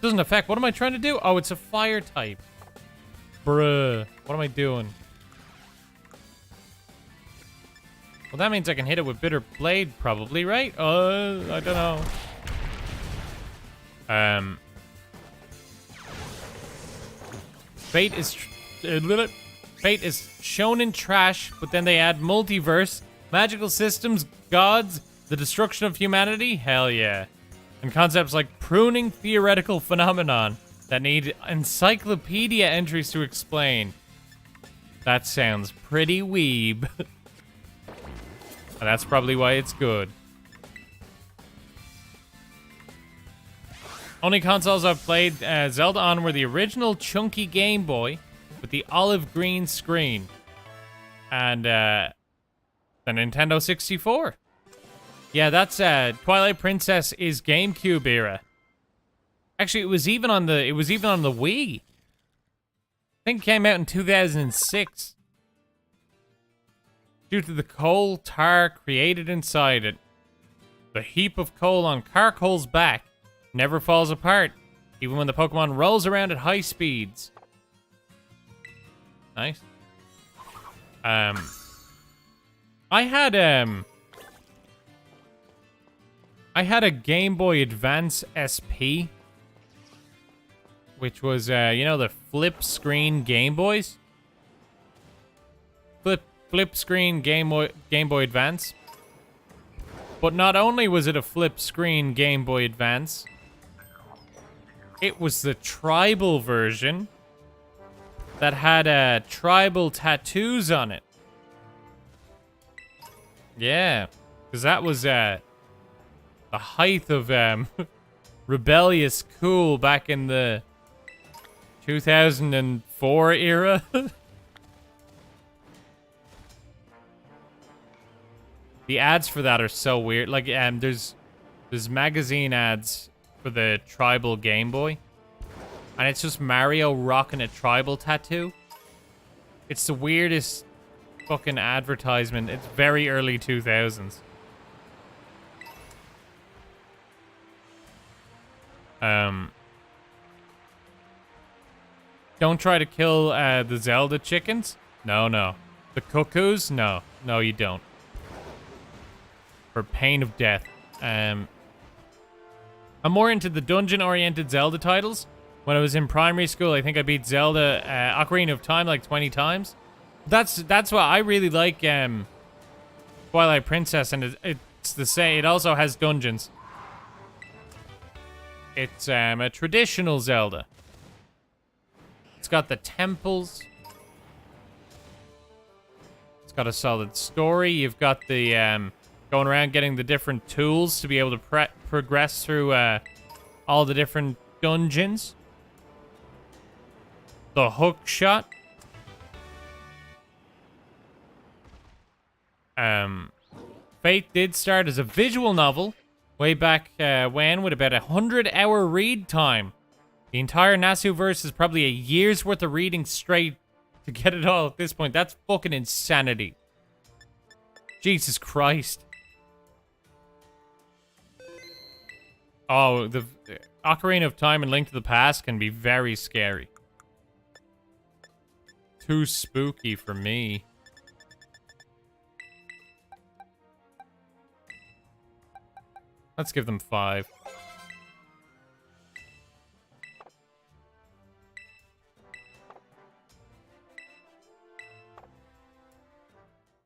Doesn't affect. What am I trying to do? Oh, it's a fire type. Bruh. What am I doing? Well, that means I can hit it with Bitter Blade, probably, right? I don't know. Fate is shown in trash, but then they add multiverse, magical systems, gods, the destruction of humanity. Hell yeah. And concepts like pruning theoretical phenomenon that need encyclopedia entries to explain. That sounds pretty weeb. And that's probably why it's good. Only consoles I've played Zelda on were the original chunky Game Boy with the olive green screen. and the Nintendo 64. Yeah, that's Twilight Princess is GameCube era. Actually, it was even on the Wii. I think it came out in 2006. Due to the coal tar created inside it, the heap of coal on Carcoal's back never falls apart, even when the Pokemon rolls around at high speeds. Nice. I had a Game Boy Advance SP, which was you know, the flip screen Game Boys. Flip screen Game Boy Advance. But not only was it a flip screen Game Boy Advance, it was the tribal version that had tribal tattoos on it. Yeah, because that was the height of rebellious cool back in the 2004 era. The ads for that are so weird. Like, there's magazine ads for the tribal Game Boy, and it's just Mario rocking a tribal tattoo. It's the weirdest fucking advertisement. It's very early 2000s. Don't try to kill the Zelda chickens. No. The cuckoos. No, you don't. For pain of death. I'm more into the dungeon-oriented Zelda titles. When I was in primary school, I think I beat Zelda Ocarina of Time like 20 times. That's what I really like. Twilight Princess, and it's the same. It also has dungeons. It's a traditional Zelda. It's got the temples. It's got a solid story. You've got the going around getting the different tools to be able to progress through all the different dungeons. The hook shot. Fate did start as a visual novel way back when, with about 100-hour read time. The entire Nasuverse is probably a year's worth of reading straight to get it all at this point. That's fucking insanity. Jesus Christ. Oh, the Ocarina of Time and Link to the Past can be very scary. Too spooky for me. Let's give them 5.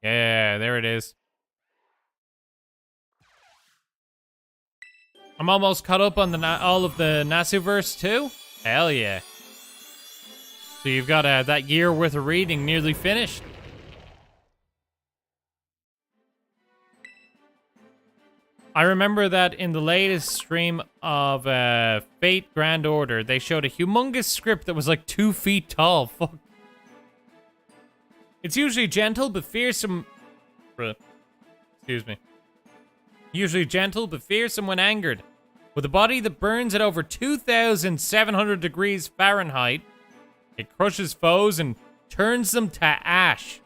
Yeah, there it is. I'm almost caught up on all of the Nasuverse too. Hell yeah. So you've got that year worth of reading nearly finished. I remember that in the latest stream of Fate Grand Order, they showed a humongous script that was like 2 feet tall. Fuck. It's usually gentle but fearsome. Excuse me. Usually gentle but fearsome when angered. With a body that burns at over 2,700 degrees Fahrenheit, it crushes foes and turns them to ash.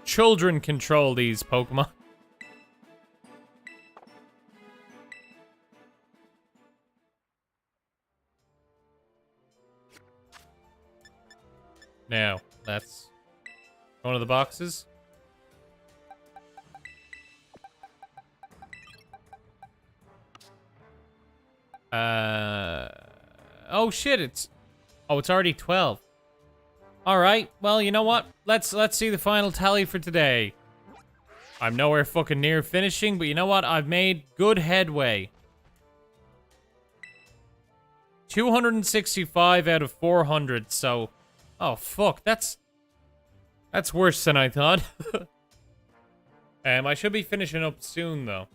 Children control these Pokemon. Now, let's go into the boxes. Oh shit, it's already 12. All right, well, you know what? Let's see the final tally for today. I'm nowhere fucking near finishing, but you know what? I've made good headway. 265 out of 400, so... Oh, fuck, that's worse than I thought. I should be finishing up soon, though.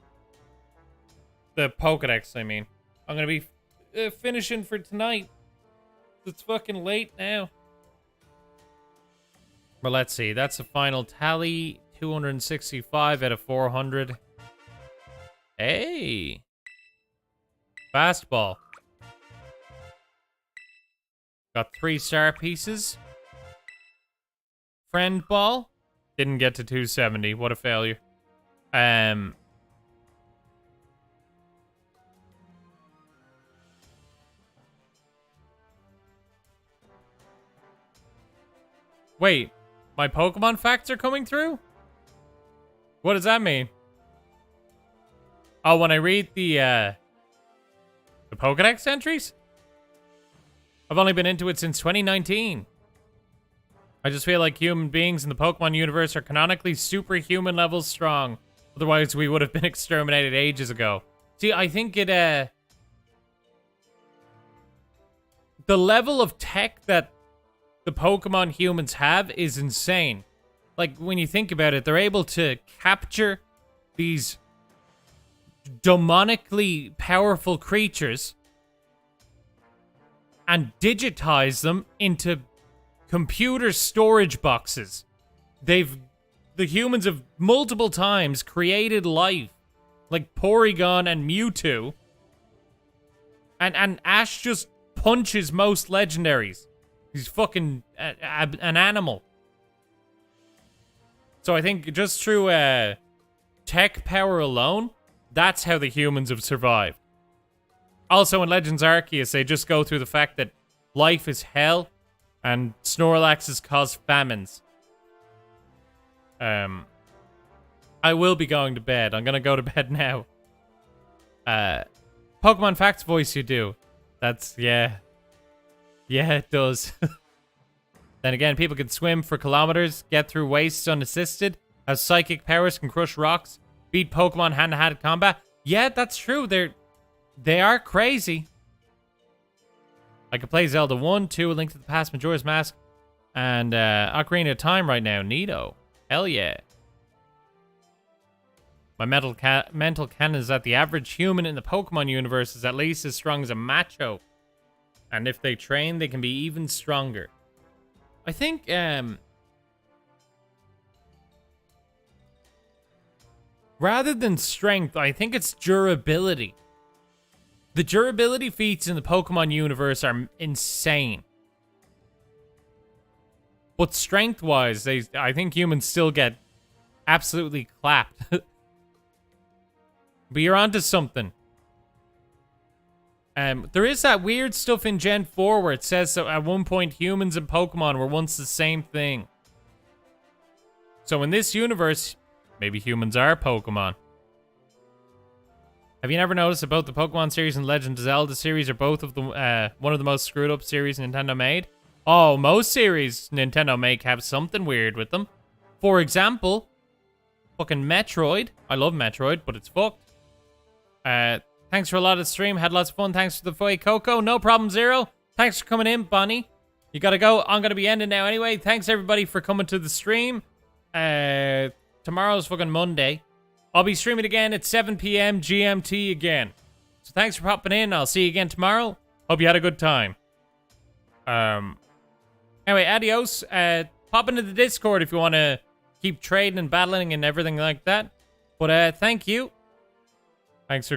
The Pokédex, I mean. I'm gonna be finishing for tonight. It's fucking late now. But let's see. That's the final tally. 265 out of 400. Hey. Fastball. Got 3 star pieces. Friend ball. Didn't get to 270. What a failure. Wait, my Pokemon facts are coming through? What does that mean? Oh, when I read the Pokédex entries? I've only been into it since 2019. I just feel like human beings in the Pokemon universe are canonically superhuman levels strong. Otherwise, we would have been exterminated ages ago. See, I think it, the level of tech that the Pokemon humans have is insane. Like, when you think about it, they're able to capture these demonically powerful creatures and digitize them into computer storage boxes. The humans have multiple times created life, like Porygon and Mewtwo. And Ash just punches most legendaries. He's fucking an animal. So I think just through tech power alone, that's how the humans have survived. Also in Legends Arceus, they just go through the fact that life is hell and Snorlaxes cause famines. I will be going to bed. I'm gonna go to bed now. Pokemon Facts voice you do. That's, yeah. Yeah, it does. Then again, people can swim for kilometers, get through wastes unassisted, have psychic powers, can crush rocks, beat Pokemon hand-to-hand combat. Yeah, that's true. They are crazy. I could play Zelda 1, 2, A Link to the Past, Majora's Mask, and Ocarina of Time right now. Neato. Hell yeah. My mental canon is that the average human in the Pokemon universe is at least as strong as a macho. And if they train, they can be even stronger. I think, rather than strength, I think it's durability. The durability feats in the Pokemon universe are insane. But strength-wise, I think humans still get absolutely clapped. But you're onto something. There is that weird stuff in Gen 4 where it says that at one point humans and Pokemon were once the same thing. So in this universe, maybe humans are Pokemon. Have you never noticed that both the Pokemon series and Legend of Zelda series are both of the one of the most screwed up series Nintendo made? Oh, most series Nintendo make have something weird with them. For example, fucking Metroid. I love Metroid, but it's fucked. Thanks for a lot of the stream. Had lots of fun. Thanks for the fight, Coco. No problem, Zero. Thanks for coming in, Bonnie. You gotta go. I'm gonna be ending now anyway. Thanks, everybody, for coming to the stream. Tomorrow's fucking Monday. I'll be streaming again at 7 p.m. GMT again. So thanks for popping in. I'll see you again tomorrow. Hope you had a good time. Anyway, adios. Pop into the Discord if you want to keep trading and battling and everything like that. But thank you. Thanks for